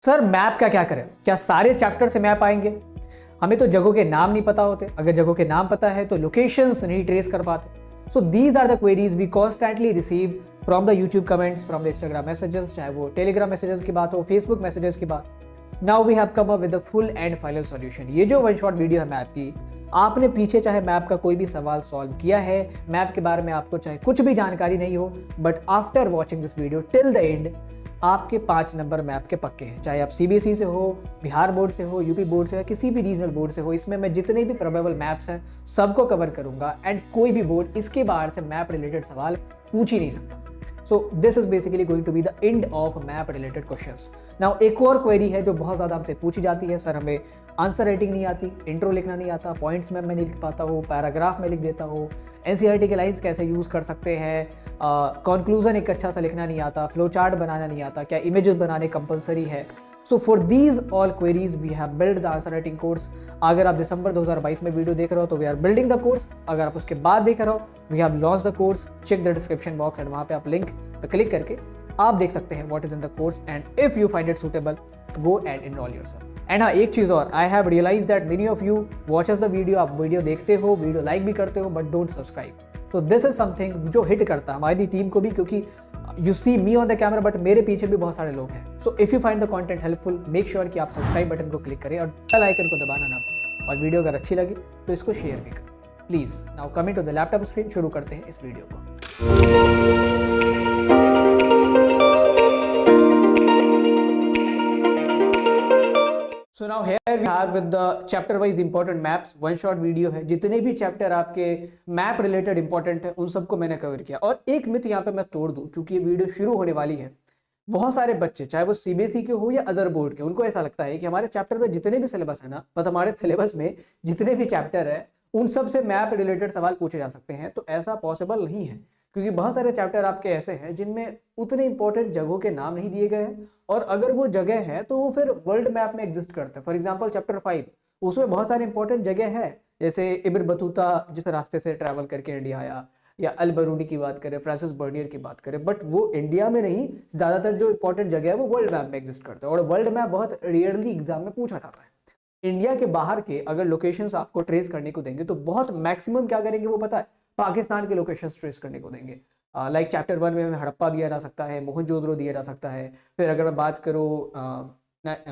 Sir map का क्या करें? क्या सारे चैप्टर से मैप आएंगे? हमें तो जगहों के नाम नहीं पता होते। अगर जगहों के नाम पता है तो लोकेशंस नहीं ट्रेस कर पाते। So these are the queries we constantly receive from the YouTube comments, from the Instagram messages, चाहे वो टेलीग्राम मैसेजेस की बात हो, फेसबुक मैसेजेस की बात। Now we have come up with the full and final solution. ये जो one shot video है मैप की, आपने पीछे चाहे मैप का कोई भी सवाल सॉल्व किया है, मैप के बारे में आपको चाहे कुछ भी जानकारी नहीं हो, but after watching this video till the end आपके 5 नंबर मैप के पक्के हैं। चाहे आप सीबीएसई से हो, बिहार बोर्ड से हो, यूपी बोर्ड से हो, किसी भी रीजनल बोर्ड से हो, इसमें मैं जितने भी प्रोबेबल मैप्स हैं सबको कवर करूंगा एंड कोई भी बोर्ड इसके बाहर से मैप रिलेटेड सवाल पूछ ही नहीं सकता। So this is basically going to be the end of map related questions. Now एक और क्वेरी है जो बहुत ज़्यादा हमसे पूछी जाती है, सर हमें आंसर राइटिंग नहीं आती, इंट्रो लिखना नहीं आता, पॉइंट्स में मैं नहीं लिख पाता हूँ, पैराग्राफ में लिख देता हूँ, एनसीईआरटी के लाइंस कैसे यूज़ कर सकते हैं, कंक्लूजन एक अच्छा सा लिखना नहीं आता, फ्लो चार्ट बनाना नहीं आता, क्या इमेजेस बनाने कंपलसरी है। So for these all queries we have build the answer writing course. अगर आप दिसंबर 2022 में वीडियो देख रहे हो तो we are building the course. अगर आप उसके बाद देख रहे हो, we have launch the course. Check the description box and वहाँ पे आप लिंक पे क्लिक करके आप देख सकते हैं what is in the course and if you find it suitable go and enrol yourself. And हाँ, एक चीज़ और, I have realise that many of you watches the video, आप वीडियो देखते हो, वीडियो लाइक भी करते हो, बट डोंट सब्सक्राइब। तो दिस इज समथिंग जो हिट करता है हमारी टीम को भी, क्योंकि you see me on the camera but मेरे पीछे भी बहुत सारे लोग हैं। So if you find the content helpful, make sure कि आप सब्सक्राइब बटन को क्लिक करें और बेल आइकन को दबाना ना भूलें, और वीडियो अगर अच्छी लगी तो इसको शेयर भी करें please. Now coming to the laptop screen, शुरू करते हैं इस वीडियो को। So now here we are with the chapter wise important maps, one shot video है। जितने भी चैप्टर आपके मैप रिलेटेड इंपॉर्टेंट है उन सबको मैंने कवर किया। और एक मिथ यहाँ पे मैं तोड़ दूं, चूंकि ये वीडियो शुरू होने वाली है, बहुत सारे बच्चे चाहे वो सीबीएसई के हो या अदर बोर्ड के, उनको ऐसा लगता है कि हमारे चैप्टर में जितने भी सिलेबस है ना, मतलब हमारे सिलेबस में जितने भी चैप्टर है उन सब से मैप रिलेटेड सवाल पूछे जा सकते हैं। तो ऐसा पॉसिबल नहीं है, क्योंकि बहुत सारे चैप्टर आपके ऐसे हैं जिनमें उतने इंपॉर्टेंट जगहों के नाम नहीं दिए गए हैं, और अगर वो जगह है तो वो फिर वर्ल्ड मैप में एग्जिस्ट करते हैं। फॉर एग्जांपल चैप्टर 5, उसमें बहुत सारे इंपॉर्टेंट जगह है, जैसे इब्न बतूता जिस रास्ते से ट्रैवल करके इंडिया आया, या अल बरूनी की बात करें, फ्रांसिस बर्नियर की बात करें, बट वो इंडिया में नहीं, ज्यादातर जो इंपॉर्टेंट जगह है वो वर्ल्ड मैप में एग्जिस्ट करता है, और वर्ल्ड मैप बहुत रेयरली एग्जाम में पूछा जाता है। इंडिया के बाहर के अगर लोकेशंस आपको ट्रेस करने को देंगे तो बहुत मैक्सिमम क्या करेंगे वो पता है, पाकिस्तान के लोकेशंस ट्रेस करने को देंगे। लाइक चैप्टर 1 में हड़प्पा दिया जा सकता है, मोहनजोदड़ो दिया जा सकता है। फिर अगर मैं बात करूँ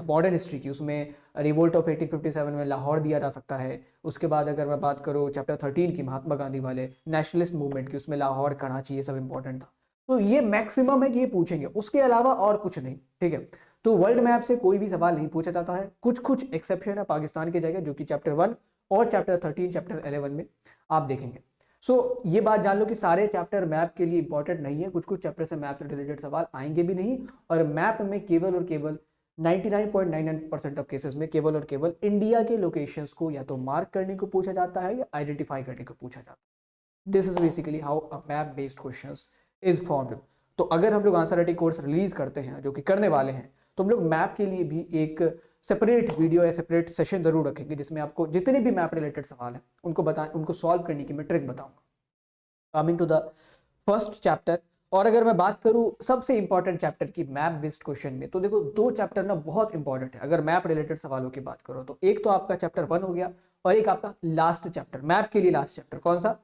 मॉडर्न हिस्ट्री की, उसमें रिवोल्ट ऑफ 1857 में लाहौर दिया जा सकता है। उसके बाद अगर मैं बात करूँ चैप्टर 13 की, महात्मा गांधी वाले नेशनलिस्ट मूवमेंट की, उसमें लाहौर, कराची, ये सब इंपॉर्टेंट था। तो ये मैक्सिमम है कि ये पूछेंगे, उसके अलावा और कुछ नहीं, ठीक है। तो वर्ल्ड मैप से कोई भी सवाल नहीं पूछा जाता है। कुछ कुछ एक्सेप्शन है पाकिस्तान की जगह, जो कि चैप्टर 1 और चैप्टर 13, चैप्टर 11 में आप देखेंगे। सो ये बात जान लो कि सारे चैप्टर मैप के लिए इंपॉर्टेंट नहीं है, कुछ कुछ चैप्टर से मैप से रिलेटेड सवाल आएंगे भी नहीं, और मैप में केवल और केवल 99.99% ऑफ केसेस में केवल और केवल इंडिया के लोकेशंस को या तो मार्क करने को पूछा जाता है या आइडेंटिफाई करने को पूछा जाता है। This is basically how a map based questions is formed. तो अगर हम लोग आंसर राइटिंग कोर्स रिलीज करते हैं, जो कि करने वाले हैं, तो हम लोग मैप के लिए भी एक सेपरेट वीडियो या सेपरेट सेशन जरूर रखेंगे, जिसमें आपको जितने भी मैप रिलेटेड सवाल हैं उनको सॉल्व करने की मैं ट्रिक बताऊंगा। Coming to the first chapter, और अगर मैं बात करूं सबसे इंपॉर्टेंट चैप्टर की मैप बेस्ड क्वेश्चन में, तो देखो दो चैप्टर ना बहुत इंपॉर्टेंट है अगर मैप रिलेटेड सवालों की बात करो तो। एक तो आपका चैप्टर 1 हो गया, और एक आपका लास्ट चैप्टर मैप के लिए लास्ट चैप्टर कौन सा,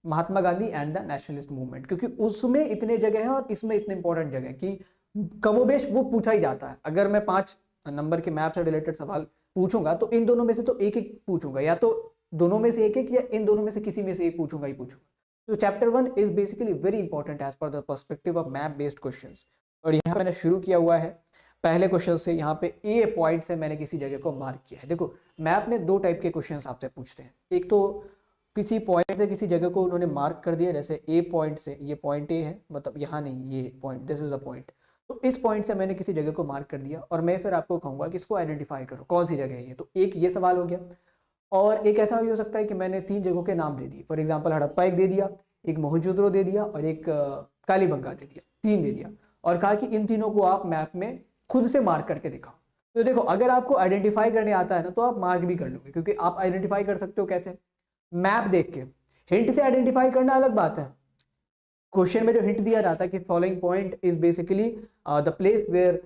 Mahatma Gandhi and the nationalist movement, क्योंकि उसमें इतने जगह हैं और इसमें इतने इंपॉर्टेंट जगह कि कमोबेश वो पूछा ही जाता है। अगर मैं 5 नंबर के मैप से रिलेटेड सवाल पूछूंगा तो इन दोनों में से तो एक एक पूछूंगा, या तो दोनों में से एक एक, या इन दोनों में से किसी में से एक पूछूंगा ही पूछूंगा। तो chapter 1 is basically very important as per the perspective of map based questions. और यहाँ मैंने शुरू किया हुआ है पहले क्वेश्चन से। यहाँ पे ए पॉइंट से मैंने किसी जगह को मार्क किया है। देखो मैप में 2 टाइप के क्वेश्चंस आपसे पूछते हैं। एक तो किसी पॉइंट से किसी जगह को उन्होंने मार्क कर दिया, जैसे ए पॉइंट से, ये पॉइंट ए है, मतलब यहाँ नहीं, ये point, this is a point. तो इस पॉइंट से मैंने किसी जगह को मार्क कर दिया और मैं फिर आपको कहूंगा कि इसको आइडेंटिफाई करो कौन सी जगह है ये। तो एक ये सवाल हो गया। और एक ऐसा भी हो सकता है कि मैंने 3 जगहों के नाम दे दिए, फॉर एग्जाम्पल हड़प्पा एक दे दिया, एक मोहनजोदड़ो दे दिया, और एक कालीबंगा दे दिया, 3 दे दिया, और कहा कि इन तीनों को आप मैप में खुद से मार्क करके दिखाओ। तो देखो अगर आपको आइडेंटिफाई करने आता है ना तो आप मार्क भी कर लोगे, क्योंकि आप आइडेंटिफाई कर सकते हो कैसे, मैप देख के। हिंट से आइडेंटिफाई करना अलग बात है। क्वेश्चन में जो हिंट दिया जाता है कि following point is basically the place where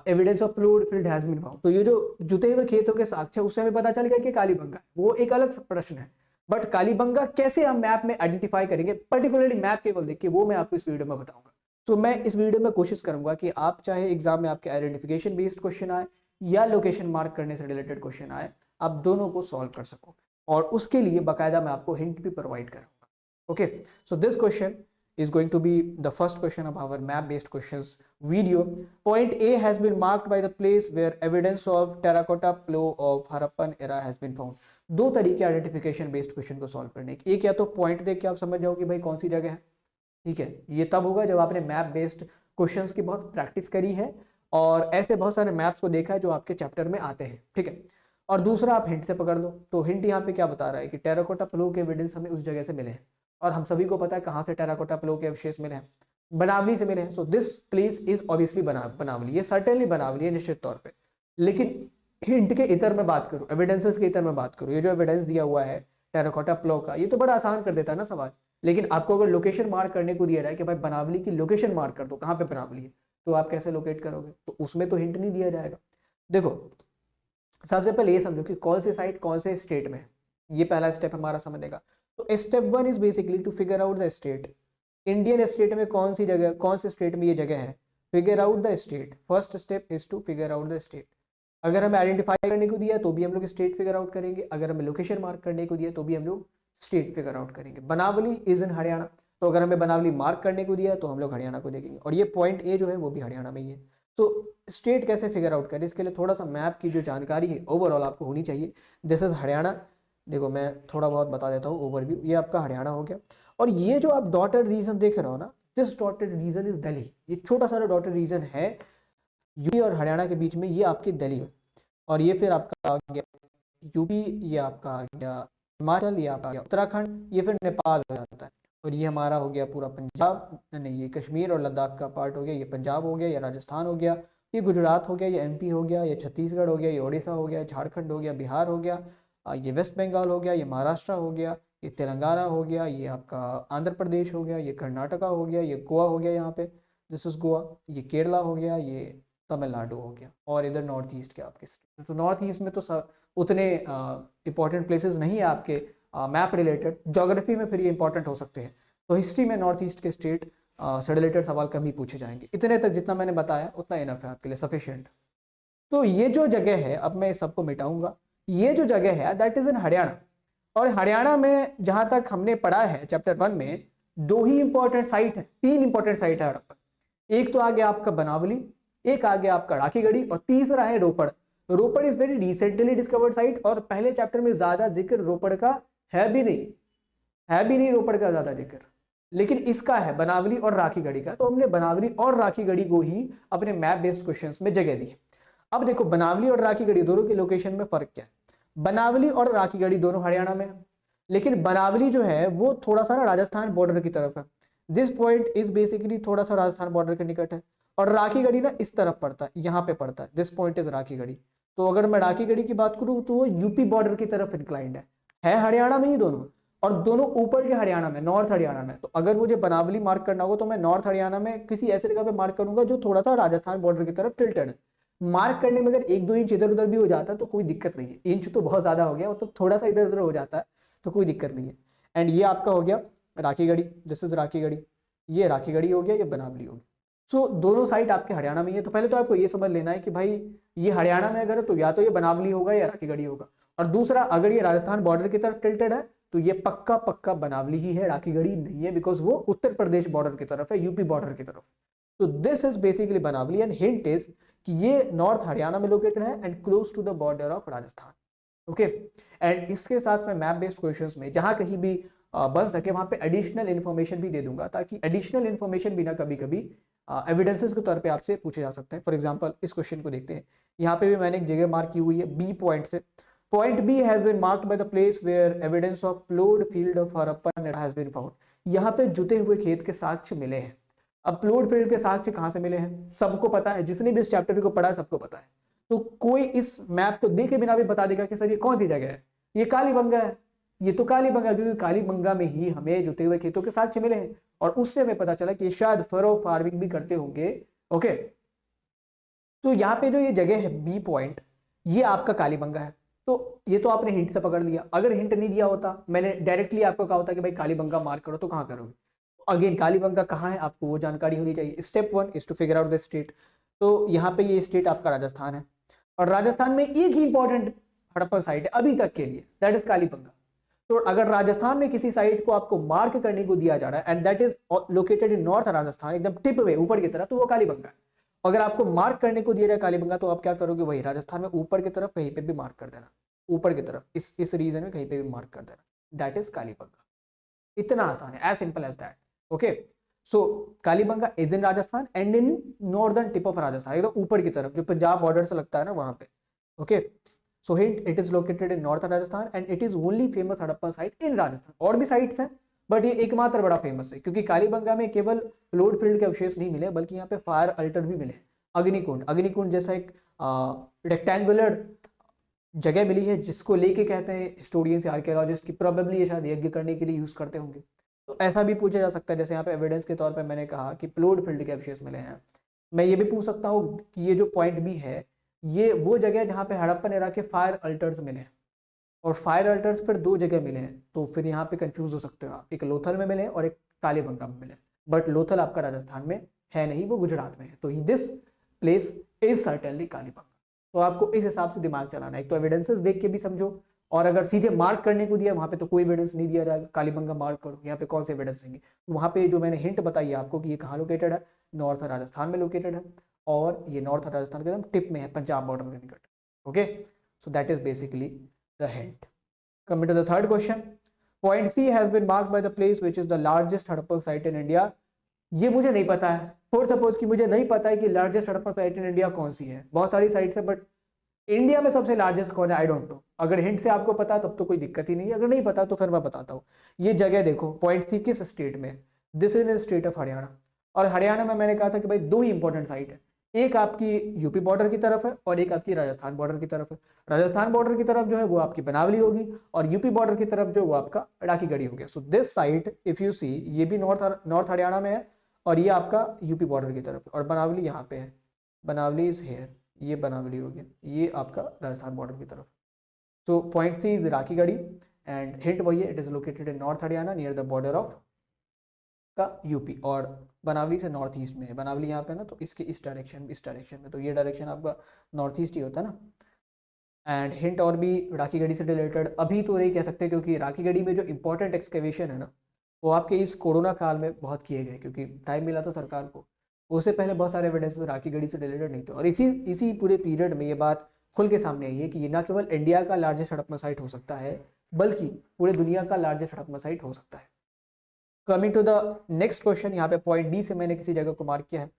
evidence of ploughed field has been found. तो ये जो जुते हुए खेतों के साक्ष्य, उससे हमें पता चलेगा कि कालीबंगा है, वो एक अलग प्रश्न है। बट कालीबंगा कैसे हम मैप में आइडेंटिफाई करेंगे, पर्टिकुलरली मैप केवल देख के, वो मैं आपको इस वीडियो में बताऊंगा। तो मैं इस वीडियो में कोशिश करूंगा कि आप चाहे एग्जाम में आपके आइडेंटिफिकेशन बेस्ड क्वेश्चन आए या लोकेशन मार्क करने से रिलेटेड क्वेश्चन आए, आप दोनों को सॉल्व कर सको, और उसके लिए बाकायदा मैं आपको हिंट भी प्रोवाइड करूंगा। Okay, so this question is going to be the first question of our map based questions video. Point A has been marked by the place where evidence of terracotta plow of Harappan era has been found. दो तरीके identification based question को solve करने के, एक या तो point देख के आप समझ जाओ कि भाई कौन सी जगह है, ठीक है, ये तब होगा जब आपने मैप बेस्ड क्वेश्चंस की बहुत प्रैक्टिस करी है और ऐसे बहुत सारे मैप्स को देखा है जो आपके चैप्टर में आते हैं, ठीक है। और दूसरा आप हिंट से पकड़ लो, तो हिंट यहाँ पे क्या बता रहा है कि टेराकोटा प्लो के एविडेंस हमें उस जगह से मिले हैं, और हम सभी को पता है कहाँ से टेराकोटा प्लो के अवशेष मिले हैं, बनावली से मिले हैं। So this place is obviously Banawali, ये सर्टेनली बनावली है निश्चित तौर पे। लेकिन हिंट के इतर में बात करूं, एविडेंसेस के इतर में बात करूं, ये जो एविडेंस दिया हुआ है टेराकोटा प्लो का, ये तो बड़ा आसान कर देता है ना सवाल। लेकिन आपको अगर लोकेशन मार्क करने को दिया रहा है कि भाई बनावली की लोकेशन मार्क कर दो, कहाँ पे बनावली है, तो आप कैसे लोकेट करोगे, तो उसमें तो हिंट नहीं दिया जाएगा। देखो, सबसे पहले ये समझो कि कौन से साइट कौन से स्टेट में है, ये पहला स्टेप हमारा समझने का। तो step 1 is basically to figure out the state. Indian state में कौन सी जगह, कौन से स्टेट में ये जगह है, figure out the state. First step is to figure out the state. अगर हमें आइडेंटिफाई करने को दिया तो भी हम लोग स्टेट फिगर आउट करेंगे, अगर हमें लोकेशन मार्क करने को दिया तो भी हम लोग स्टेट फिगर आउट करेंगे। बनावली इज इन हरियाणा, तो अगर हमें बनावली मार्क करने को दिया तो हम लोग हरियाणा को देखेंगे, और ये पॉइंट ए जो है वो भी हरियाणा में ही है। तो स्टेट कैसे फिगर आउट करें, इसके लिए थोड़ा सा मैप की जो जानकारी है ओवरऑल आपको होनी चाहिए। दिस इज हरियाणा, देखो मैं थोड़ा बहुत बता देता हूँ ओवरव्यू, ये आपका हरियाणा हो गया। और ये जो आप डॉटेड रीजन देख रहे हो ना, this dotted region is Delhi, ये छोटा सा डॉटेड रीजन है यूपी और हरियाणा के बीच में, ये आपकी दिल्ली है। और ये फिर आपका आ गया यूपी, ये आपका आ गया हिमाचल, ये आपका आ गया उत्तराखंड, ये फिर नेपाल हो जाता है। और ये हमारा हो गया पूरा पंजाब, नहीं ये कश्मीर और लद्दाख का पार्ट हो गया, ये पंजाब हो गया, ये राजस्थान हो गया, ये गुजरात हो गया, ये एमपी हो गया, ये छत्तीसगढ़ हो गया, ये उड़ीसा हो गया, झारखंड हो गया, बिहार हो गया, ये वेस्ट बंगाल हो गया, ये महाराष्ट्र हो गया, ये तेलंगाना हो गया, ये आपका आंध्र प्रदेश हो गया, ये कर्नाटका हो गया, ये गोवा हो गया, यहाँ पे दिस इज गोवा, ये केरला हो गया, ये तमिलनाडु हो गया, और इधर नॉर्थ ईस्ट के आपके स्टेट। तो नॉर्थ ईस्ट में तो उतने इंपॉर्टेंट प्लेसेस नहीं है आपके मैप रिलेटेड, ज्योग्राफी में फिर ये इंपॉर्टेंट हो सकते हैं। तो हिस्ट्री में नॉर्थ ईस्ट के स्टेट से रिलेटेड सवाल कम ही पूछे जाएंगे। इतने तक जितना मैंने बताया उतना इनफ है आपके लिए, सफिशिएंट। तो ये जो जगह है, अब मैं सबको मिटाऊंगा, ये जो जगह है दैट इज इन हरियाणा। और हरियाणा में जहां तक हमने पढ़ा है चैप्टर 1 में, दो ही इंपॉर्टेंट साइट है, तीन इंपॉर्टेंट साइट है हड़प्पा। एक तो आ गया आपका बनावली, एक आ गया आपका राखीगढ़ी, और तीसरा है Ropar. Ropar is very recently discovered site, और पहले चैप्टर में ज्यादा जिक्र रोपड़ का है भी नहीं रोपड़ का ज्यादा जिक्र, लेकिन इसका है बनावली और राखीगढ़ी का। तो हमने बनावली और राखीगढ़ी को ही अपने मैप बेस्ड क्वेश्चंस में जगह दी। अब देखो, बनावली और राखीगढ़ी दोनों के लोकेशन में फर्क क्या है। बनावली और राखीगढ़ी दोनों हरियाणा में है, लेकिन बनावली जो है वो थोड़ा सा ना राजस्थान बॉर्डर की तरफ है। दिस पॉइंट इज बेसिकली थोड़ा सा राजस्थान बॉर्डर के निकट है, और राखीगढ़ी ना इस तरफ पड़ता है, यहाँ पे पड़ता है। This point is Rakhigarhi. तो अगर मैं राखीगढ़ी की बात करूँ तो वो यूपी बॉर्डर की तरफ इंक्लाइंड है हरियाणा में ही दोनों, और दोनों ऊपर के हरियाणा में, नॉर्थ हरियाणा में। तो अगर मुझे बनावली मार्क करना हो तो मैं नॉर्थ हरियाणा में किसी ऐसे जगह पे मार्क करूंगा जो थोड़ा सा राजस्थान बॉर्डर की तरफ टिल्टेड है। मार्क करने में अगर 1-2 इंच इधर उधर भी हो जाता है तो कोई दिक्कत नहीं है, इंच तो बहुत ज्यादा हो गया, मतलब थोड़ा सा इधर उधर हो जाता है तो कोई दिक्कत नहीं है। एंड ये आपका हो गया राखीगढ़ी, दिस इज राखीगढ़ी, ये राखीगढ़ी हो गया, ये बनावली हो गया। सो दोनों साइड आपके हरियाणा में ही है। तो पहले तो आपको ये समझ लेना है कि भाई ये हरियाणा में अगर, तो या तो ये बनावली होगा या राखीगढ़ी होगा, और दूसरा अगर ये राजस्थान बॉर्डर की तरफ टिल्टेड है तो ये पक्का पक्का बनावली ही है, राखीगढ़ी नहीं है, बिकॉज वो उत्तर प्रदेश बॉर्डर की तरफ है, यूपी बॉर्डर की तरफ। तो this is basically Banawali, and hint is कि ये नॉर्थ हरियाणा में लोकेटेड है and close to the border of Rajasthan. Okay, and इसके साथ मैं मैप बेस्ड क्वेश्चंस में जहां कहीं भी बन सके वहां पे एडिशनल इन्फॉर्मेशन भी दे दूंगा, ताकि एडिशनल इन्फॉर्मेशन भी ना कभी कभी एविडेंसेस के तौर पे आपसे पूछे जा सकते हैं। फॉर एग्जांपल इस क्वेश्चन को देखते हैं, यहाँ पे भी मैंने एक जगह मार्क की हुई है बी पॉइंट से। Point B has been marked by the place where evidence of plowed field of Harappan has been found. यहाँ पे जुते हुए खेत के साक्ष्य मिले हैं। अब प्लोड फील्ड के साक्ष्य कहाँ से मिले हैं, सबको पता है, जिसने भी इस चैप्टर को पढ़ा है सबको पता है। तो कोई इस मैप को देखे बिना भी बता देगा कि सर ये कौन सी जगह है, ये कालीबंगा है, ये तो कालीबंगा, क्योंकि कालीबंगा में ही हमें जुते हुए खेतों के साक्ष्य मिले हैं, और उससे हमें पता चला कि शायद फरो फार्मिंग भी करते होंगे। ओके, तो यहाँ पे जो ये जगह है बी पॉइंट, ये आपका कालीबंगा है। तो ये तो आपने हिंट से पकड़ लिया। अगर हिंट नहीं दिया होता, मैंने डायरेक्टली आपको कहा होता कि भाई कालीबंगा मार्क करो, तो कहाँ करोगे? अगेन कालीबंगा कहाँ है आपको वो जानकारी होनी चाहिए। Step 1 is to figure out the state. तो यहाँ पे ये स्टेट आपका राजस्थान है, और राजस्थान में एक ही इंपॉर्टेंट हड़प्पन साइट है अभी तक के लिए, दैट इज कालीबंगा। तो अगर राजस्थान में किसी साइट को आपको मार्क करने को दिया जा रहा है and that is located in north Rajasthan, एकदम टिप में ऊपर की तरफ, तो वो कालीबंगा है। अगर आपको मार्क करने को दिया जाए कालीबंगा, तो आप क्या करोगे? वही राजस्थान में ऊपर की तरफ कहीं पे भी मार्क कर देना, ऊपर की तरफ इस रीजन में कहीं पे भी मार्क कर देना, दैट इज कालीबंगा। इतना आसान है, as simple as that. Okay, so Kalibanga is in Rajasthan and in northern tip of Rajasthan, एकदम ऊपर की तरफ जो पंजाब बॉर्डर से लगता है ना वहां पे। Okay, so hint, it is located in north Rajasthan and it is only famous Harappan site in Rajasthan. और भी साइट्स हैं बट ये एकमात्र बड़ा फेमस है, क्योंकि कालीबंगा में केवल लोड फील्ड के अवशेष नहीं मिले, बल्कि यहाँ पे फायर अल्टर भी मिले। अग्निकुंड, अग्निकुंड जैसा एक रेक्टेंगुलर जगह मिली है, जिसको लेके कहते हैं हिस्टोरियंस या आर्कियोलॉजिस्ट की प्रोबेबली ये शायद यज्ञ करने के लिए यूज करते होंगे। तो ऐसा भी पूछा जा सकता है, जैसे यहाँ पे एविडेंस के तौर पे मैंने कहा कि प्लोड फील्ड के अवशेष मिले हैं। मैं ये भी पूछ सकता हूँ कि ये जो पॉइंट भी है, ये वो जगह जहाँ पे हड़प्पन एरा के फायर अल्टर्स मिले हैं, और फायर अल्टर्स फिर दो जगह मिले हैं। तो फिर यहाँ पे कंफ्यूज हो सकते हो आप, एक लोथल में मिले और एक कालीबंगा में मिले, बट लोथल आपका राजस्थान में है नहीं, वो गुजरात में है। तो this place is certainly Kalibanga. तो आपको इस हिसाब से दिमाग चलाना है, एक तो एविडेंसेस देख के भी समझो, और अगर सीधे मार्क करने को दिया वहां पे तो कोई एविडेंस नहीं दिया जाएगा, कालीबंगा मार्क करो, यहाँ पे कौन से एविडेंस देंगे? वहां पे जो मैंने हिंट बताई है आपको कि ये कहाँ लोकेटेड है, नॉर्थ राजस्थान में लोकेटेड है, और ये नॉर्थ राजस्थान के एकदम टिप में है, पंजाब बॉर्डर के निकट। Okay, so that is basically the hint. Coming to the third question, point C has been marked by the place which is the largest Harappan site in India। ये मुझे नहीं पता है, फॉर सपोज कि मुझे नहीं पता है कि largest Harappan site in India कौन सी है। बहुत सारी साइट्स है, बट इंडिया में सबसे लार्जेस्ट कौन है आई डोंट नो। अगर हिंट से आपको पता तब तो कोई दिक्कत ही नहीं है, अगर नहीं पता तो फिर मैं बताता हूँ। ये जगह देखो, पॉइंट सी किस स्टेट में? This is in state of Haryana. और हरियाणा में मैंने कहा था कि भाई दो ही इंपॉर्टेंट साइट है, एक आपकी यूपी बॉर्डर की तरफ है और एक आपकी राजस्थान बॉर्डर की तरफ है। राजस्थान बॉर्डर की तरफ जो है वो आपकी बनावली होगी, और यूपी बॉर्डर की तरफ जो वो आपका राखीगढ़ी हो गया। So this site if you see, ये भी नॉर्थ हरियाणा में है, और ये आपका यूपी बॉर्डर की तरफ, और बनावली यहाँ पे है, बनावली इज हेयर, ये बनावली हो गया, ये आपका राजस्थान बॉर्डर की तरफ। So point C is Rakhigarhi, and hint वही है, it is located in north Haryana near the border of का यूपी, और बनावली से नॉर्थ ईस्ट में है। बनावली यहाँ पे ना, तो इसके इस डायरेक्शन में, तो ये डायरेक्शन आपका नॉर्थ ईस्ट ही होता है ना। एंड हिंट और भी राखीगढ़ी से रिलेटेड अभी तो नहीं कह सकते, क्योंकि राखीगढ़ी में जो इंपॉर्टेंट एक्सकेवेशन है ना, वो आपके इस कोरोना काल में बहुत किए गए, क्योंकि टाइम मिला था सरकार को। उससे पहले बहुत सारे एविडेंसेस राखीगढ़ी से रिलेटेड नहीं थे, और इसी पूरे पीरियड में ये बात खुल के सामने आई है कि ये ना केवल इंडिया का लार्जेस्ट हड़प्पन साइट हो सकता है, बल्कि पूरे दुनिया का लार्जेस्ट हड़प्पन साइट हो सकता है। Coming to the next question, यहाँ पे पॉइंट डी से मैंने किसी जगह को मार्क किया है।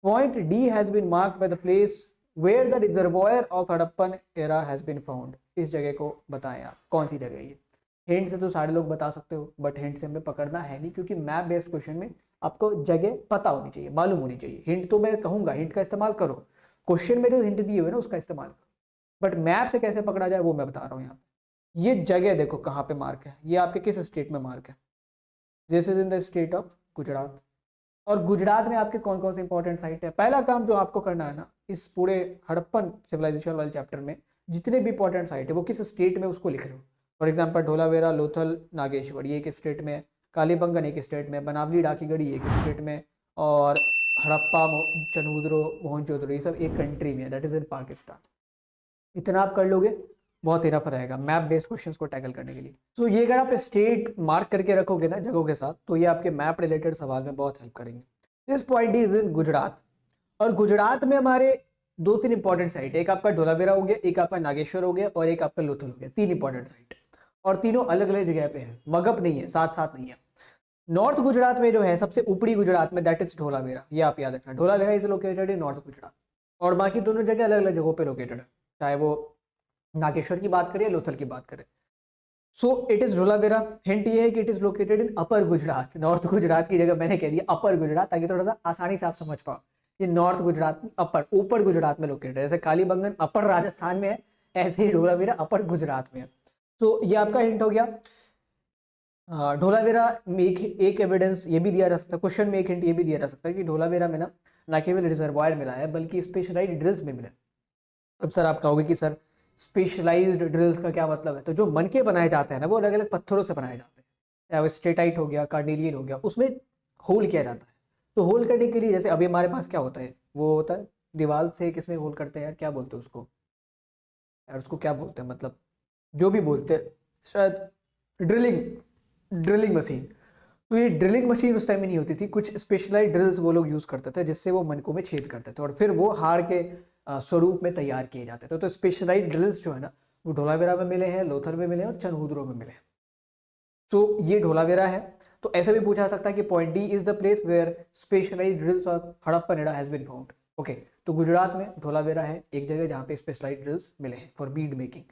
Point D has been marked by the place where the reservoir of Harappan era has been found. इस जगह को बताएं आप, कौन सी जगह है ये? हिंट से तो सारे लोग बता सकते हो, बट हिंट से हमें पकड़ना है नहीं, क्योंकि मैप बेस्ड क्वेश्चन में आपको जगह पता होनी चाहिए, मालूम होनी चाहिए। हिंट तो मैं कहूंगा हिंट का इस्तेमाल करो, क्वेश्चन में जो हिंट दिए हुए ना उसका इस्तेमाल करो, बट मैप से कैसे पकड़ा जाए वो मैं बता रहा हूँ। यहाँ पे ये जगह देखो कहाँ पे मार्क है, ये आपके किस स्टेट में मार्क है? This is in the state of Gujarat. और गुजरात में आपके कौन कौन से इंपॉर्टेंट साइट है? पहला काम जो आपको करना है ना, इस पूरे हड़प्पन सिविलाइजेशन वाले चैप्टर में जितने भी इंपॉर्टेंट साइट है वो किस स्टेट में उसको लिख रहे हो। फॉर एग्जांपल धोलावेरा, लोथल, नागेश्वर ये एक स्टेट में, कालीबंगन एक स्टेट में, बनावली, राखीगढ़ी एक स्टेट में, और हड़प्पा, चनूदरो, मोहनजोदड़ो ये सब एक कंट्री में है, दैट इज इन पाकिस्तान। इतना आप कर लोगे बहुत इनफ रहेगा मैप बेस्ड क्वेश्चंस को टैकल करने के लिए। तो ये अगर आप स्टेट मार्क करके रखोगे ना जगहों के साथ, तो ये आपके मैप रिलेटेड सवाल में बहुत हेल्प करेंगे। This point is in Gujarat, और गुजरात में हमारे दो तीन इंपॉर्टेंट साइट है, एक आपका ढोलावेरा हो गया, एक आपका नागेश्वर हो गया, और एक आपका लोथल हो गया। तीन इंपॉर्टेंट साइट, और तीनों अलग अलग जगह पे है, मगप नहीं है, साथ साथ नहीं है। नॉर्थ गुजरात में जो है सबसे ऊपरी गुजरात में, दैट इज ढोलावेरा, ये आप याद रखना। Dholavira is located in north Gujarat, और बाकी दोनों जगह अलग अलग जगहों पे लोकेटेड है, चाहे वो नागेश्वर की बात करें या लोथल की बात करें। So it is Dholavira. Hint ये है कि it is located in upper Gujarat, north Gujarat की जगह मैंने कह दिया अपर गुजरात, ताकि थोड़ा सा आसानी से आप समझ पाओ। ये नॉर्थ गुजरात में अपर, ऊपर गुजरात में लोकेटेड है। जैसे कालीबंगन अपर राजस्थान में है, ऐसे ही ढोलावेरा अपर गुजरात में है। तो ये आपका हिंट हो गया। ढोलावेरा में एक एविडेंस ये भी दिया जा सकता है, क्वेश्चन में एक हिंट ये भी दिया जा सकता है कि ढोलावेरा में ना ना केवल रिजर्वायर मिला है बल्कि स्पेशलाइज्ड ड्रिल्स में मिला है। अब सर आप कहोगे कि सर स्पेशलाइज्ड ड्रिल्स का क्या मतलब है? तो जो मन के बनाए जाते हैं ना वो अलग अलग पत्थरों से बनाए जाते हैं, चाहे वो स्टेटाइट हो गया, कार्नेलियन हो गया, उसमें होल किया जाता है। तो होल करने के लिए जैसे अभी हमारे पास क्या होता है, वो होता है दीवार से किसमें होल करते हैं यार, क्या बोलते हैं उसको यार, उसको क्या बोलते हैं, मतलब जो भी बोलते हैं, शायद ड्रिलिंग, ड्रिलिंग मशीन। तो ये ड्रिलिंग मशीन उस टाइम में नहीं होती थी, कुछ स्पेशलाइज्ड ड्रिल्स वो लोग यूज करते थे जिससे वो मनकों में छेद करते थे और फिर वो हार के स्वरूप में तैयार किए जाते थे। तो स्पेशलाइज्ड ड्रिल्स जो है ना वो ढोलावीरा में मिले हैं, लोथल में मिले हैं और चनहुद्रो में मिले हैं। सो ये ढोलावीरा है। तो ऐसा भी पूछा जा सकता है कि point D is the place where specialized drills और Harappan era has been found. Okay, तो गुजरात में ढोलावीरा है एक जगह जहाँ पे स्पेशलाइज्ड ड्रिल्स मिले हैं for bead making.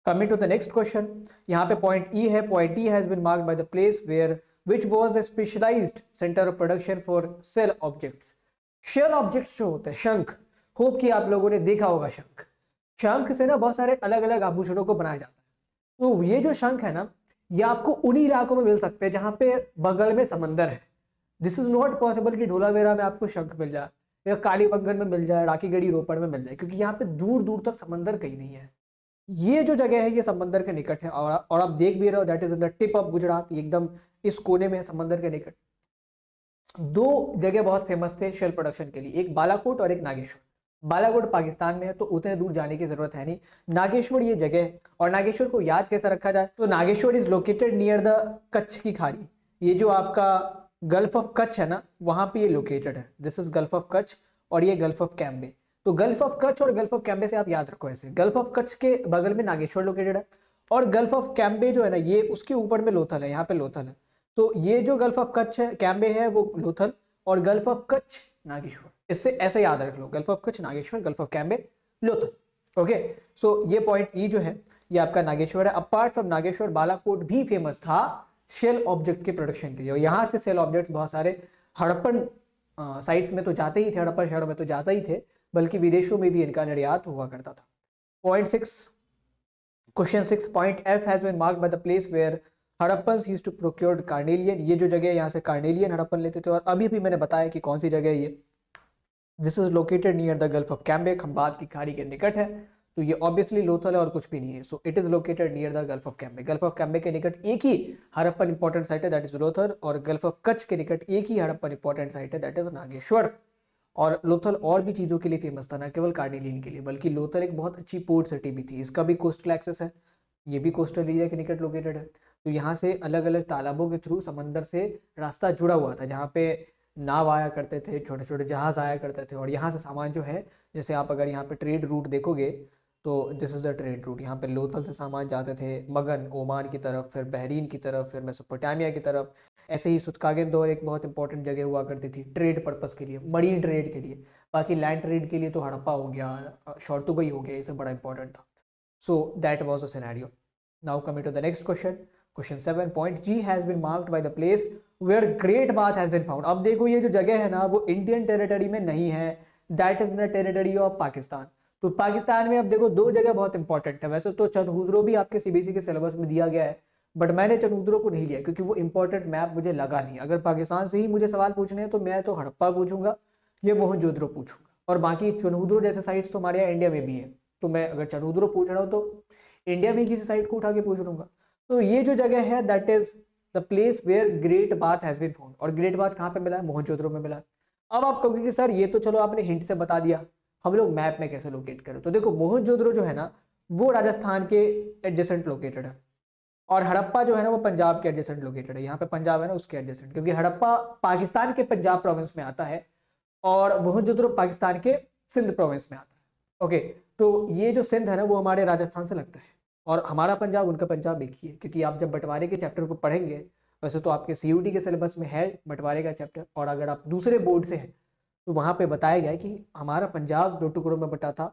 Coming to the next question, यहाँ पे पॉइंट ई है, point E has been marked by the place where which was the specialized center of production for shell objects। Shell objects जो होते हैं, शंख, hope कि आप लोगों ने देखा होगा शंख। शंख से ना बहुत सारे अलग अलग आभूषणों को बनाया जाता है। तो ये जो शंख है ना ये आपको उन्हीं इलाकों में मिल सकते हैं जहां पे बगल में समंदर है। दिस इज नॉट पॉसिबल कि ढोलावीरा में आपको शंख मिल जाए या कालीबंगन में मिल जाए, राखीगढ़ी रोपड़ में मिल जाए, क्योंकि यहाँ पे दूर दूर तक समंदर कहीं नहीं है। ये जो जगह है ये समंदर के निकट है और आप देख भी रहे हो that is in the tip of Gujarat, एकदम इस कोने में है समंदर के निकट। दो जगह बहुत फेमस थे शेल प्रोडक्शन के लिए, एक बालाकोट और एक नागेश्वर। बालाकोट पाकिस्तान में है तो उतने दूर जाने की जरूरत है नहीं, नागेश्वर ये जगह है। और नागेश्वर को याद कैसे रखा जाए, तो Nageshwar is located near the Kutch की खाड़ी। ये जो आपका गल्फ ऑफ कच्छ है ना वहां पे ये लोकेटेड है। This is gulf of Kutch और ये गल्फ ऑफ कैम्बे। तो गल्फ ऑफ कच्छ और गल्फ ऑफ कैम्बे से आप याद रखो ऐसे, गल्फ ऑफ कच्छ के बगल में नागेश्वर लोकेटेड है और गल्फ ऑफ कैम्बे जो है ना ये उसके ऊपर में लोथल है, यहाँ पे लोथल है। तो ये जो गल्फ ऑफ कच्छ है, कैम्बे है, वो लोथल, और गल्फ ऑफ कच्छ नागेश्वर। इससे ऐसे याद रख लो, gulf of Kutch Nageshwar, gulf of Cambay Lothal. Okay, so ये पॉइंट ई जो है ये आपका नागेश्वर है। अपार्ट फ्रॉम नागेश्वर बालाकोट भी फेमस था शेल ऑब्जेक्ट के प्रोडक्शन के लिए, और यहाँ से शेल ऑब्जेक्ट्स बहुत सारे हड़प्पन साइट्स में तो जाते ही थे, हड़प्पन शहरों में तो जाते ही थे, बल्कि विदेशों में भी इनका निर्यात हुआ करता था। Point 6, question 6, point F has been marked by the place where Harappans used to procure carnelian. ये जो जगह है यहाँ से कार्नेलियन हड़प्पन लेते थे, और अभी भी मैंने बताया कि कौन सी जगह है ये। This is located near the gulf of Cambay, Khambhat की खाड़ी के निकट है। तो ये ऑब्वियसली लोथल है और कुछ भी नहीं है। So it is located near the gulf of Cambay. Gulf of Cambay के निकट एक ही हड़प्पन इंपॉर्टेंट साइट है दैट इज लोथल, और गल्फ ऑफ कच्छ के निकट एक ही हड़प्पन इंपॉर्टेंट साइट है दैट इज नागेश्वर। और लोथल और भी चीज़ों के लिए फेमस था, ना केवल कार्नेलियन के लिए, बल्कि लोथल एक बहुत अच्छी पोर्ट सिटी भी थी। इसका भी कोस्टल एक्सेस है, ये भी कोस्टल एरिया के निकट लोकेटेड है। तो यहाँ से अलग अलग तालाबों के थ्रू समंदर से रास्ता जुड़ा हुआ था, जहाँ पे नाव आया करते थे, छोटे छोटे जहाज आया करते थे, और यहाँ से सामान जो है, जैसे आप अगर यहाँ पे ट्रेड रूट देखोगे तो this is the trade route. यहाँ पे लोथल से सामान जाते थे मगन, ओमान की तरफ, फिर बहरीन की तरफ, फिर मेसोपोटामिया की तरफ। ऐसे ही सुतकागेन दौर एक बहुत इंपॉर्टेंट जगह हुआ करती थी ट्रेड पर्पस के लिए, मरीन ट्रेड के लिए। बाकी लैंड ट्रेड के लिए तो हड़प्पा हो गया, शॉर्तुगई हो गया, ये सब बड़ा इंपॉर्टेंट था। So that was a scenario. Now coming to the next question, question 7, point G has been marked by the place where great bath has been found. अब देखो ये जो जगह है ना वो इंडियन टेरिटरी में नहीं है, that is the territory of Pakistan. तो पाकिस्तान में अब देखो दो जगह बहुत इंपॉर्टेंट है। वैसे तो चनहुद्रो भी आपके सीबीएसई के सिलेबस में दिया गया है, बट मैंने चनहुद्रो को नहीं लिया क्योंकि वो इंपॉर्टेंट मैप मुझे लगा नहीं। अगर पाकिस्तान से ही मुझे सवाल पूछने हैं तो मैं तो हड़प्पा पूछूंगा या मोहनजोदड़ो पूछूंगा, और बाकी चनहुद्रो जैसे साइट्स तो हमारे यहाँ इंडिया में भी है। तो मैं अगर चनहुद्रो पूछ रहा हूँ तो इंडिया में किसी साइट को उठा के पूछ लूंगा। तो ये जो जगह है that is the place where great bath has been found. और ग्रेट बाथ कहाँ पे मिला है? मोहनजोदड़ो में मिला है। अब आप कहोगे कि सर ये तो चलो आपने हिंट से बता दिया, हम लोग मैप में कैसे लोकेट करें? तो देखो मोहनजोदड़ो जो है ना वो राजस्थान के एडजेसेंट लोकेटेड है, और हड़प्पा जो है ना वो पंजाब के एडजेसेंट लोकेटेड है। यहाँ पे पंजाब है ना उसके एडजेसेंट, क्योंकि हड़प्पा पाकिस्तान के पंजाब प्रोविंस में आता है और मोहनजोदड़ो पाकिस्तान के सिंध प्रोविंस में आता है। ओके, तो ये जो सिंध है ना वो हमारे राजस्थान से लगता है, और हमारा पंजाब उनका पंजाब एक ही है। क्योंकि आप जब बंटवारे के चैप्टर को पढ़ेंगे, वैसे तो आपके सीयूटी के सिलेबस में है बंटवारे का चैप्टर, और अगर आप दूसरे बोर्ड से हैं तो वहाँ पे बताया गया है कि हमारा पंजाब दो टुकड़ों में बटा था,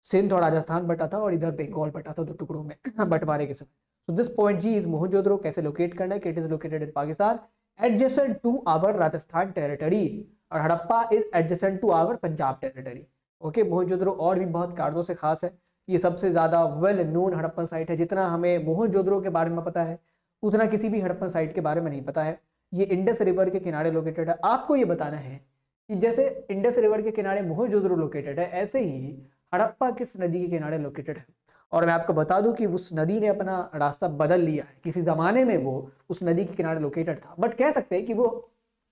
सिंध और राजस्थान बटा था, और इधर बंगाल बटा था दो टुकड़ों में बंटवारे के समय। तो this point G is Mohenjodaro कैसे लोकेट करना है कि it is located in Pakistan adjacent to our Rajasthan territory, और Harappa is adjacent to our Punjab territory. Okay, Mohenjodaro और भी बहुत कारणों से खास है। ये सबसे ज़्यादा वेल नोन हड़प्पन साइट है। जितना हमें मोहनजोदड़ो के बारे में पता है उतना किसी भी हड़प्पन साइट के बारे में नहीं पता है। ये इंडस रिवर के किनारे लोकेटेड है। आपको ये बताना है कि जैसे इंडस रिवर के किनारे मोहनजोदड़ो लोकेटेड है, ऐसे ही हड़प्पा किस नदी के किनारे लोकेटेड है। और मैं आपको बता दूं कि उस नदी ने अपना रास्ता बदल लिया है, किसी जमाने में वो उस नदी के किनारे लोकेटेड था, बट कह सकते हैं कि वो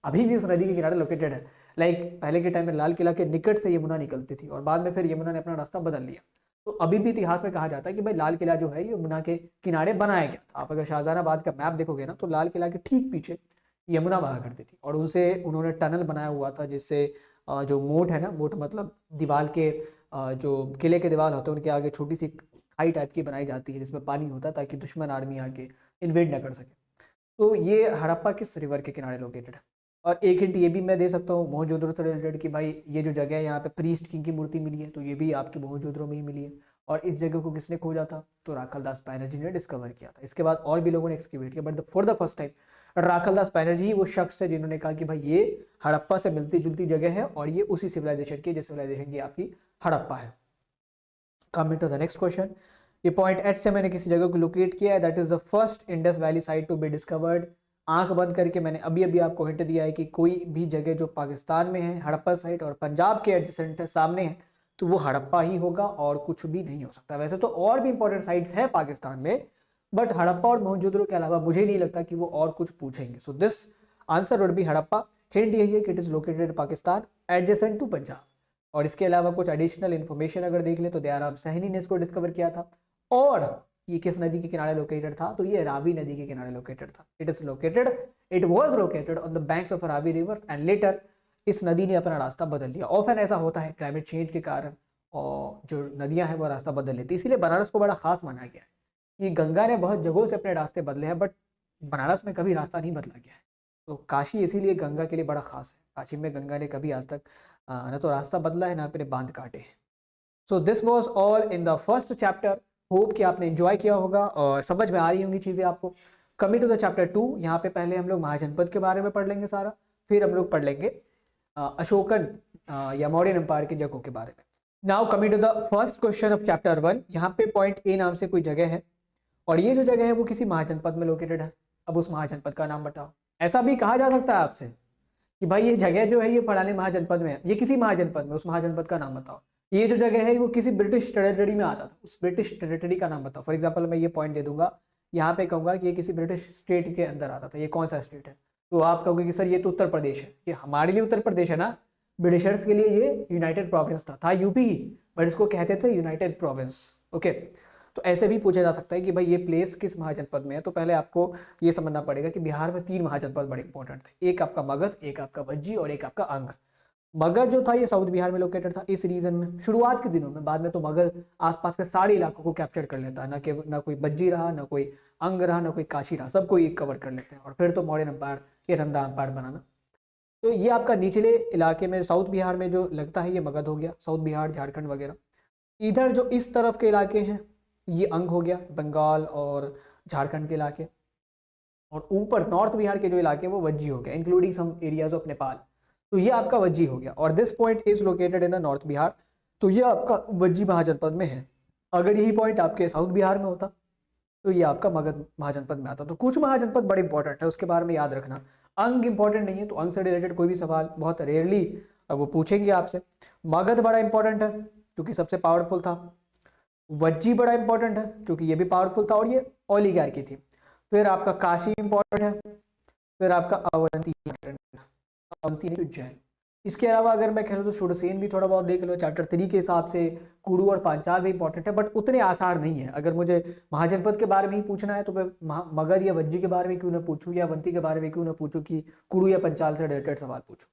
अभी भी उस नदी के किनारे लोकेटेड है। लाइक पहले के टाइम में लाल किला के निकट से यमुना निकलती थी और बाद में फिर यमुना ने अपना रास्ता बदल लिया। तो अभी भी इतिहास में कहा जाता है कि भाई लाल किला जो है ये यमुना के किनारे बनाया गया था। आप अगर शाहजहानाबाद का मैप देखोगे ना, तो लाल किला के ठीक पीछे यमुना बहा करती थी और उनसे उन्होंने टनल बनाया हुआ था, जिससे जो मोट है ना, मोट मतलब दीवार के जो किले के दीवार होते हैं उनके आगे छोटी सी खाई टाइप की बनाई जाती है जिसमें पानी होता है, ताकि दुश्मन आर्मी आके इन्वेड ना कर सके। तो ये हड़प्पा किस रिवर के किनारे लोकेटेड है। और एक हिंट ये भी मैं दे सकता हूँ मोहनजोदड़ो से रिलेटेड कि भाई ये जो जगह है यहाँ पे प्रीस्ट किंग की मूर्ति मिली है, तो ये भी आपकी मोहनजोदड़ो में ही मिली है। और इस जगह को किसने खोजा था, तो राखलदास बैनर्जी ने डिस्कवर किया था। इसके बाद और भी लोगों ने एक्सकेवेट किया, but for the first time Rakhaldas Banerjee वो शख्स है जिन्होंने कहा कि भाई ये हड़प्पा से मिलती जुलती जगह है और ये उसी सिविलाइजेशन की, जिस सिविलाइजेशन की आपकी हड़प्पा है। Coming to the next question, ये पॉइंट एच से मैंने किसी जगह को लोकेट किया है, that is the first Indus valley site to be discovered. आंख बंद करके मैंने अभी अभी आपको हिंट दिया है कि कोई भी जगह जो पाकिस्तान में है हड़प्पा साइट और पंजाब के एडजेसेंट सामने है, तो वो हड़प्पा ही होगा और कुछ भी नहीं हो सकता। वैसे तो और भी इंपॉर्टेंट साइट्स हैं पाकिस्तान में, बट हड़प्पा और मोहनजोदड़ो के अलावा मुझे नहीं लगता कि वो और कुछ पूछेंगे। So this answer would be Harappa. Hint यही है कि it is located in Pakistan adjacent to Punjab. और इसके अलावा कुछ एडिशनल इन्फॉर्मेशन अगर देख ले तो दयाराम साहनी ने इसको डिस्कवर किया था। और ये किस नदी के किनारे लोकेटेड था, तो ये रावी नदी के किनारे लोकेटेड था। It was located on the banks of Ravi river and later इस नदी ने अपना रास्ता बदल लिया। ऑफन ऐसा होता है क्लाइमेट चेंज के कारण, और जो नदियां हैं वो रास्ता बदल लेती है। इसीलिए बनारस को बड़ा खास माना गया है कि गंगा ने बहुत जगहों से अपने रास्ते बदले हैं, बट बनारस में कभी रास्ता नहीं बदला गया है। तो काशी इसीलिए गंगा के लिए बड़ा खास है। काशी में गंगा ने कभी आज तक ना तो रास्ता बदला है, ना अपने बांध काटे हैं। So this was all in the first chapter. Hope कि आपने एंजॉय किया होगा और समझ में आ रही होंगी चीज़ें आपको। कमिंग टू द चैप्टर 2, यहाँ पे पहले हम लोग महाजनपद के बारे में पढ़ लेंगे सारा, फिर हम लोग पढ़ लेंगे अशोकन या मौर्यन एम्पायर की जगहों के बारे में। Now coming to the first question of chapter 1, यहाँ पे पॉइंट ए नाम से कोई जगह है और ये जो जगह है वो किसी महाजनपद में लोकेटेड है। अब उस महाजनपद का नाम बताओ। ऐसा भी कहा जा सकता है आपसे कि भाई ये जगह जो है ये फलाने महाजनपद में है, ये किसी महाजनपद में, उस महाजनपद का नाम बताओ। ये जो जगह है वो किसी ब्रिटिश टेरिटरी में आता था, उस ब्रिटिश टेरिटरी का नाम बताओ। फॉर एग्जांपल मैं ये पॉइंट दे दूंगा, यहाँ पे कहूँगा कि ये किसी ब्रिटिश स्टेट के अंदर आता था, ये कौन सा स्टेट है, तो आप कहोगे कि सर ये तो उत्तर प्रदेश है। ये हमारे लिए उत्तर प्रदेश है ना, ब्रिटिशर्स के लिए ये यूनाइटेड प्रोविंस था यूपी ही, बट इसको कहते थे यूनाइटेड प्रोविंस। ओके, तो ऐसे भी पूछा जा सकता है कि भाई ये प्लेस किस महाजनपद में है। तो पहले आपको ये समझना पड़ेगा कि बिहार में 3 महाजनपद बड़े इंपॉर्टेंट थे, एक आपका मगध, एक आपका भज्जी और एक आपका अंग। मगध जो था ये साउथ बिहार में लोकेटेड था इस रीजन में शुरुआत के दिनों में। बाद में तो मगध आसपास के सारे इलाकों को कैप्चर कर लेता है, ना कोई भज्जी रहा, ना कोई अंग रहा, ना कोई काशी रहा, सबको ये कवर कर लेते हैं। और फिर तो मौर्यन एम्पायर, ये रंदा एम्पायर बनाना। तो ये आपका निचले इलाके में साउथ बिहार में जो लगता है ये मगध हो गया, साउथ बिहार झारखंड वगैरह। इधर जो इस तरफ के इलाके हैं ये अंग हो गया, बंगाल और झारखंड के इलाके। और ऊपर नॉर्थ बिहार के जो इलाके हैं वो वज्जी हो गया, including some areas of Nepal. तो ये आपका वज्जी हो गया। और this point is located in the north Bihar, तो ये आपका वज्जी महाजनपद में है। अगर यही पॉइंट आपके साउथ बिहार में होता तो ये आपका मगध महाजनपद में आता। तो कुछ महाजनपद बड़े इंपॉर्टेंट है, उसके बारे में याद रखना। अंग इंपॉर्टेंट नहीं है, तो अंग से रिलेटेड कोई भी सवाल बहुत रेयरली वो पूछेंगे आपसे। मगध बड़ा इंपॉर्टेंट है क्योंकि सबसे पावरफुल था। वज्जी बड़ा इंपॉर्टेंट है क्योंकि ये भी पावरफुल था और ये ओलिगार्की थी। फिर आपका काशी इंपॉर्टेंट है, फिर आपका अवंती इंपॉर्टेंट है, अवंती नहीं उज्जैन। इसके अलावा अगर मैं कह लूँ तो शूरसेन भी थोड़ा बहुत देख लो चैप्टर 3 के हिसाब से। कुरु और पांचाल भी इंपॉर्टेंट है, बट उतने आसार नहीं है। अगर मुझे महाजनपद के बारे में ही पूछना है तो मैं मगध या वज्जी के बारे में क्यों ना पूछूं, या अवंती के बारे में क्यों ना पूछूं कि कुरु या पंचाल से रिलेटेड सवाल पूछूं।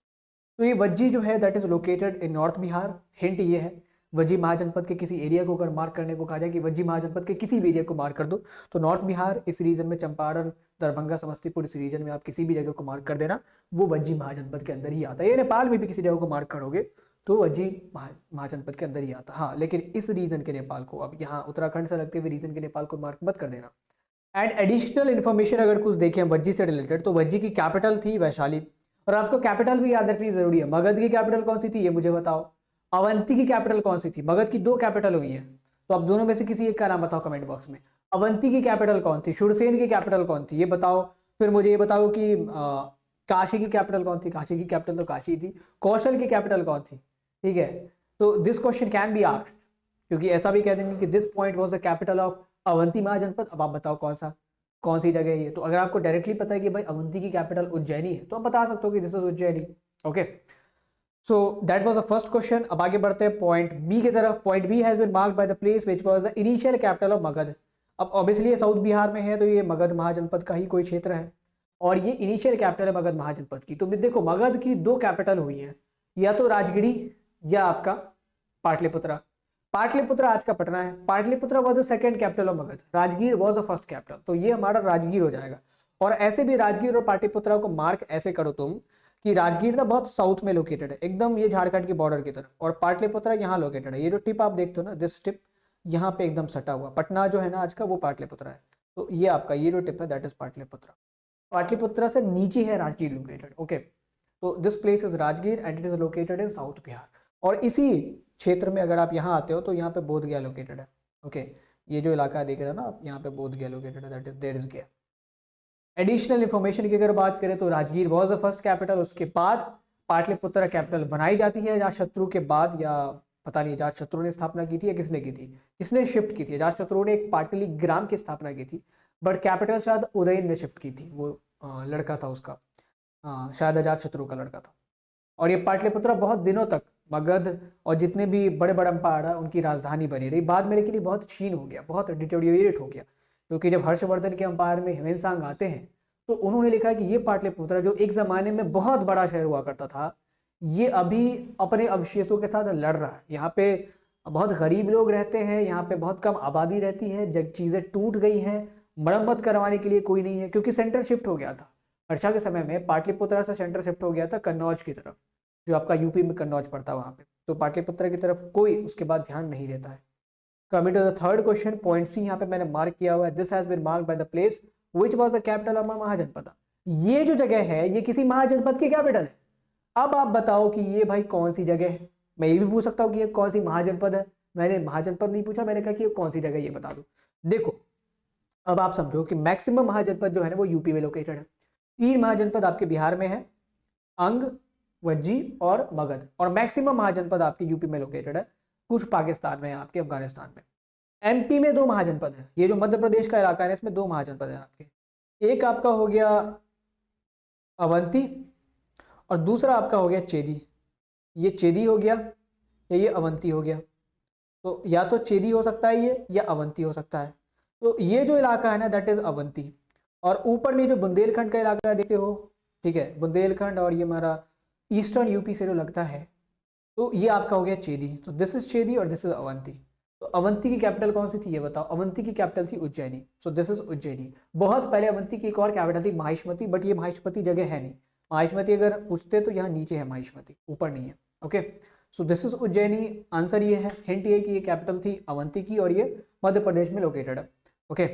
तो ये वज्जी जो है that is located in north Bihar. Hint ये है, वज्जी महाजनपद के किसी एरिया को अगर मार्क करने को कहा जाए कि वज्जी महाजनपद के किसी भी एरिया को मार्क कर दो, तो नॉर्थ बिहार इस रीजन में चंपारण, दरभंगा, समस्तीपुर, इस रीजन में आप किसी भी जगह को मार्क कर देना, वो वज्जी महाजनपद के अंदर ही आता है। ये नेपाल में भी किसी जगह को मार्क करोगे तो वज्जी महाजनपद के अंदर ही आता। हाँ, लेकिन इस रीजन के नेपाल को, अब यहाँ उत्तराखंड से लगते हुए रीजन के नेपाल को मार्क मत कर देना। एंड एडिशनल इन्फॉर्मेशन अगर कुछ देखें वज्जी से रिलेटेड, तो वज्जी की कैपिटल थी वैशाली। और आपको कैपिटल भी याद रखनी जरूरी है। मगध की कैपिटल कौन सी थी ये मुझे बताओ। अवंती की कैपिटल कौन सी थी। मगध की 2 कैपिटल हुई है, तो आप दोनों में से किसी एक का नाम बताओ कमेंट बॉक्स में। अवंती की कैपिटल कौन थी, शूरसेन की कैपिटल कौन थी, ये बताओ। फिर मुझे ये बताओ कि काशी की कैपिटल कौन थी? काशी की कैपिटल तो काशी थी। कौशल की कैपिटल कौन थी? ठीक है, तो this question can be asked, क्योंकि ऐसा भी कह देंगे कि this point was the capital of Avanti Mahajanapada. अब आप बताओ कौन सी जगह है ये। तो अगर आपको डायरेक्टली पता है कि भाई अवंती की कैपिटल उज्जैनी है, तो आप बता सकते हो कि this is Ujjaini. Okay, so that was the first question. अब आगे बढ़ते हैं पॉइंट बी की तरफ। Point B has been marked by the place which was the initial capital of Magadh. अब ऑब्वियसली ये साउथ बिहार में है, तो ये मगध महाजनपद का ही कोई क्षेत्र है, और ये इनिशियल कैपिटल है मगध महाजनपद की। तो देखो मगध की दो कैपिटल हुई है, या तो राजगिरी या आपका पाटलिपुत्रा। पाटलिपुत्रा आज का पटना है। Pataliputra was the second capital of Magadh, Rajgir was the first capital. तो ये हमारा राजगीर हो जाएगा। और ऐसे भी राजगीर और पाटलिपुत्रा को मार्क ऐसे करो तुम कि राजगीर ना बहुत साउथ में लोकेटेड है, एकदम ये झारखंड की बॉर्डर की तरफ, और पाटलिपुत्रा यहाँ लोकेटेड है। ये जो टिप आप देखते हो ना, दिस टिप यहाँ पे एकदम सटा हुआ। पटना जो है ना आज का, वो पाटलिपुत्रा है। तो ये आपका ये जो टिप है दैट इज पाटलिपुत्रा। पाटलिपुत्रा से नीचे है राजगीर लोकेटेड। ओके, तो this place is Rajgir and it is located in south Bihar. और इसी क्षेत्र में अगर आप यहाँ आते हो तो यहाँ पे बोध गया लोकेटेड है। ओके, ये जो इलाका देख रहे हो ना आप, यहाँ पे बोध गया लोकेटेड है, दैट इज देयर इज गया। एडिशनल इंफॉर्मेशन की अगर बात करें तो Rajgir was the first capital, उसके बाद पाटलिपुत्र कैपिटल बनाई जाती है अजातशत्रु के बाद, या पता नहीं अजातशत्रु ने स्थापना की थी या किसने की थी, किसने शिफ्ट की थी। अजातशत्रु ने एक पाटली ग्राम की स्थापना की थी, बट कैपिटल शायद उदयन ने शिफ्ट की थी। वो लड़का था उसका, शायद अजातशत्रु का लड़का था। और ये पाटलिपुत्र बहुत दिनों तक मगध और जितने भी बड़े बड़े अम्पायर है उनकी राजधानी बनी रही। बाद में लेकिन ये बहुत क्षीण हो गया, बहुत डिटेरियोरेट हो गया, क्योंकि जब हर्षवर्धन के अंपायर में हेमंत आते हैं तो उन्होंने लिखा कि ये पाटलिपुत्र जो एक जमाने में बहुत बड़ा शहर हुआ करता था, ये अभी अपने अवशेषों के साथ लड़ रहा है। यहाँ पे बहुत गरीब लोग रहते हैं, यहाँ पे बहुत कम आबादी रहती है, जब चीज़ें टूट गई हैं, मरम्मत करवाने के लिए कोई नहीं है, क्योंकि सेंटर शिफ्ट हो गया था। हर्षा के समय में पाटलिपुत्र से सेंटर शिफ्ट हो गया था कन्नौज की तरफ, जो आपका यूपी में कन्नौज पड़ता है वहाँ पे। तो पाटलिपुत्र की तरफ कोई उसके बाद ध्यान नहीं देता है। Coming to the third question, point C यहाँ पे मैंने मार्क किया हुआ है, this has been marked by the place which was the capital of Mahajanapada. ये जो जगह है ये किसी महाजनपद की कैपिटल है। अब आप बताओ कि ये भाई कौन सी जगह है। मैं ये भी पूछ सकता हूँ कि ये कौन सी महाजनपद है, मैंने महाजनपद नहीं पूछा, मैंने कहा कि ये कौन सी जगह ये बता दो। देखो अब आप समझो कि मैक्सिमम महाजनपद जो है ना वो यूपी में लोकेटेड है। 3 महाजनपद आपके बिहार में है, अंग, वज्जी और मगध, और मैक्सिमम महाजनपद आपके यूपी में लोकेटेड है, कुछ पाकिस्तान में, आपके अफगानिस्तान में। एमपी में 2 महाजनपद है, ये जो मध्य प्रदेश का इलाका है इसमें 2 महाजनपद है आपके। एक आपका हो गया अवंती और दूसरा आपका हो गया चेदी। ये चेदी हो गया या ये अवंती हो गया, तो या तो चेदी हो सकता है ये या अवंती हो सकता है। तो ये जो इलाका है ना दैट इज अवंती। और ऊपर में जो बुंदेलखंड का इलाका देखते हो, ठीक है, बुंदेलखंड और ये हमारा ईस्टर्न यूपी से जो लगता है, तो ये आपका हो गया चेदी। तो दिस इज चेदी और दिस इज अवंती। तो अवंती की कैपिटल कौन सी थी ये बताओ। अवंती की कैपिटल थी उज्जैनी। सो दिस इज उज्जैनी। बहुत पहले अवंती की एक और कैपिटल थी माहिष्मती, बट ये माहिष्मती जगह है नहीं। माहिष्मती अगर पूछते तो यहाँ नीचे है माहिष्मती, ऊपर नहीं है। Okay, so this is Ujjaini. Answer ये है, हिंट ये कि ये कैपिटल थी अवंती की और ये मध्य प्रदेश में लोकेटेड है। ओके,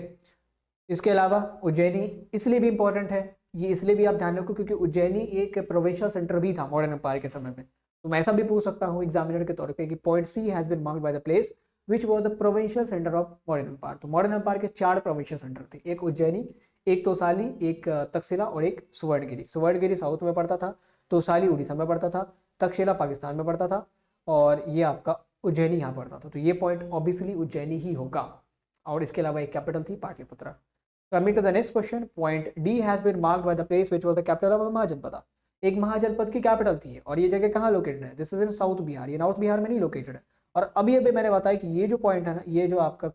इसके अलावा उज्जैनी इसलिए भी इंपॉर्टेंट है, ये इसलिए भी आप ध्यान रखो क्योंकि उज्जैनी एक प्रोविंशियल सेंटर भी था मॉडर्न एम्पायर के समय में। तो मैं ऐसा भी पूछ सकता हूँ एग्जामिनर के तौर पे कि point C has been marked by the place which was the provincial centre of modern empire. तो मॉडर्न एम्पायर के 4 प्रोविंशियल सेंटर थे, एक उज्जैनी, एक तोसाली, एक तक्षशिला और एक सुवर्णगिरी। सुवर्णगिरी साउथ में पड़ता था, तोसाली उड़ीसा में पड़ता था, तक्षशिला पाकिस्तान में पड़ता था, और ये आपका उज्जैनी यहाँ पड़ता था। तो ये पॉइंट ऑब्वियसली उज्जैनी ही होगा। और इसके अलावा एक कैपिटल थी Pataliputra. Coming to the next question, point D has been marked by the place which was the capital of a महाजनपद। एक महाजनपद की कैपिटल थी और ये जगह कहाँ लोकेटेड है, this is in south Bihar, ये नॉर्थ बिहार में नहीं लोकेटेड है। और अभी मैंने बताया कि ये जो पॉइंट है ना, ये जो आपका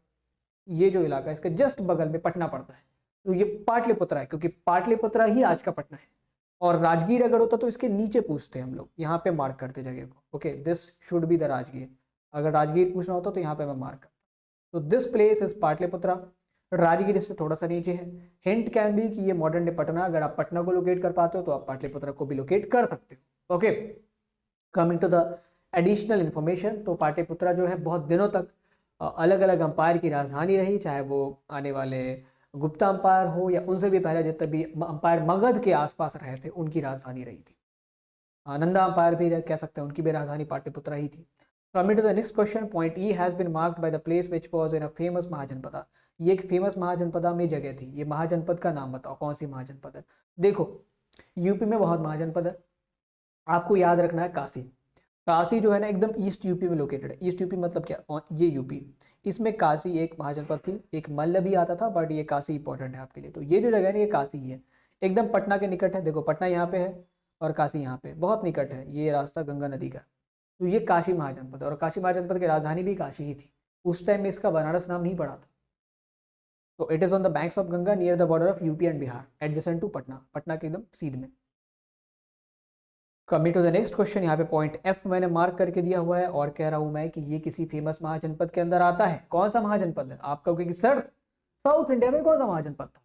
ये जो इलाका है इसके जस्ट बगल में पटना पड़ता है, तो ये पाटलिपुत्र है, क्योंकि पाटलिपुत्र ही आज का पटना है। और राजगीर अगर होता तो इसके नीचे पूछते हम लोग, यहाँ पे मार्क करते जगह को। Okay, this should be the Rajgir. अगर राजगीर पूछना होता तो यहाँ पे मैं मार्क करता। तो this place is Pataliputra. Rajgir इससे थोड़ा सा नीचे है। हिंट कैन बी कि ये मॉडर्न डे पटना, अगर आप पटना को लोकेट कर पाते हो तो आप पाटलिपुत्र को भी लोकेट कर सकते हो। Okay, coming to the additional information, तो पाटलिपुत्र जो है बहुत दिनों तक अलग अलग अंपायर की राजधानी रही, चाहे वो आने वाले गुप्ता अंपायर हो या उनसे भी पहले जितने भी अंपायर मगध के आसपास रहे थे उनकी राजधानी रही थी। नंदा अंपायर भी कह सकते हैं, उनकी भी राजधानी पाटलिपुत्र ही थी। Coming to the next question, point E has been marked by the place which was in a famous Mahajanapada. ये एक फेमस महाजनपदा में जगह थी। ये महाजनपद का नाम बताओ कौन सी महाजनपद है। देखो यूपी में बहुत महाजनपद है। आपको याद रखना है काशी। काशी जो है ना एकदम ईस्ट यूपी में लोकेटेड है। ईस्ट यूपी मतलब क्या, ये यूपी, इसमें काशी एक महाजनपद थी। एक मल्ल भी आता था, बट ये काशी इंपॉर्टेंट है आपके लिए। तो ये जो जगह है ना ये काशी ही है, एकदम पटना के निकट है। देखो पटना यहाँ पे है और काशी यहाँ पे बहुत निकट है, ये रास्ता गंगा नदी का। तो ये काशी महाजनपद है, और काशी महाजनपद की राजधानी भी काशी ही थी। उस टाइम में इसका बनारस नाम नहीं पड़ा था। तो it is on the banks of Ganga near the border of UP and Bihar, adjacent to Patna, Patna के एकदम सीध में। Coming to the next question, यहाँ पे पॉइंट एफ मैंने मार्क करके दिया हुआ है और कह रहा हूं मैं कि ये किसी फेमस महाजनपद के अंदर आता है। कौन सा महाजनपद है? आप कहोगे कि सर साउथ इंडिया में कौन सा महाजनपद था?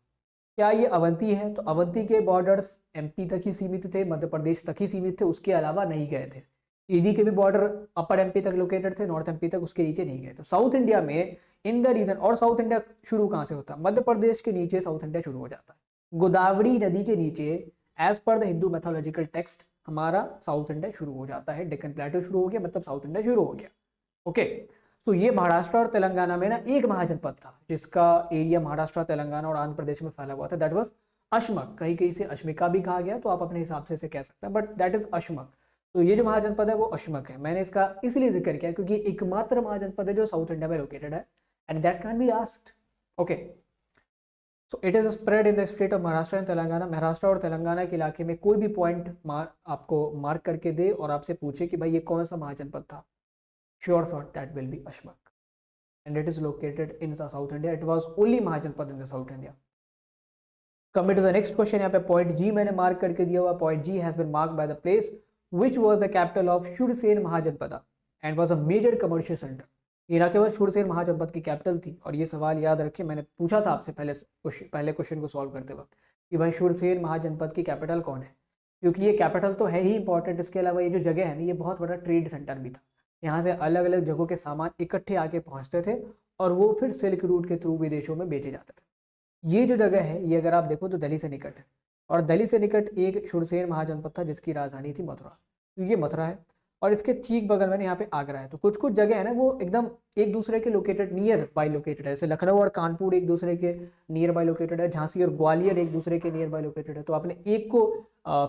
क्या ये अवंती है? तो अवंती के बॉर्डर्स एमपी तक ही सीमित थे, मध्य प्रदेश तक ही सीमित थे, उसके अलावा नहीं गए थे। ईडी के भी बॉर्डर अपर एमपी तक लोकेटेड थे, नॉर्थ एमपी तक, उसके नीचे नहीं गए। तो साउथ इंडिया में इन द रीजन, और साउथ इंडिया शुरू कहाँ से होता है? मध्य प्रदेश के नीचे साउथ इंडिया शुरू हो जाता है, गोदावरी नदी के नीचे। As per the Hindu mythological text हमारा साउथ इंडिया शुरू हो जाता है। डेक्कन प्लेटो शुरू हो गया, मतलब साउथ इंडिया शुरू हो गया। ओके, तो ये महाराष्ट्र और तेलंगाना में ना एक महाजनपद था जिसका एरिया महाराष्ट्र, तेलंगाना और आंध्र प्रदेश में फैला हुआ था। That was Ashmaka. कहीं कहीं से अश्मिका भी कहा गया, तो आप अपने हिसाब से इसे कह सकते हैं, बट दैट इज अशमक। तो ये जो महाजनपद है वो अशमक है। मैंने इसका इसलिए जिक्र किया क्योंकि एकमात्र महाजनपद है जो साउथ इंडिया में लोकेटेड है, and that can be asked. Okay, so it is spread in the state of Maharashtra and Telangana. Maharashtra और तेलंगाना के इलाके में कोई भी पॉइंट आपको मार्क करके दे और आपसे पूछे कि भाई ये कौन सा महाजनपद था, sure shot that will be Ashmaka, and it is located in south India. It was only Mahajanapada in the south India. Coming to the next question, यहाँ पे पॉइंट जी मैंने मार्क करके दिया हुआ। Point G has been marked by the place which was the capital of Shurasena Mahajanapada and was a major commercial centre. ये ना केवल शूरसेन महाजनपद की कैपिटल थी, और ये सवाल याद रखिए, मैंने पूछा था आपसे पहले क्वेश्चन को सॉल्व करते वक्त कि भाई शूरसेन महाजनपद की कैपिटल कौन है, क्योंकि ये कैपिटल तो है ही इंपॉर्टेंट। इसके अलावा ये जो जगह है ना, ये बहुत बड़ा ट्रेड सेंटर भी था। यहाँ से अलग अलग जगहों के सामान इकट्ठे आके पहुँचते थे, और वो फिर सिल्क रूट के थ्रू विदेशों में बेचे जाते थे। ये जो जगह है ये अगर आप देखो तो दिल्ली से निकट है, और दिल्ली से निकट एक शूरसेन महाजनपद था जिसकी राजधानी थी मथुरा। तो ये मथुरा है, और इसके ठीक बगल में यहाँ पे आगरा है। तो कुछ कुछ जगह है ना वो एकदम एक दूसरे के लोकेटेड, नियर बाय लोकेटेड है। जैसे लखनऊ और कानपुर एक दूसरे के नियर बाय लोकेटेड है, झांसी और ग्वालियर एक दूसरे के नियर बाय लोकेटेड है। तो आपने एक को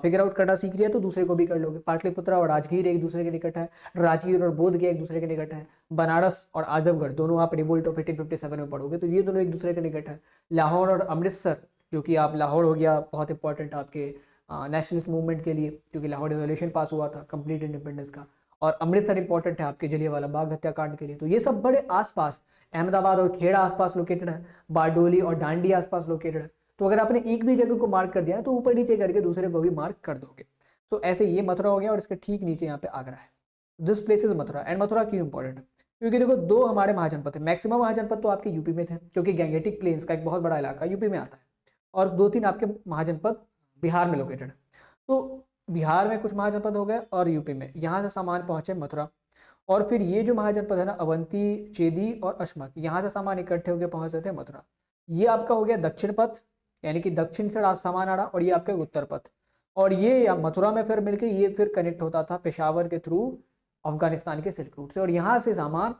फिगर आउट करना सीख लिया तो दूसरे को भी कर लोगे। पाटलिपुत्र और राजगीर एक दूसरे के निकट है, राजगीर और बोधगया एक दूसरे के निकट है, बनारस और आजमगढ़ दोनों आप रिवोल्ट ऑफ 1857 में पढ़ोगे तो ये दोनों एक दूसरे के निकट है। लाहौर और अमृतसर, जो कि आप लाहौर हो गया बहुत इंपॉर्टेंट आपके नेशनलिस्ट मूवमेंट के लिए, क्योंकि लाहौर रिजोल्यूशन पास हुआ था कंप्लीट इंडिपेंडेंस का, और अमृतसर इंपॉर्टेंट है आपके जलियांवाला बाग हत्याकांड के लिए। तो ये सब बड़े आसपास, अहमदाबाद और खेड़ा आसपास लोकेटेड है, बारडोली और डांडी आसपास लोकेटेड है। तो अगर आपने एक भी जगह को मार्क कर दिया है तो ऊपर नीचे करके दूसरे को भी मार्क कर दोगे। तो ऐसे ये मथुरा हो गया, और इसके ठीक नीचे यहाँ पे आगरा है। This place is Mathura. And Mathura क्यों इंपॉर्टेंट है? क्योंकि देखो दो हमारे महाजनपद थे, मैक्सिमम महाजनपद तो आपके यूपी में थे, क्योंकि गैंगेटिक प्लेन्स का एक बहुत बड़ा इलाका यूपी में आता है, और दो तीन आपके महाजनपद बिहार में लोकेटेड है। तो बिहार में कुछ महाजनपद हो गए, और यूपी में यहाँ से सामान पहुंचे मथुरा। और फिर ये जो महाजनपद है ना अवंती, चेदी और अशमक, यहाँ से सामान इकट्ठे होकर पहुंचते थे मथुरा। ये आपका हो गया दक्षिण पथ, यानी कि दक्षिण से सामान आड़ा, और ये आपका उत्तर पथ। और ये मथुरा में फिर मिलके ये फिर कनेक्ट होता था पेशावर के थ्रू अफगानिस्तान के सिल्क रूट से, और यहाँ से सामान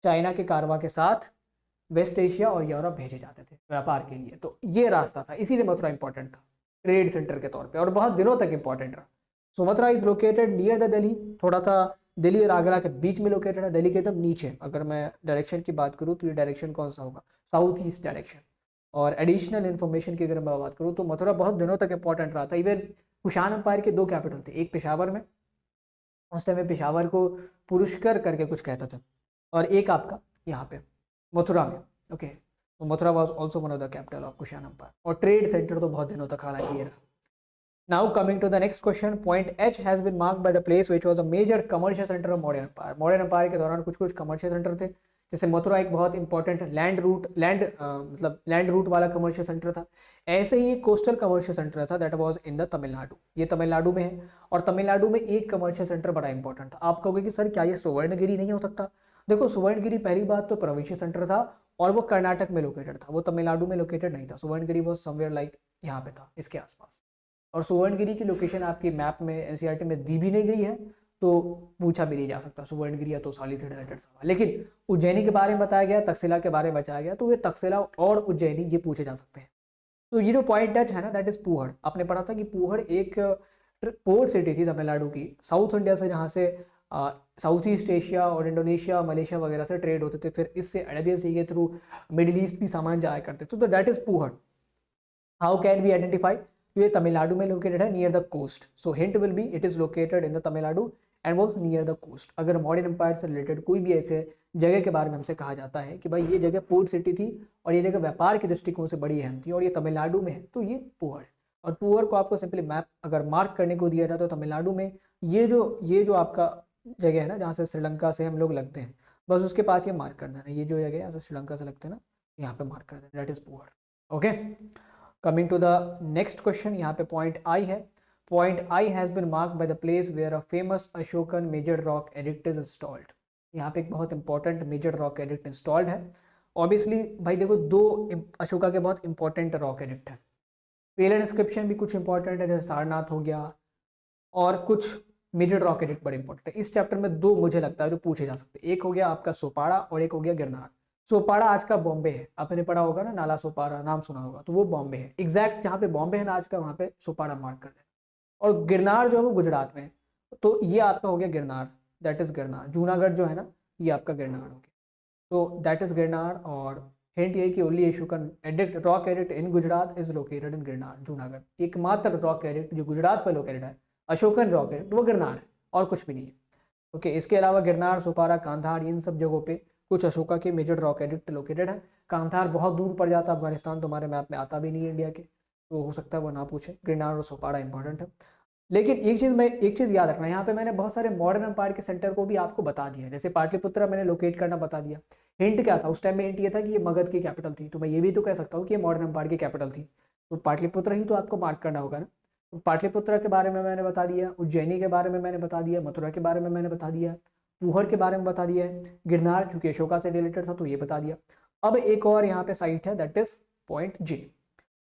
चाइना के कारवा के साथ वेस्ट एशिया और यूरोप भेजे जाते थे व्यापार के लिए। तो ये रास्ता था, इसीलिए मथुरा इंपॉर्टेंट था ट्रेड सेंटर के तौर पे, और बहुत दिनों तक इंपॉर्टेंट रहा। So Mathura is located near the Delhi, थोड़ा सा दिल्ली और आगरा के बीच में लोकेटेड है, दिल्ली के एकदम नीचे। अगर मैं डायरेक्शन की बात करूँ तो ये डायरेक्शन कौन सा होगा? South east direction. और एडिशनल इन्फॉर्मेशन की अगर मैं बात करूँ तो मथुरा बहुत दिनों तक इंपॉर्टेंट रहा था। इवन कुषाण एम्पायर के दो कैपिटल थे, एक पेशावर में, उस टाइम में पेशावर को पुरुष्कर करके कुछ कहता था, और एक आपका यहाँ पे मथुरा में। ओके, तो Mathura was also one of the capital of Kushan empire, और ट्रेड सेंटर तो बहुत दिनों तक हालांकि ये रहा। Now coming to the next question, point H has been marked by the place which was a major commercial center of modern empire. Modern empire के दौरान कुछ कुछ कमर्शियल सेंटर थे, जैसे मथुरा एक बहुत इंपॉर्टेंट लैंड रूट वाला कमर्शियल सेंटर था। ऐसे ही एक कोस्टल कमर्शियल सेंटर था, that was in the Tamil Nadu. ये तमिलनाडु में है, और तमिलनाडु में एक कमर्शियल सेंटर बड़ा इंपॉर्टेंट था। आप कहोगे कि सर क्या ये सुवर्णगिरी नहीं हो सकता? देखो सुवर्णगिरी पहली बात तो प्रोविंशियल सेंटर था, और वो कर्नाटक में लोकेटेड था, वो तमिलनाडु में लोकेटेड नहीं था। सुवर्णगिरी वो समवेयर लाइक यहाँ पे था, इसके आसपास। और सुवर्णगिरी की लोकेशन आपकी मैप में एनसीईआरटी में दी भी नहीं गई है, तो पूछा भी नहीं जा सकता सुवर्णगिरी या तोसाली से रिलेटेड सवाल। लेकिन उज्जैनी के बारे में बताया गया, तक्षशिला के बारे में बताया गया, तो वे तक्षशिला और उज्जैनी ये पूछे जा सकते हैं। तो ये जो पॉइंट टच है ना, दैट इज पूहड़। आपने पढ़ा था कि पूहड़ एक पोर्ट सिटी थी तमिलनाडु की, साउथ इंडिया से, जहाँ से साउथ ईस्ट एशिया और इंडोनेशिया मलेशिया वगैरह से ट्रेड होते थे, फिर इससे अरेबियन सी के थ्रू मिडिल ईस्ट भी सामान जाया करते थे। तो that is Puhar. How can we identify? ये तमिलनाडु में लोकेटेड है, near the coast. So hint will be it is located in the Tamil Nadu and was near the coast. अगर मॉडर्न एम्पायर से रिलेटेड कोई भी ऐसे जगह के बारे में हमसे कहा जाता है कि भाई ये जगह पोर्ट सिटी थी और ये जगह व्यापार के दृष्टिकोण से बड़ी अहम थी और ये तमिलनाडु में है, तो ये पूहड़ है। और पूहड़ को आपको सिंपली मैप अगर मार्क करने को दिया जाए तो तमिलनाडु में ये जो आपका जगह है ना, जहाँ से श्रीलंका से हम लोग लगते हैं, बस उसके पास ये मार्क कर देना। ये जो जगह है यहाँ से श्रीलंका से लगते हैं ना, यहाँ पे मार्क कर देना, that is Puhar. Okay, coming to the next question. यहाँ पे पॉइंट आई है। Point I has been marked by the place where a famous Ashokan major rock edict is installed. यहाँ पे एक बहुत important major rock edict installed है। Obviously भाई देखो, दो अशोका के बहुत इंपॉर्टेंट रॉक एडिक्ट है। पेलर इंस्क्रिप्शन भी कुछ इंपॉर्टेंट है, जैसे सारनाथ हो गया, और कुछ मेजर रॉक एडिक्ट बड़े इंपॉर्टेंट है। इस चैप्टर में दो मुझे लगता है जो पूछे जा सकते हैं। एक हो गया आपका सोपाड़ा और एक हो गया गिरनार। सोपाड़ा आज का बॉम्बे है, आपने पढ़ा होगा ना, नाला सोपारा नाम सुना होगा, तो वो बॉम्बे है। एग्जैक्ट जहाँ पे बॉम्बे है ना आज का, वहाँ पे सोपाड़ा मार्क कर देना। और गिरनार जो है वो गुजरात में है, तो ये आपका हो गया गिरनार, दैट इज गिरनार। जूनागढ़ जो है ना, ये आपका गिरनार हो गया, तो दैट इज गिरनार। और हिंट ये कि only Ashokan addict rock edict in Gujarat is located इन गिरनार, जूनागढ़। एकमात्र रॉक एडिक्ट जो गुजरात पर लोकेटेड है, अशोकन रॉक एडिक्ट, वो गिरनार है और कुछ भी नहीं है। ओके, इसके अलावा गिरनार, सोपारा, कांधार, इन सब जगहों पे कुछ अशोका के मेजर रॉक एडिक्ट लोकेटेड है। कांधार बहुत दूर पड़ जाता है, अफगानिस्तान तुम्हारे मैप में आता भी नहीं है इंडिया के, तो हो सकता है वो ना पूछे। गिरनार और सोपारा इंपॉर्टेंट है। लेकिन एक चीज़ याद रखना, यहाँ पे मैंने बहुत सारे मॉडर्न एम्पायर के सेंटर को भी आपको बता दिया। जैसे पाटलिपुत्रा मैंने लोकेट करना बता दिया। हिंट क्या था उस टाइम में? हिंट ये था कि ये मगध की कैपिटल थी, तो मैं ये भी तो कह सकता हूँ कि ये मॉडर्न एम्पायर की कैपिटल थी, तो पाटलिपुत्रा ही तो आपको मार्क करना होगा ना। तो पाटलिपुत्रा के बारे में मैंने बता दिया, उज्जैनी के बारे में मैंने बता दिया, मथुरा के बारे में मैंने बता दिया, पूहर के बारे में बता दिया है, गिरनार चूंकि अशोका से रिलेटेड था तो ये बता दिया। अब एक और यहाँ पे साइट है, that is point J.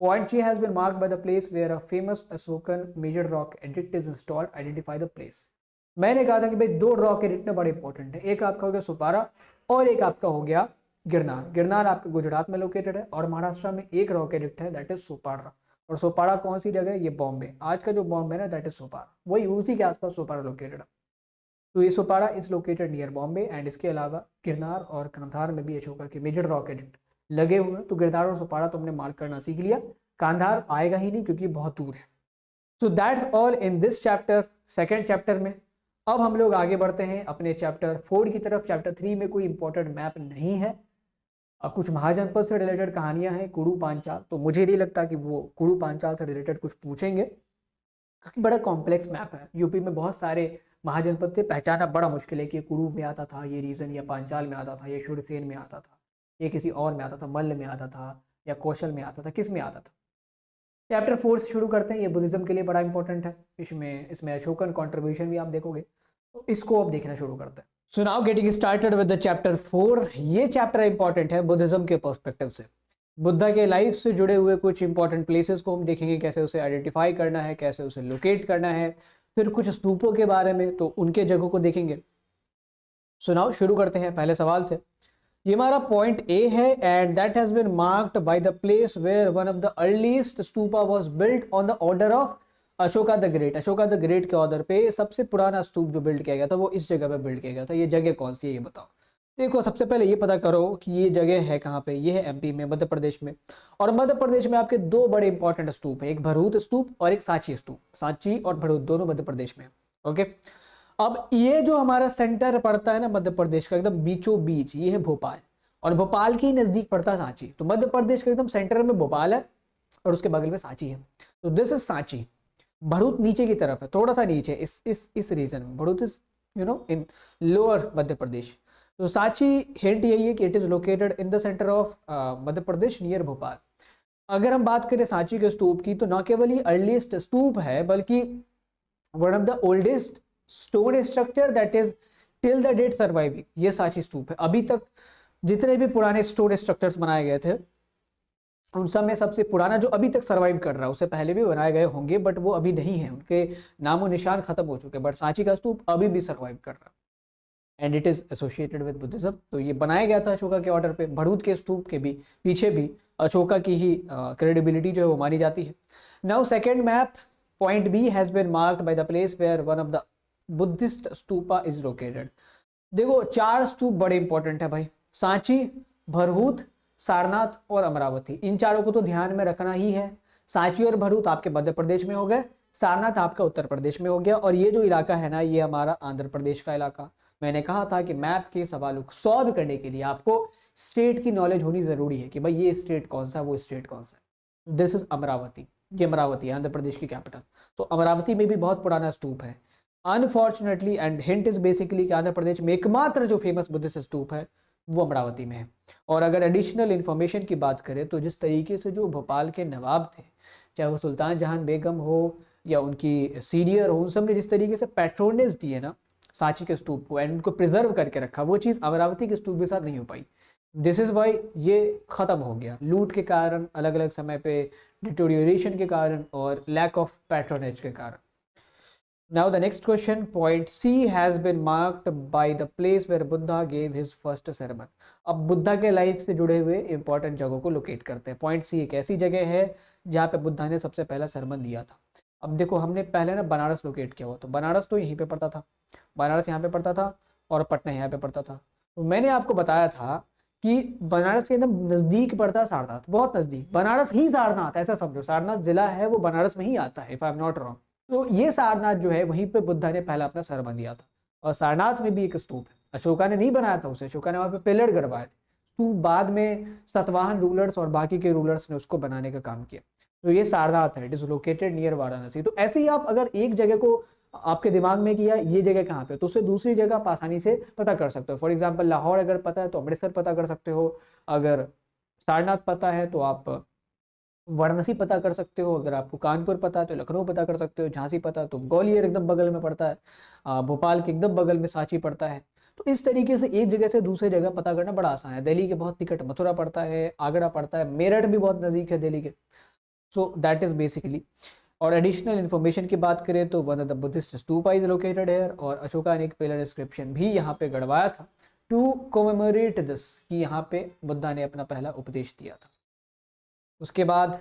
Point G has been marked by the place where a famous Ashokan major rock edict is installed. Identify the place. मैंने कहा था कि भाई दो रॉक एडिक्ट बड़े इंपॉर्टेंट है, एक आपका हो गया सोपारा और एक आपका हो गया गिरनार। गिरनार आपके गुजरात में लोकेटेड है और महाराष्ट्र में एक रॉक एडिक्ट है, दैट इज सोपारा। और सोपारा कौन सी जगह है? ये बॉम्बे, आज का जो बॉम्बे है ना, दैट इज सोपारा, वही उसी के आसपास सोपारा लोकेटेड है। तो ये Sopara is located near Bombay. And इसके अलावा गिरनार और कांधार में भी अशोका के मेजर रॉक एडिक्ट लगे हुए हैं। तो गिरनार और सोपारा तुमने मार्क करना सीख लिया। कांधार आएगा ही नहीं क्योंकि बहुत दूर है। So that's all in this chapter, second chapter में। अब हम लोग आगे बढ़ते हैं अपने चैप्टर 4 की तरफ। चैप्टर 3 में कोई इंपॉर्टेंट मैप नहीं है, कुछ महाजनपद से रिलेटेड कहानियां हैं, कुड़ू पांचाल। तो मुझे नहीं लगता कि वो कुड़ू पांचाल से रिलेटेड कुछ पूछेंगे, बड़ा कॉम्प्लेक्स मैप है। यूपी में बहुत सारे महाजनपद थे, पहचाना बड़ा मुश्किल है कि कुड़ू में आता था ये रीजन, या पांचाल में आता था, या शुरसेन में आता था, ये किसी और में आता था, मल्ल में आता था, या कौशल में आता था, किस में आता था। चैप्टर 4 से शुरू करते हैं। ये बुद्धिज्म के लिए बड़ा इंपॉर्टेंट है। इसमें अशोकन कंट्रीब्यूशन भी आप देखोगे, तो इसको अब देखना शुरू करते हैं। So now getting started with the chapter 4। ये चैप्टर इंपॉर्टेंट है बुद्धिज्म के पर्सपेक्टिव से। बुद्धा के लाइफ से जुड़े हुए कुछ इंपॉर्टेंट प्लेसेस को हम देखेंगे, कैसे उसे आइडेंटिफाई करना है, कैसे उसे लोकेट करना है, फिर कुछ स्तूपों के बारे में, तो उनके जगहों को देखेंगे। सो नाउ शुरू करते हैं पहले सवाल से। ये हमारा पॉइंट ए है and that has been marked by the place where one of the earliest stupa was built on the order of Ashoka the great. Ashoka the great के ऑर्डर पे सबसे पुराना स्तूप जो बिल्ड किया गया था वो इस जगह पे बिल्ड किया गया था। ये जगह कौन सी है ये बताओ। देखो, सबसे पहले ये पता करो कि ये जगह है कहाँ पे। ये है एमपी में, मध्य प्रदेश में। और मध्य प्रदेश में आपके दो बड़े इंपॉर्टेंट स्तूप है, एक भरूच स्तूप और एक सांची स्तूप। सांची और भरूच दोनों मध्य प्रदेश में। ओके, अब ये जो हमारा सेंटर पड़ता है ना मध्य प्रदेश का, एकदम बीचों बीच, ये है भोपाल, और भोपाल के ही नजदीक पड़ता है सांची। तो मध्य प्रदेश के एकदम सेंटर में भोपाल है और उसके बगल में सांची है। तो दिस इज सांची। भरूच नीचे की तरफ है, थोड़ा सा नीचे, इस रीजन में। Bharuch is in lower Madhya Pradesh. तो सांची, हिंट यही है कि it is located in the centre of Madhya Pradesh near Bhopal. अगर हम बात करें सांची के स्तूप की, तो न केवल ये अर्लीस्ट स्तूप है बल्कि one of the oldest stone structure that is till the date surviving. ये सांची स्तूप है। अभी तक जितने भी पुराने स्टोन स्ट्रक्चर्स बनाए गए थे उन सब में सबसे पुराना जो अभी तक सर्वाइव कर रहा है, उससे पहले भी बनाए गए होंगे बट वो अभी नहीं है, उनके नामो निशान खत्म हो चुके, बट सांची का स्तूप अभी भी सर्वाइव कर रहा है। And it is associated with Buddhism. तो ये बनाया गया था अशोका के ऑर्डर पे। भरूच के स्तूप के भी पीछे भी अशोका की ही क्रेडिबिलिटी जो है वो मानी जाती है। Now second map, point B has been marked by the place where one of the Buddhist stupa is located. देखो 4 स्तूप बड़े इंपॉर्टेंट है भाई, सांची, भरहूत, सारनाथ और अमरावती। इन चारों को तो ध्यान में रखना ही है। सांची और भरहूत आपके मध्य प्रदेश में हो गए, सारनाथ आपका उत्तर प्रदेश में हो गया, और ये जो इलाका है ना ये हमारा आंध्र प्रदेश का इलाका। मैंने कहा था कि मैप के सवालों को सॉल्व करने के लिए आपको स्टेट की नॉलेज होनी जरूरी है कि भाई ये स्टेट कौन सा है, वो स्टेट कौन सा है। दिस इज अमरावती, ये अमरावती आंध्र प्रदेश की कैपिटल। तो अमरावती में भी बहुत पुराना स्तूप है unfortunately, and hint is basically कि आंध्र प्रदेश में एकमात्र जो फेमस बुद्धिस्ट स्तूप है वो अमरावती में है। और अगर एडिशनल इन्फॉर्मेशन की बात करें तो जिस तरीके से जो भोपाल के नवाब थे, चाहे वो सुल्तान जहान बेगम हो या उनकी सीनियर हो, उन सब ने जिस तरीके से पैट्रोनेज दिए ना सांची के स्तूप को एंड उनको प्रिजर्व करके रखा, वो चीज़ अमरावती के स्तूप के साथ नहीं हो पाई। दिस इज वाई ये खत्म हो गया, लूट के कारण, अलग अलग समय पे डिटोरियोरेशन के कारण और लैक ऑफ पैट्रोनेज के कारण। Now the next question, point C has been marked by the place where Buddha gave his first sermon. अब बुद्धा के लाइफ से जुड़े हुए इंपॉर्टेंट जगहों को लोकेट करते हैं। पॉइंट सी एक ऐसी जगह है जहाँ पे बुद्धा ने सबसे पहला सरमन दिया था। अब देखो हमने पहले ना बनारस लोकेट किया हुआ, तो बनारस तो यहीं पे पड़ता था, बनारस यहाँ पे पड़ता था और पटना यहाँ पे पड़ता था। तो मैंने आपको बताया था कि बनारस के एकदम नज़दीक पड़ता है सारनाथ, बहुत नज़दीक, बनारस ही सारनाथ, ऐसा समझो, सारनाथ जिला है वो बनारस में ही आता है if I am not wrong. तो ये सारनाथ जो है वहीं पे बुद्धा ने पहला अपना सरमन दिया था। और सारनाथ में भी एक स्तूप है, अशोका ने नहीं बनाया था उसे, अशोका ने वहाँ पे पिलर गड़वाए थे। स्तूप बाद में सतवाहन रूलर्स और बाकी के रूलर्स ने उसको बनाने का काम किया। तो ये सारनाथ है, it is located near Varanasi. तो ऐसे ही आप अगर एक जगह को आपके दिमाग में किया ये जगह कहाँ पे, तो उससे दूसरी जगह आप आसानी से पता कर सकते हो। फॉर एग्जाम्पल लाहौर अगर पता है तो अमृतसर पता कर सकते हो, अगर सारनाथ पता है तो आप वाराणसी पता कर सकते हो, अगर आपको कानपुर पता है तो लखनऊ पता कर सकते हो, झांसी पता है तो ग्वालियर एकदम बगल में पड़ता है, भोपाल के एकदम बगल में सांची पड़ता है। तो इस तरीके से एक जगह से दूसरी जगह पता करना बड़ा आसान है। दिल्ली के बहुत निकट मथुरा पड़ता है, आगरा पड़ता है, मेरठ भी बहुत नज़दीक है दिल्ली के। So that is basically. और एडिशनल इन्फॉर्मेशन की बात करें तो one of the Buddhist stupa is located here, और अशोका ने एक पिलर इंस्क्रिप्शन भी यहाँ पे गड़वाया था टू कोमेमोरेट दिस, कि यहाँ पे बुद्धा ने अपना पहला उपदेश दिया था। उसके बाद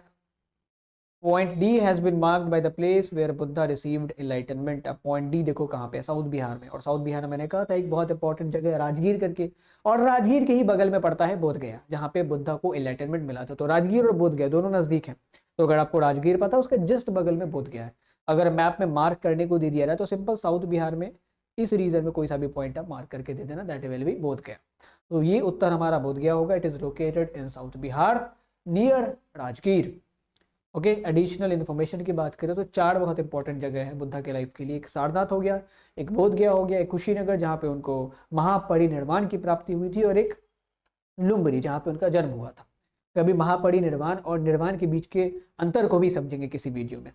point D has been marked by the place where Buddha received enlightenment. अब पॉइंट डी देखो कहाँ पे है, साउथ बिहार में। और साउथ बिहार में मैंने कहा था एक बहुत इंपॉर्टेंट जगह है राजगीर करके, और राजगीर के ही बगल में पड़ता है बोध गया, जहाँ पे बुद्धा को एनलाइटनमेंट मिला था। तो राजगीर और बोध गया दोनों नजदीक है। तो अगर आपको राजगीर पता है उसके जस्ट बगल में बोध गया है। अगर मैप में मार्क करने को दे दिया जाए तो सिंपल साउथ बिहार में इस रीजन में कोई सा भी पॉइंट आप मार्क करके दे देना, दैट विल बी बोध गया। तो ये उत्तर हमारा बोध गया होगा। It is located in south Bihar near Rajgir. Okay, additional information की बात करें तो 4 बहुत इंपॉर्टेंट जगह है बुद्धा के लाइफ के लिए। एक सारनाथ हो गया, एक बोध गया हो गया, एक कुशीनगर जहाँ पे उनको महापरिनिर्वाण की प्राप्ति हुई थी, और एक लुम्बिनी जहाँ पे उनका जन्म हुआ था। कभी महापरिनिर्वाण और निर्वाण के बीच के अंतर को भी समझेंगे किसी वीडियो में।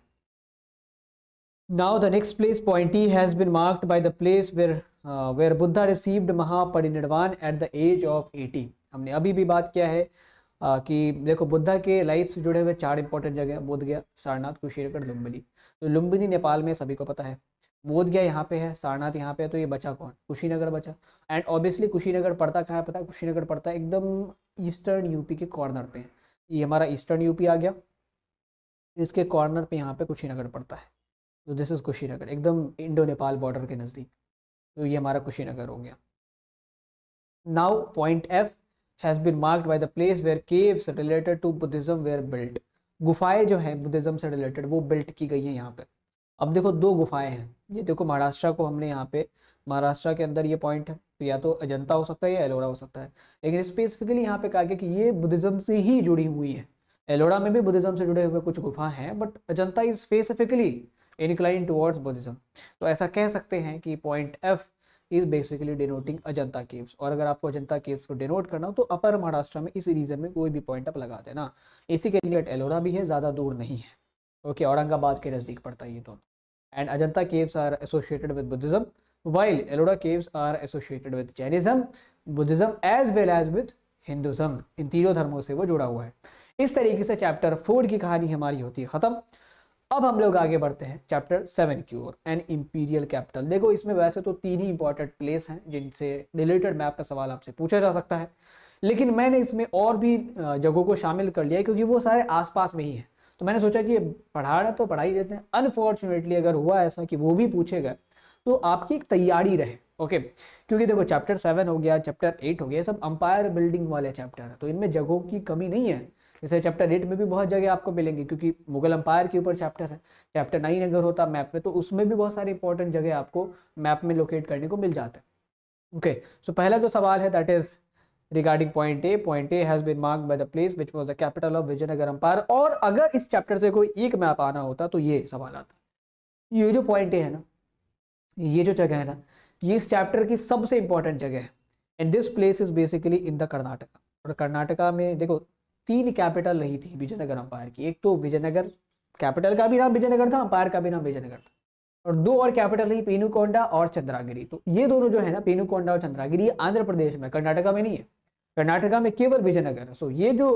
Now the next place, point E has been marked by the place where Buddha received Mahaparinirvana at the age of 80। हमने अभी भी बात किया है कि देखो बुद्धा के लाइफ से जुड़े हुए 4 इंपॉर्टेंट जगह, बोध गया, सारनाथ, कुशीनगर, लुम्बिनी। तो लुम्बिनी नेपाल में सभी को पता है, बोध गया यहाँ पे है, सारनाथ यहाँ पे है, तो ये बचा कौन, कुशीनगर बचा। एंड ऑब्वियसली कुशीनगर पड़ता कहाँ है पता है, कुशीनगर पड़ता है एकदम ईस्टर्न यूपी के कॉर्नर पे। ये हमारा ईस्टर्न यूपी आ गया, इसके कॉर्नर पे यहाँ पे कुशीनगर पड़ता है। तो दिस इज कुशीनगर, एकदम इंडो नेपाल बॉर्डर के नज़दीक। तो ये हमारा कुशीनगर हो गया। Now point F has been marked by the place where caves related to Buddhism were built। गुफाएं जो हैं बुद्धिज्म से रिलेटेड वो बिल्ट की गई हैं यहाँ पे। अब देखो 2 गुफाएं हैं, ये देखो महाराष्ट्र को हमने यहाँ पे, महाराष्ट्र के अंदर ये पॉइंट है, तो या तो अजंता हो सकता है या एलोरा हो सकता है, लेकिन स्पेसिफिकली यहाँ पे कहा गया कि ये बुद्धिज्म से ही जुड़ी हुई है। एलोरा में भी बुद्धिज्म से जुड़े हुए कुछ गुफा हैं, but Ajanta is specifically incline towards Buddhism. तो ऐसा कह सकते हैं कि point F is basically denoting Ajanta caves. और अगर आपको अजंता केव्स को डिनोट करना हो तो अपर महाराष्ट्र में इसी रीजन में कोई भी पॉइंट आप लगा देना। इसी के लिए एलोरा भी है, ज़्यादा दूर नहीं है। ओके, औरंगाबाद के नज़दीक पड़ता है ये दोनों। And Ajanta caves are associated with Buddhism while Ellora caves are associated with Jainism, Buddhism as well as with Hinduism. इन तीनों धर्मों से वो जुड़ा हुआ है। इस तरीके से चैप्टर 4 की कहानी हमारी होती है ख़त्म। अब हम लोग आगे बढ़ते हैं चैप्टर 7 की ओर, एन इंपीरियल कैपिटल। देखो इसमें वैसे तो 3 ही इंपॉर्टेंट प्लेस हैं जिनसे रिलेटेड मैप का सवाल आपसे पूछा जा सकता है, लेकिन मैंने इसमें और भी जगहों को शामिल कर लिया है क्योंकि वो सारे आसपास में ही हैं। तो मैंने सोचा कि ये पढ़ाना तो पढ़ा ही देते हैं, अनफॉर्चुनेटली अगर हुआ ऐसा कि वो भी पूछेगा तो आपकी एक तैयारी रहे। ओके, क्योंकि देखो चैप्टर 7 हो गया, चैप्टर 8 हो गया, सब अंपायर बिल्डिंग वाले चैप्टर है, तो इनमें जगहों की कमी नहीं है। जैसे चैप्टर 8 में भी बहुत जगह आपको मिलेंगी क्योंकि मुगल अंपायर के ऊपर चैप्टर है। चैप्टर 9 अगर होता मैप में तो उसमें भी बहुत सारी इंपॉर्टेंट जगह आपको मैप में लोकेट करने को मिल जाता है। ओके, सो पहला जो सवाल है that is regarding point A has been marked by the place which was the capital of Vijayanagar empire. और अगर इस चैप्टर से कोई एक मैप आना होता तो ये सवाल आता। ये जो पॉइंट ए है ना, ये जो जगह है ना, ये इस चैप्टर की सबसे इंपॉर्टेंट जगह है। And this place is basically in the Karnataka. और कर्नाटका में देखो 3 कैपिटल रही थी विजयनगर अंपायर की। एक तो विजयनगर, कैपिटल का भी नाम विजयनगर था, अंपायर का भी नाम विजयनगर था, और 2 और कैपिटल रही, पेनुकोंडा और चंद्रागिरी। तो ये दोनों जो है ना, पेनुकोंडा और चंद्रागिरी, आंध्र प्रदेश में, कर्नाटका में नहीं है। कर्नाटका में केवल विजयनगर है। सो ये जो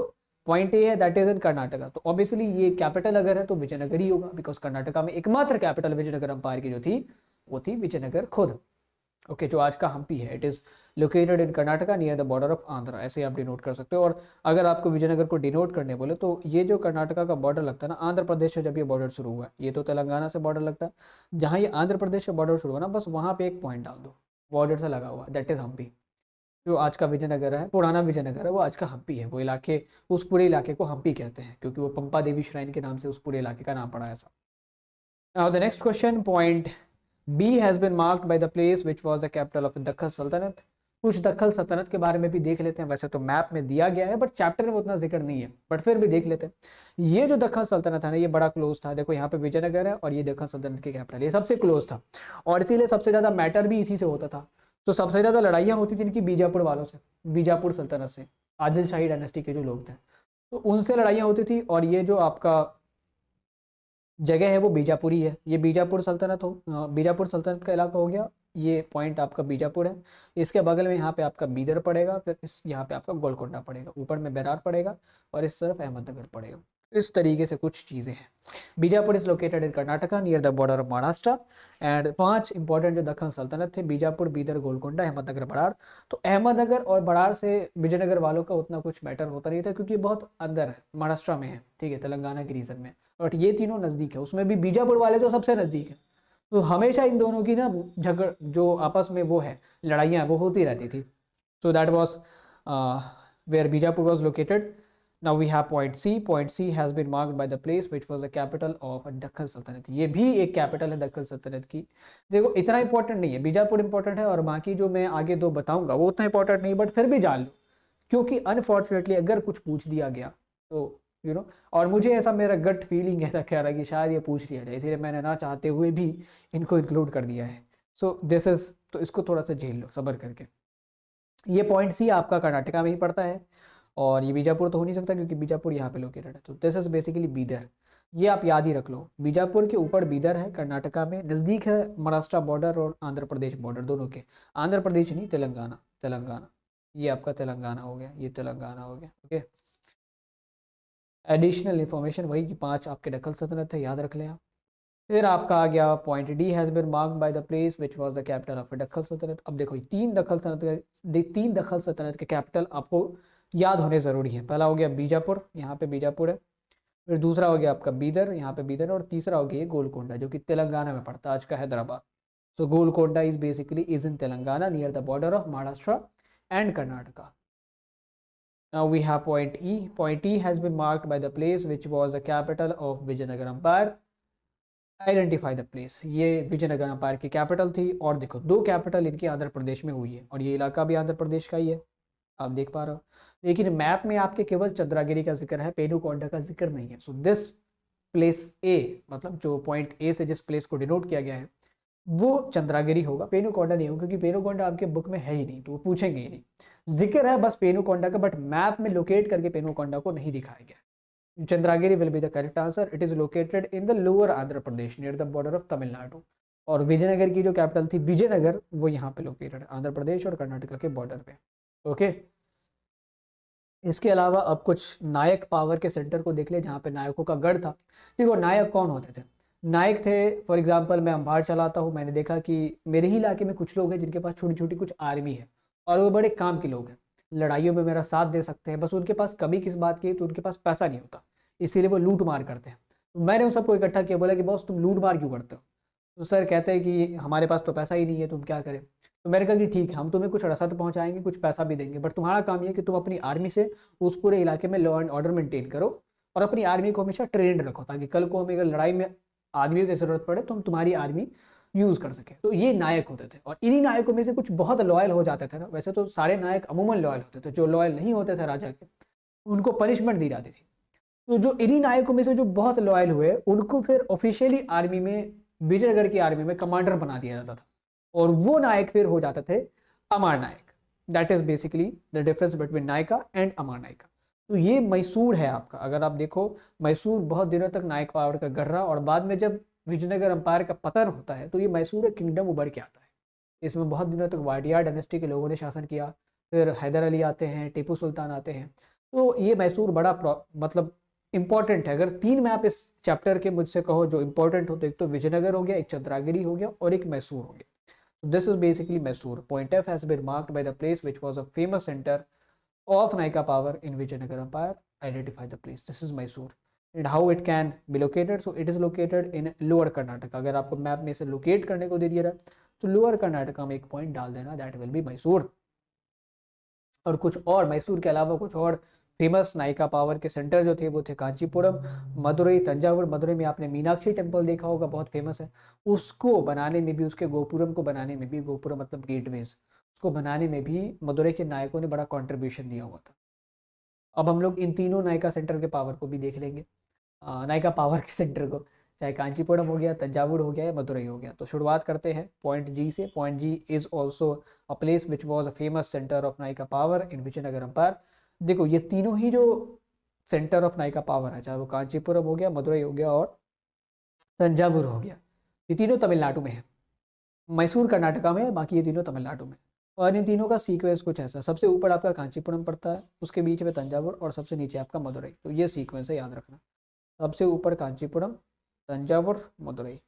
पॉइंट ए है दैट इज इन कर्नाटका। तो ऑब्वियसली ये कैपिटल अगर है तो विजयनगर ही होगा, बिकॉज कर्नाटका में एकमात्र कैपिटल विजयनगर अंपायर की जो थी वो थी विजयनगर खुद। ओके, जो आज का हम्पी है, it is located in Karnataka near the border of Andhra, ऐसे आप डिनोट कर सकते हो। और अगर आपको विजयनगर को डिनोट करने बोले तो ये जो कर्नाटका का बॉर्डर लगता है ना आंध्र प्रदेश से, जब ये बॉर्डर शुरू हुआ है, ये तो तेलंगाना से बॉर्डर लगता है, जहाँ ये आंध्र प्रदेश से बॉर्डर शुरू हुआ ना, बस वहाँ पे एक पॉइंट डाल दो बॉर्डर से लगा हुआ, दैट इज हम्पी। जो आज का विजयनगर है, पुराना विजयनगर है, वो आज का हम्पी है। वो इलाके, उस पूरे इलाके को हम्पी कहते हैं क्योंकि वो पंपा देवी श्राइन के नाम से उस पूरे इलाके का नाम पड़ा है ऐसा। Now the next question, point B has been marked by the place which was the capital of Dakkha सल्तनत। कुछ दक्खल सल्तनत के बारे में भी देख लेते हैं। वैसे तो मैप में दिया गया है बट चैप्टर में उतना जिक्र नहीं है, बट फिर भी देख लेते हैं। ये जो दक्खन सल्तनत है ना, ये बड़ा क्लोज था। देखो यहाँ पे विजयनगर है और ये दक्खन सल्तनत की कैपिटल, ये सबसे क्लोज था और इसीलिए सबसे ज्यादा मैटर भी इसी से होता था। तो सबसे ज्यादा लड़ाइयाँ होती थी इनकी बीजापुर वालों से, बीजापुर सल्तनत से, आदिल शाही डायनेस्टी के जो लोग थे, तो उनसे लड़ाइयाँ होती थी। और ये जो आपका जगह है वो बीजापुर ही है। ये बीजापुर सल्तनत हो, बीजापुर सल्तनत का इलाका हो गया। ये पॉइंट आपका बीजापुर है। इसके बगल में यहाँ पे आपका बीदर पड़ेगा, फिर इस यहाँ पे आपका गोलकोंडा पड़ेगा, ऊपर में बेरार पड़ेगा और इस तरफ अहमदनगर पड़ेगा। इस तरीके से कुछ चीज़ें हैं। Bijapur is located in Karnataka near the border of Maharashtra. And 5 important जो दक्खन सल्तनत थे, बीजापुर, बीदर, गोलकोंडा, अहमदनगर, बरार। तो अहमदनगर और बरार से विजयनगर वालों का उतना कुछ मैटर होता नहीं था क्योंकि बहुत अंदर है, महाराष्ट्र में है, ठीक है, तेलंगाना के रीजन में। बट ये तीनों नज़दीक है, उसमें भी बीजापुर वाले तो सबसे नज़दीक है। तो हमेशा इन दोनों की ना झगड़, जो आपस में वो है लड़ाइयाँ, वो होती रहती थी। So that was where Bijapur was located. Now we have point C. Point C has been marked by the place which was the capital of Deccan सल्तनत। ये भी एक कैपिटल है दक्खन सल्तनत की। देखो इतना इंपॉर्टेंट नहीं है, बीजापुर इंपॉर्टेंट है और बाकी जो मैं आगे 2 बताऊंगा वो उतना इंपॉर्टेंट नहीं, बट फिर भी जान लो क्योंकि अनफॉर्चुनेटली अगर कुछ पूछ दिया गया तो और मुझे ऐसा, मेरा गट फीलिंग ऐसा कह रहा है कि शायद ये पूछ लिया जाए, इसलिए मैंने ना चाहते हुए भी इनको इंक्लूड कर दिया है। सो दिस इज, तो इसको थोड़ा सा झेल लो सब्र करके। ये पॉइंट सी आपका कर्नाटका में ही पड़ता है और ये बीजापुर तो हो नहीं सकता क्योंकि बीजापुर यहाँ पे लोकेटेड है। तो दिस इज बेसिकली बीदर। ये आप याद ही रख लो, बीजापुर के ऊपर बीदर है, कर्नाटका में, नज़दीक है महाराष्ट्र बॉर्डर और आंध्र प्रदेश बॉर्डर दोनों के। आंध्र प्रदेश नहीं, तेलंगाना, तेलंगाना, ये आपका तेलंगाना हो गया, ये तेलंगाना हो गया। ओके, एडिशनल इन्फॉर्मेशन वही कि 5 आपके दक्खन सल्तनत थे, याद रख लें आप। फिर आपका आ गया point D has been marked by the place which was the capital of Deccan सल्तनत। अब देखो 3 दक्खन सल्तनत के कैपिटल आपको याद होने ज़रूरी है। पहला हो गया बीजापुर, यहाँ पे बीजापुर है। फिर दूसरा हो गया आपका बीदर, यहाँ पे बीदर। और तीसरा हो गया गोलकोंडा जो कि तेलंगाना में पड़ता है, आज का Hyderabad. So Golconda is basically is in Telangana near the border of Maharashtra and Karnataka. Now we have point E. Point E has been marked by the place which was the capital of Vijayanagar Empire. Identify the place. ये Vijayanagar umpire की capital थी। और देखो 2 capital इनकी आंध्र प्रदेश में हुई है और ये इलाका भी आंध्र प्रदेश का ही है, आप देख पा रहे हो। लेकिन मैप में आपके केवल चंद्रागिरी का जिक्र है, पेनुकोंडा का जिक्र नहीं है। सो दिस प्लेस ए, मतलब जो पॉइंट ए से जिस प्लेस को डिनोट किया गया है वो चंद्रागिरी होगा, पेनुकोंडा नहीं होगा क्योंकि पेनुकोंडा आपके बुक में है ही नहीं, तो वो पूछेंगे ही नहीं। जिक्र है बस पेनुकोंडा का, बट मैप में लोकेट करके पेनुकोंडा को नहीं दिखाया गया। Chandragiri will be the correct answer. It is located in the lower Andhra Pradesh near the border of Tamil Nadu. और विजयनगर की जो कैपिटल थी विजयनगर, वो यहाँ पे लोकेटेड है, आंध्र प्रदेश और कर्नाटका के बॉर्डर पे। ओके, इसके अलावा अब कुछ नायक पावर के सेंटर को देख ले जहाँ पे नायकों का गढ़ था। देखो नायक कौन होते थे? नायक थे, फॉर एग्जांपल मैं अंबार चलाता हूँ, मैंने देखा कि मेरे ही इलाके में कुछ लोग हैं जिनके पास छोटी छोटी कुछ आर्मी है और वो बड़े काम के लोग हैं, लड़ाइयों में मेरा साथ दे सकते हैं, बस उनके पास कभी किस बात की, तो उनके पास पैसा नहीं होता, इसीलिए वो लूट मार करते हैं। तो मैंने उन सबको इकट्ठा किया, बोला कि बॉस तुम लूट मार क्यों करते हो? तो सर कहते हैं कि हमारे पास तो पैसा ही नहीं है, तुम क्या करें? तो मैंने कहा कि ठीक है, हम तुम्हें कुछ रसद पहुंचाएंगे, कुछ पैसा भी देंगे, बट तुम्हारा काम ये है कि तुम अपनी आर्मी से उस पूरे इलाके में लॉ एंड ऑर्डर मेंटेन करो और अपनी आर्मी को हमेशा ट्रेंड रखो, ताकि कल को हमें अगर लड़ाई में आदमियों की जरूरत पड़े तो हम तुम्हारी आर्मी यूज कर सके। तो ये नायक होते थे, और इन्हीं नायकों में से कुछ बहुत लॉयल हो जाते थे ना, वैसे तो सारे नायक अमूमन लॉयल होते थे, जो लॉयल नहीं होते थे राजा के उनको पनिशमेंट दी जाती थी। तो जो इन्हीं नायकों में से जो बहुत लॉयल हुए उनको फिर ऑफिशियली आर्मी में, विजयनगर की आर्मी में कमांडर बना दिया जाता था, और वो नायक फिर हो जाते थे Amar Nayak. That is basically the difference between Nayaka and Amar Nayaka. तो ये मैसूर है आपका, अगर आप देखो मैसूर बहुत दिनों तक नायक पावर का गढ़ रहा, और बाद में जब विजयनगर अंपायर का पतन होता है तो ये मैसूर किंगडम उभर के आता है। इसमें बहुत दिनों तक वाडियार डायनेस्टी के लोगों ने शासन किया, फिर हैदर अली आते हैं, टीपू सुल्तान आते हैं। तो ये मैसूर बड़ा मतलब इंपॉर्टेंट है। अगर तीन मैप इस चैप्टर के मुझसे कहो जो इंपॉर्टेंट हो, तो एक तो विजयनगर हो गया, एक चंद्रागिरी हो गया, और एक मैसूर हो गया। This is basically Mysore. Point F has been marked by the place which was a famous centre of Naika power in Vijayanagar Empire. Identify the place. This is Mysore. And how it can be located? So it is located in lower Karnataka. अगर आपको map में से locate करने को दे दिया रहा तो lower Karnataka में एक पॉइंट डाल देना, दैट विल बी मैसूर। और कुछ और मैसूर के अलावा कुछ और फेमस नायका पावर के सेंटर जो थे वो थे कांचीपुरम, मदुरई, तंजावुर। मदुरई में आपने मीनाक्षी टेम्पल देखा होगा, बहुत फेमस है। उसको बनाने में भी, उसके गोपुरम को बनाने में भी, गोपुरम मतलब गेटवेज, उसको बनाने में भी मदुरई के नायकों ने बड़ा कॉन्ट्रीब्यूशन दिया हुआ था। अब हम लोग इन तीनों नायका सेंटर के पावर को भी देख लेंगे, नायका पावर के सेंटर को, चाहे कांचीपुरम हो गया, तंजावुर हो गया या मदुरई हो गया। तो शुरुआत करते हैं पॉइंट जी से। Point G is also a place which was a famous centre of Nayaka power in Vijayanagar empire. देखो ये तीनों ही जो सेंटर ऑफ नायका पावर है, चाहे वो कांचीपुरम हो गया, मदुरई हो गया और तंजावुर हो गया, ये तीनों तमिलनाडु में है। मैसूर कर्नाटका में है, बाकी ये तीनों तमिलनाडु में। और इन तीनों का सीक्वेंस कुछ ऐसा, सबसे ऊपर आपका कांचीपुरम पड़ता है, उसके बीच में तंजावुर, और सबसे नीचे आपका मदुरई। तो ये सीक्वेंस है, याद रखना। सबसे ऊपर कांचीपुरम, तंजावुर, मदुरई,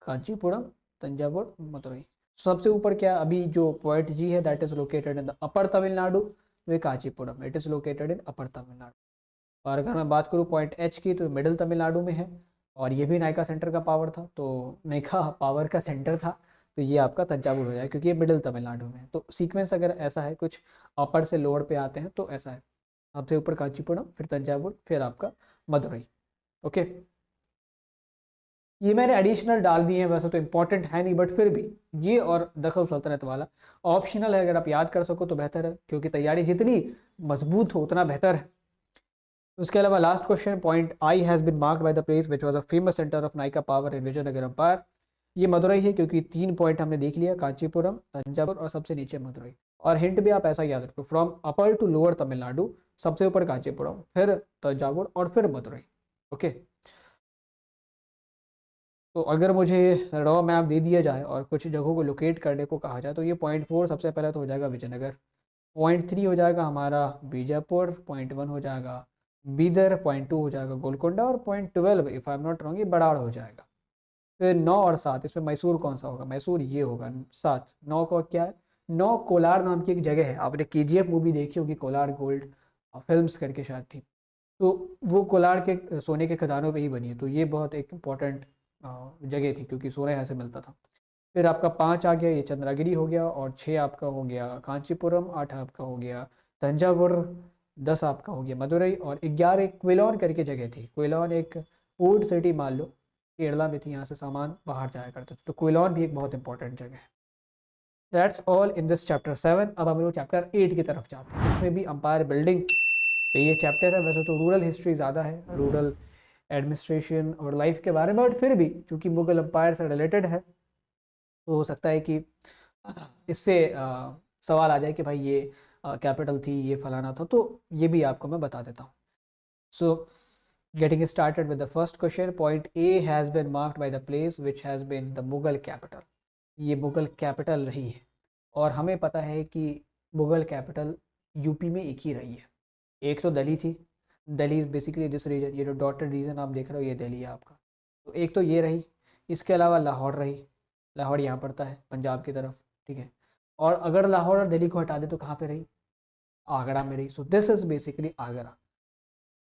कांचीपुरम, तंजावुर, मदुरई। सबसे ऊपर क्या, अभी जो पॉइंट जी है that is located in the upper Tamil Nadu, वे Kanchipuram, it is located in upper Tamil Nadu. और अगर मैं बात करूँ पॉइंट एच की, तो मिडिल तमिलनाडु में है, और ये भी नायका सेंटर का पावर था, तो नायका पावर का सेंटर था, तो ये आपका तंजावुर हो जाए क्योंकि ये मिडिल तमिलनाडु में है। तो सीक्वेंस अगर ऐसा है, कुछ अपर से लोअर पे आते हैं तो ऐसा है, सबसे ऊपर कांचीपुरम, फिर तंजावुर, फिर आपका मदुरई। ओके, ये मैंने एडिशनल डाल दिए हैं, वैसे तो इंपॉर्टेंट है नहीं, बट फिर भी ये और दखल सल्तनत वाला ऑप्शनल है, अगर आप याद कर सको तो बेहतर है, क्योंकि तैयारी जितनी मजबूत हो उतना बेहतर है। उसके अलावा last question, point I has been marked by the place which was a famous centre of Nayaka power in Vijayanagar empire. ये मदुरई है, क्योंकि 3 पॉइंट हमने देख लिया, कांचीपुरम, तंजावुर और सबसे नीचे मदुरई। और हिंट भी आप ऐसा याद रखो, from upper two lower Tamil Nadu, सबसे ऊपर कांचीपुरम, फिर तंजावुर और फिर मदुरई। ओके, तो अगर मुझे रॉ मैप दे दिया जाए और कुछ जगहों को लोकेट करने को कहा जाए, तो ये पॉइंट 4 सबसे पहले तो हो जाएगा विजयनगर, पॉइंट 3 हो जाएगा हमारा बीजापुर, पॉइंट 1 हो जाएगा बीदर, पॉइंट 2 हो जाएगा गोलकोंडा, और point 12 if I am not wrong ये बड़ाड़ हो जाएगा। फिर 9 और 7, इसमें मैसूर कौन सा होगा? मैसूर ये होगा 7। 9 को क्या है? 9 कोलार नाम की एक जगह है, आपने केजीएफ मूवी देखी होगी, कोलार गोल्ड फिल्म्स करके शायद थी, तो वो कोलार के सोने के खदानों पे ही बनी है। तो ये बहुत एक इम्पॉर्टेंट जगह थी, क्योंकि सोना यहाँ से मिलता था। फिर आपका 5 आ गया, ये चंद्रागिरी हो गया, और 6 आपका हो गया कांचीपुरम, 8 आपका हो गया तंजावुर, 10 आपका हो गया मदुरई, और 11 एक क्विलॉन करके जगह थी। क्विलॉन एक पोर्ट सिटी मान लो, केरला में थी, यहाँ से सामान बाहर जाया करते थे, तो क्विलॉन भी एक बहुत इंपॉर्टेंट जगह है। That's all in this chapter 7। अब हम लोग चैप्टर 8 की तरफ जाते हैं। इसमें भी अंपायर बिल्डिंग पे ये चैप्टर है। वैसे तो रूरल हिस्ट्री ज़्यादा है, रूरल एडमिनिस्ट्रेशन और लाइफ के बारे में, बट फिर भी चूंकि मुगल अंपायर से रिलेटेड है, तो हो सकता है कि इससे सवाल आ जाए कि भाई ये कैपिटल थी, ये फलाना था, तो ये भी आपको मैं बता देता हूँ। So getting started with the first question, point A has been marked by the place which has been the Mughal capital. ये मुगल कैपिटल रही है, और हमें पता है कि मुगल कैपिटल यूपी में एक ही रही है, एक तो दिल्ली थी, Delhi is basically this region, ये जो डॉटेड रीजन आप देख रहे हो ये दिल्ली है आपका। तो एक तो ये रही, इसके अलावा लाहौर रही, लाहौर यहाँ पड़ता है पंजाब की तरफ, ठीक है। और अगर लाहौर और दिल्ली को हटा दे तो कहाँ पे रही, आगरा में रही। सो this is basically Agra.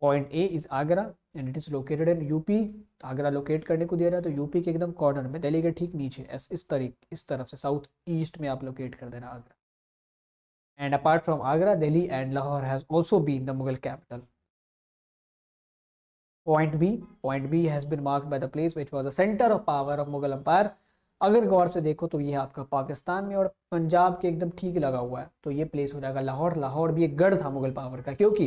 Point A is Agra and it is located in UP. Agra locate करने को दिया रहा है तो यूपी के एकदम कॉर्नर में, दिल्ली के ठीक नीचे, इस तरफ से साउथ ईस्ट में आप लोकेट कर देना Agra. And apart from Agra, Delhi and Lahore has also been the Mughal capital. Point B has been marked by the place which was the centre of power of Mughal empire. अगर गौर से देखो तो ये आपका पाकिस्तान में और पंजाब के एकदम ठीक लगा हुआ है, तो ये प्लेस हो जाएगा लाहौर। लाहौर भी एक गढ़ था मुगल पावर का, क्योंकि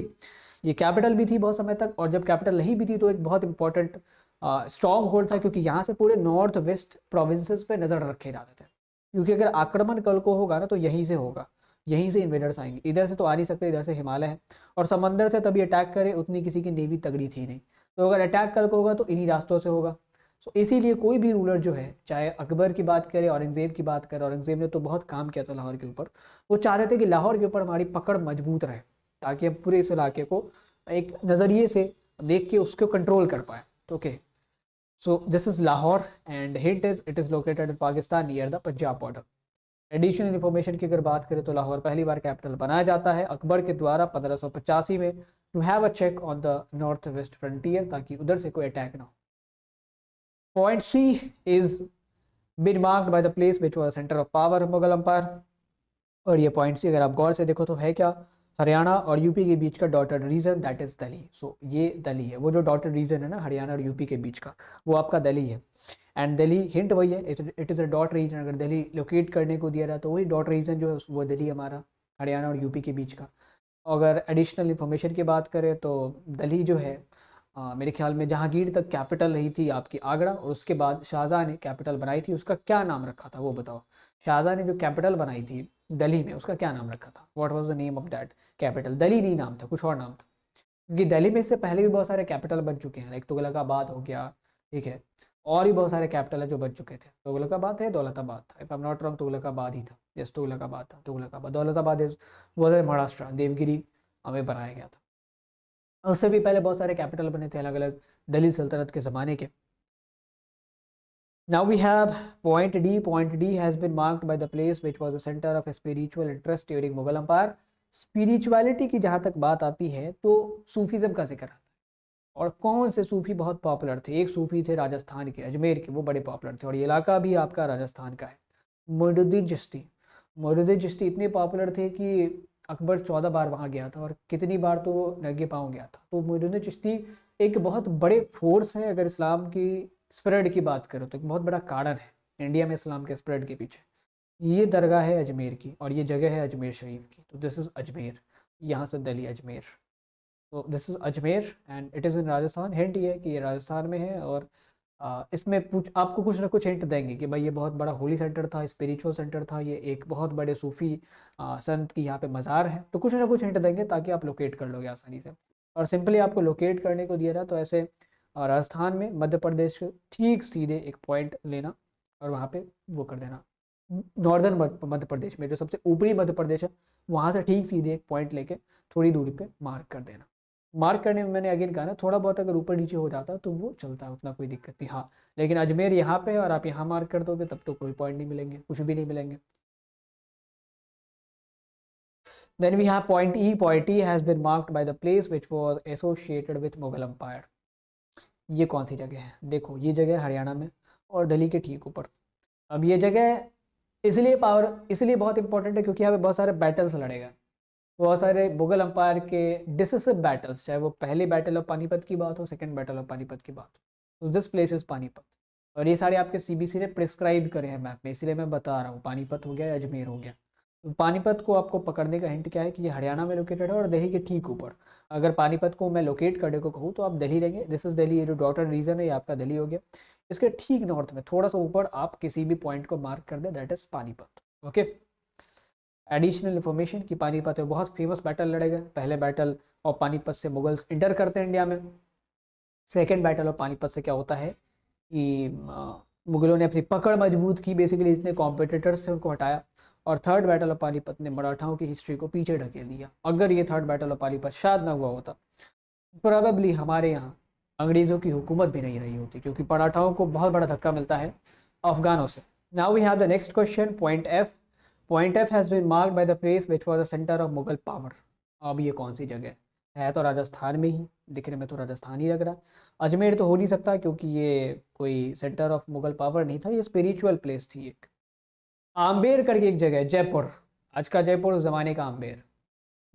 ये कैपिटल भी थी बहुत समय तक, और जब कैपिटल नहीं भी थी तो एक बहुत इंपॉर्टेंट स्ट्रॉन्ग होल्ड था, क्योंकि यहाँ से पूरे नॉर्थ वेस्ट प्रोविंसेस पे नजर रखे जाते थे। क्योंकि अगर आक्रमण कल को होगा ना तो यहीं से होगा, यहीं से इन्वेडर्स आएंगे, इधर से तो आ नहीं सकते, इधर से हिमालय है और समंदर से तभी अटैक करे, उतनी किसी की नेवी तगड़ी थी नहीं, तो अगर अटैक कल को होगा तो इन्हीं रास्तों से होगा। सो इसीलिए कोई भी रूलर जो है, चाहे अकबर की बात करें, औरंगजेब की बात करें, औरंगजेब ने तो बहुत काम किया था लाहौर के ऊपर, वो चाहते थे कि लाहौर के ऊपर हमारी पकड़ मजबूत रहे, ताकि हम पूरे इस इलाके को एक नज़रिए से देख के उसको कंट्रोल कर पाए। Okay, so this is Lahore and hint is it is located in Pakistan near the Punjab border. Additional information की अगर बात करें तो लाहौर पहली बार कैपिटल बनाया जाता है अकबर के द्वारा 1585 में, to have a check on the north west frontier, ताकि उधर से कोई अटैक ना हो। Point C is been marked by the place which was centre of power of Mughal empire. और ये पॉइंट सी अगर आप गौर से देखो तो है क्या, हरियाणा और यूपी के बीच का dotted region, that is Delhi. So ये दिल्ली है, वो जो डॉटेड रीजन है ना हरियाणा और यूपी के बीच का, वो आपका दिल्ली है। एंड दिल्ली हिंट वही है, it is a dot region. अगर दिल्ली लोकेट करने को दिया रहा तो वही डॉट रीजन जो है वो दिल्ली हमारा, हरियाणा और यूपी के बीच का। अगर एडिशनल इन्फॉर्मेशन की बात करें तो दिल्ली जो है मेरे ख्याल में जहांगीर तक कैपिटल रही थी आपकी आगरा, और उसके बाद शाहजहाँ ने कैपिटल बनाई थी, उसका क्या नाम रखा था वो बताओ। शाहजहाँ ने जो कैपिटल बनाई थी दिल्ली में, उसका क्या नाम रखा था, what was the name of that capital. Delhi नहीं नाम था, कुछ और नाम था, क्योंकि दिल्ली में इससे पहले भी बहुत सारे कैपिटल बन चुके हैं, लाइक तुगलकाबाद हो गया, ठीक है, और भी बहुत सारे कैपिटल है जो बन चुके थे। तुगलकाबाद है, दौलताबाद था, if I am not wrong Tughlakabad ही था, यस तुगलकाबाद था, Tughlakabad, Daulatabad is was in Maharashtra, Devagiri हमें बनाया गया था। उससे भी पहले बहुत सारे कैपिटल बने थे अलग अलग दिल्ली सल्तनत के ज़माने के। Now we have point D. Point D has been marked by the place which was the center of spiritual interest during Mughal Empire. Spirituality की जहाँ तक बात आती है तो सूफीज़म का जिक्र आता है, और कौन से सूफी बहुत पॉपुलर थे। एक सूफी थे राजस्थान के, अजमेर के, वो बड़े पॉपुलर थे, और ये इलाका भी आपका राजस्थान का है, मोइनुद्दीन चिश्ती। मोइनुद्दीन चिश्ती इतने पॉपुलर थे कि अकबर 14 बार वहाँ गया था, और कितनी बार तो वो नंगे पाँव गया था। तो मोइनुद्दीन चिश्ती एक बहुत बड़े फोर्स है, अगर इस्लाम की स्प्रेड की बात करो तो एक बहुत बड़ा कारण है इंडिया में इस्लाम के स्प्रेड के पीछे। ये दरगाह है अजमेर की, और ये जगह है अजमेर शरीफ की, तो दिस इज़ अजमेर, यहाँ से दिल्ली अजमेर। तो this is Ajmer and it is in Rajasthan. Hint ये है कि ये राजस्थान में है, और इसमें आपको कुछ ना कुछ हिंट देंगे कि भाई ये बहुत बड़ा होली सेंटर था, स्पिरिचुअल सेंटर था, ये एक बहुत बड़े सूफी संत की यहाँ पे मज़ार है, तो कुछ ना कुछ हिंट देंगे ताकि आप लोकेट कर लोगे आसानी से। और सिंपली आपको लोकेट करने को दिया रहा तो ऐसे राजस्थान में मध्य प्रदेश के ठीक सीधे एक पॉइंट लेना और वहाँ पे वो कर देना, नॉर्दर्न मध्य प्रदेश में जो सबसे ऊपरी मध्य प्रदेश है वहाँ से ठीक सीधे एक पॉइंट लेके थोड़ी दूरी पे मार्क कर देना। मार्क करने में मैंने अगेन कहा ना, थोड़ा बहुत अगर ऊपर नीचे हो जाता तो वो चलता है, उतना कोई दिक्कत नहीं। हाँ, लेकिन अजमेर यहाँ पे और आप यहाँ मार्क कर दोगे तब तो कोई पॉइंट नहीं मिलेंगे, कुछ भी नहीं मिलेंगे। Then we have point E. Point E has been marked by the place which was associated with Mughal Empire. ये कौन सी जगह है, देखो ये जगह है हरियाणा में और दिल्ली के ठीक ऊपर। अब ये जगह इसलिए बहुत इंपॉर्टेंट है क्योंकि यहाँ पे बहुत सारे बैटल्स लड़े गए, बहुत सारे मुगल एम्पायर के डिसिसिव बैटल्स, चाहे वो पहले बैटल ऑफ पानीपत की बात हो, सेकंड बैटल ऑफ पानीपत की बात हो, तो दिस प्लेस इज पानीपत। और ये सारे आपके सीबीसी ने प्रिस्क्राइब करे हैं मैप में, इसलिए मैं बता रहा हूँ, पानीपत हो गया या अजमेर हो गया। तो पानीपत को आपको पकड़ने का हिंट क्या है कि ये हरियाणा में लोकेटेड है और दिल्ली के ठीक ऊपर। अगर पानीपत को मैं लोकेट करने को कहूँ तो आप दिल्ली लेंगे, दिस इज दिल्ली, ये जो डॉटेड रीजन है ये आपका दिल्ली हो गया। इसके ठीक नॉर्थ में थोड़ा सा ऊपर आप किसी भी पॉइंट को मार्क कर दें, that is Panipat. Okay, additional information कि पानीपत में बहुत फेमस बैटल लड़े गए। पहले बैटल ऑफ पानीपत से मुगल्स इंटर करते हैं इंडिया में। सेकेंड बैटल ऑफ पानीपत से क्या होता है कि मुगलों ने अपनी पकड़ मजबूत की, बेसिकली जितने कॉम्पिटिटर्स थे उनको हटाया, और थर्ड बैटल ऑफ पानीपत ने मराठाओं की हिस्ट्री को पीछे ढकेल दिया। अगर ये थर्ड बैटल ऑफ पानीपत शायद ना हुआ होता, प्रोबेबली हमारे यहाँ अंग्रेज़ों की हुकूमत भी नहीं रही होती, क्योंकि मराठाओं को बहुत बड़ा धक्का मिलता है अफगानों से। Now we have the next question, point F. Point F has been marked by the place which was the centre of Mughal power. अब ये कौन सी जगह है? तो राजस्थान में ही, दिखने में तो राजस्थान ही लग रहा है। अजमेर तो हो नहीं सकता, क्योंकि ये कोई सेंटर ऑफ मुगल पावर नहीं था, ये स्पिरिचुअल प्लेस थी एक। आम्बेर करके एक जगह है, जयपुर, आज का जयपुर, उस जमाने का आम्बेर,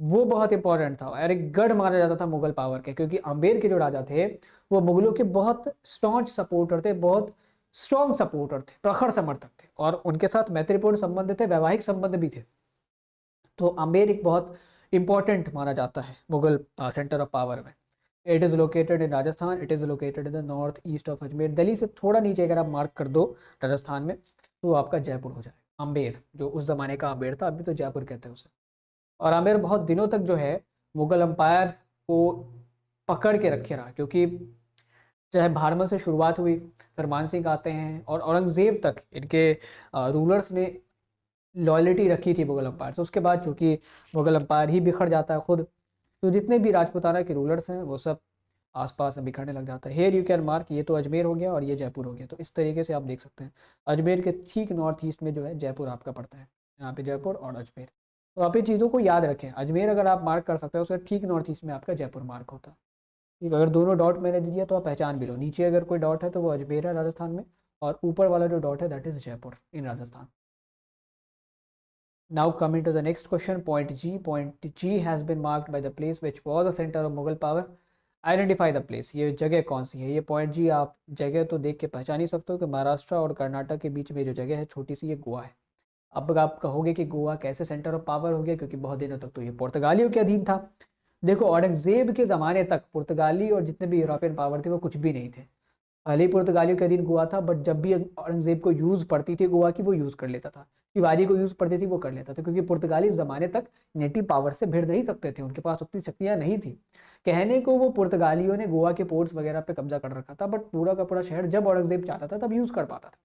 वो बहुत इंपॉर्टेंट था और एक गढ़ माना जाता था मुगल पावर के, क्योंकि आम्बेर के जो राजा थे वो मुगलों के बहुत स्टॉन्च सपोर्टर थे, बहुत स्ट्रॉन्ग सपोर्टर थे, प्रखर समर्थक थे, और उनके साथ मैत्रीपूर्ण संबंध थे, वैवाहिक संबंध भी थे। तो आम्बेर एक बहुत इंपॉर्टेंट माना जाता है मुगल सेंटर ऑफ पावर में। It is located in Rajasthan, it is located in the north east of Ajmer. Delhi से थोड़ा नीचे अगर आप मार्क कर दो राजस्थान में, तो आपका जयपुर हो जाएगा। आम्बेर जो उस जमाने का आम्बेर था, अभी तो जयपुर कहते हैं उसे। और आमेर बहुत दिनों तक जो है मुगल अम्पायर को पकड़ के रखे रहा, क्योंकि चाहे भारमल से शुरुआत हुई, फिर मान सिंह आते हैं, और औरंगज़ेब तक इनके रूलर्स ने लॉयल्टी रखी थी मुगल अम्पायर से। उसके बाद चूँकि मुगल अम्पायर ही बिखर जाता है खुद, तो जितने भी राजपुताना के रूलर्स हैं वो सब आसपास बिखरने लग जाता है। हेयर यू कैन मार्क, ये तो अजमेर हो गया और ये जयपुर हो गया। तो इस तरीके से आप देख सकते हैं अजमेर के ठीक नॉर्थ ईस्ट में जो है जयपुर आपका पड़ता है, यहाँ पे जयपुर और अजमेर। तो आप ये चीज़ों को याद रखें, अजमेर अगर आप मार्क कर सकते हो उसका ठीक नॉर्थ ईस्ट में आपका जयपुर मार्क होता है। ठीक, अगर दोनों डॉट मैंने दे दिया तो आप पहचान भी लो, नीचे अगर कोई डॉट है तो वो अजमेर है राजस्थान में, और ऊपर वाला जो डॉट है that is Jaipur in Rajasthan. Now coming to the next question, point G. Point G has been marked by the place which was the center of Mughal power. Identify the place. ये जगह कौन सी है? ये पॉइंट जी आप जगह तो देख के पहचान ही सकते हो कि महाराष्ट्र और कर्नाटक के बीच में जो जगह है छोटी सी, ये गोवा है। अब आप कहोगे कि गोवा कैसे सेंटर ऑफ पावर हो गया, क्योंकि बहुत दिनों तक तो ये पुर्तगालियों के अधीन था। देखो, औरंगजेब के ज़माने तक पुर्तगाली और जितने भी यूरोपियन पावर थे वो कुछ भी नहीं थे। पहले ही पुर्तगालियों के अधीन गोवा था, बट जब भी औरंगजेब को यूज़ पड़ती थी गोवा की, वो यूज़ कर लेता था। तिवारी को यूज़ पड़ती थी वो कर लेता था, क्योंकि पुर्तगाली ज़माने तक नेटिव पावर से भिड़ नहीं सकते थे, उनके पास उतनी शक्तियाँ नहीं थी। कहने को वो पुर्तगालियों ने गोवा के पोर्ट्स वगैरह पे कब्जा कर रखा था, बट पूरा का पूरा शहर जब औरंगजेब चाहता था तब यूज़ कर पाता था।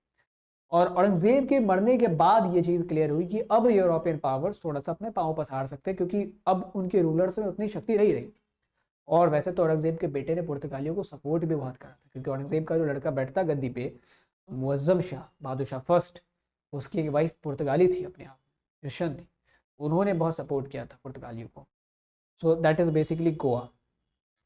और औरंगजेब के मरने के बाद ये चीज़ क्लियर हुई कि अब यूरोपियन पावर्स थोड़ा सा अपने पाँव पसार सकते हैं, क्योंकि अब उनके रूलर्स में उतनी शक्ति नहीं रही। और वैसे तो औरंगजेब के बेटे ने पुर्तगालियों को सपोर्ट भी बहुत करा था, क्योंकि औरंगजेब का जो लड़का बैठता गद्दी पे, मुअज्जम शाह बहादुर शाह फर्स्ट, उसकी वाइफ पुर्तगाली थी, अपने आप क्रिश्चियन थी, उन्होंने बहुत सपोर्ट किया था पुर्तगालियों को। So that is basically Goa.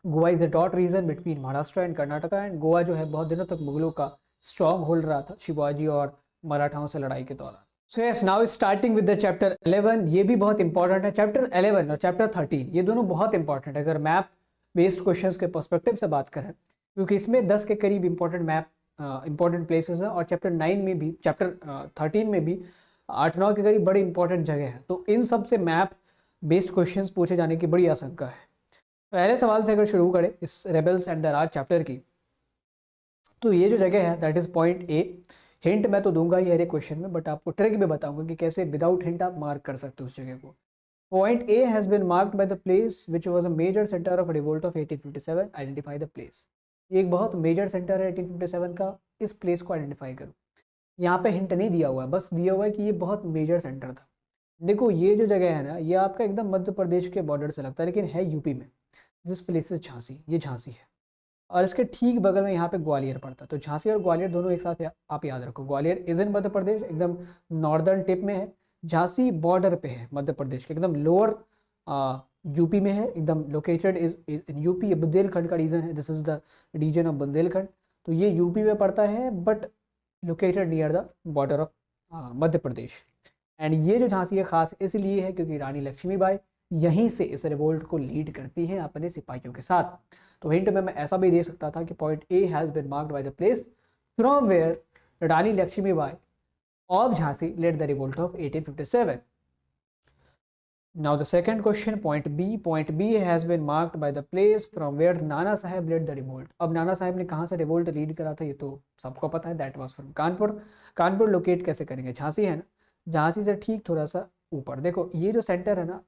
Goa is the dot region between Maharashtra and Karnataka, and Goa जो है बहुत दिनों तक मुगलों का स्ट्रॉन्ग होल्ड रहा था शिवाजी और मराठाओं से लड़ाई के दौरान। So yes, now starting with the chapter 11, ये भी बहुत इंपॉर्टेंट है। चैप्टर 11 और चैप्टर 13 ये दोनों बहुत इंपॉर्टेंट है अगर मैप बेस्ड क्वेश्चंस के पर्सपेक्टिव से बात करें, क्योंकि इसमें 10 के करीब इंपॉर्टेंट मैप इंपॉर्टेंट प्लेसेस हैं, और चैप्टर 9 में भी, चैप्टर 13 में भी 8-9 के करीब बड़े इंपॉर्टेंट जगह है। तो इन सब से मैप बेस्ड क्वेश्चंस पूछे जाने की बड़ी आशंका है। पहले सवाल से अगर शुरू करें इस rebels and the Raj chapter की, तो ये जो जगह है that is point A. Hint मैं तो दूंगा ही हर एक क्वेश्चन में, बट आपको ट्रिक भी बताऊंगा कि कैसे विदाउट हिंट आप मार्क कर सकते हो उस जगह को। Point A has been marked by the place which was a major center of revolt of 1857. Identify the place. ये एक बहुत मेजर सेंटर है 1857 का, इस प्लेस को आइडेंटिफाई करो। यहाँ पे हिंट नहीं दिया हुआ है, बस दिया हुआ है कि ये बहुत मेजर सेंटर था। देखो, ये जो जगह है ना, ये आपका एकदम मध्य प्रदेश के बॉर्डर से लगता है, लेकिन है यूपी में। जिस प्लेस से झांसी, ये झांसी है, और इसके ठीक बगल में यहाँ पे ग्वालियर पड़ता है। तो झांसी और ग्वालियर दोनों एक साथ आप याद रखो। ग्वालियर इज इन मध्य प्रदेश, एकदम नॉर्दर्न टिप में है। झांसी बॉर्डर पे है मध्य प्रदेश के, एकदम लोअर यूपी में है, एकदम located is in UP. Bundelkhand का रीजन है, this is the region of Bundelkhand. तो ये यूपी में पड़ता है, but located near the border of Madhya Pradesh. And ये जो झांसी है खास इसलिए है क्योंकि रानी लक्ष्मीबाई यहीं से इस रिवोल्ट को लीड करती हैं अपने सिपाहियों के साथ। तो हिंट में मैं ऐसा भी दे सकता था कि point A has been marked by the place from where Rani Lakshmibai of Jhansi led the revolt of 1857. Now the second question, point B. Point B has been marked by the place from where Nana Sahib led the revolt. अब नाना साहब ने कहाँ से revolt lead करा था ये तो सबको पता है, that was from Kanpur. Kanpur locate कैसे करेंगे, झांसी है ना, झांसी से ठीक थोड़ा सा ऊपर। देखो ये जो सेंटर है ना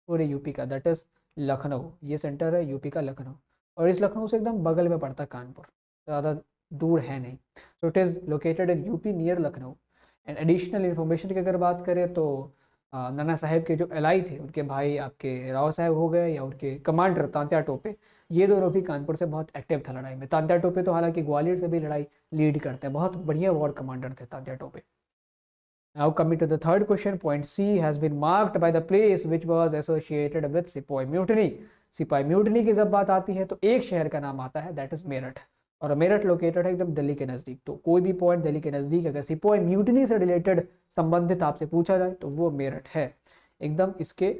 पूरे यूपी का, दैट इज लखनऊ। ये सेंटर है यूपी का लखनऊ, और इस लखनऊ से एकदम बगल में पड़ता है कानपुर, ज़्यादा दूर है नहीं। सो it is located in UP near Lucknow. And additional information की अगर बात करें तो नाना साहेब के जो एलाई थे, उनके भाई आपके राव साहब हो गए या उनके कमांडर तांत्या टोपे, ये दोनों भी कानपुर से बहुत एक्टिव था लड़ाई में। तांत्या टोपे तो हालांकि ग्वालियर से भी लड़ाई लीड करते हैं, बहुत बढ़िया वॉर कमांडर थे Tantya Tope. Now coming to the third question, point C has been marked by the place which was associated with सिपाही म्यूटनी। सिपाही म्यूटनी की जब बात आती है तो एक शहर का नाम आता है, दैट इज मेरठ। और मेरठ लोकेटेड है एकदम दिल्ली के नज़दीक। तो कोई भी पॉइंट दिल्ली के नज़दीक अगर सिपाही म्यूटनी से रिलेटेड संबंधित आपसे पूछा जाए तो वो मेरठ है, एकदम इसके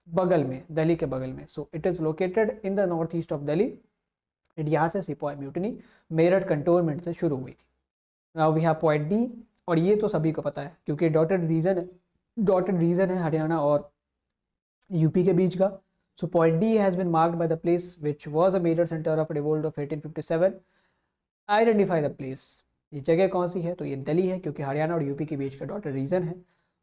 बगल में, दिल्ली के बगल में। सो it is located in the north east of Delhi. यहाँ से सिपाही म्यूटनी मेरठ कंटोनमेंट से शुरू हुई थी। Now we have point D, और ये तो सभी को पता है क्योंकि डॉटेड रीजन है हरियाणा और यूपी के बीच का। So point D has been marked by the place which was a major centre of revolt of 1857। Identify the place, ये जगह कौन सी है, तो ये दिल्ली है क्योंकि हरियाणा और यूपी के बीच का डॉटेड रीजन है।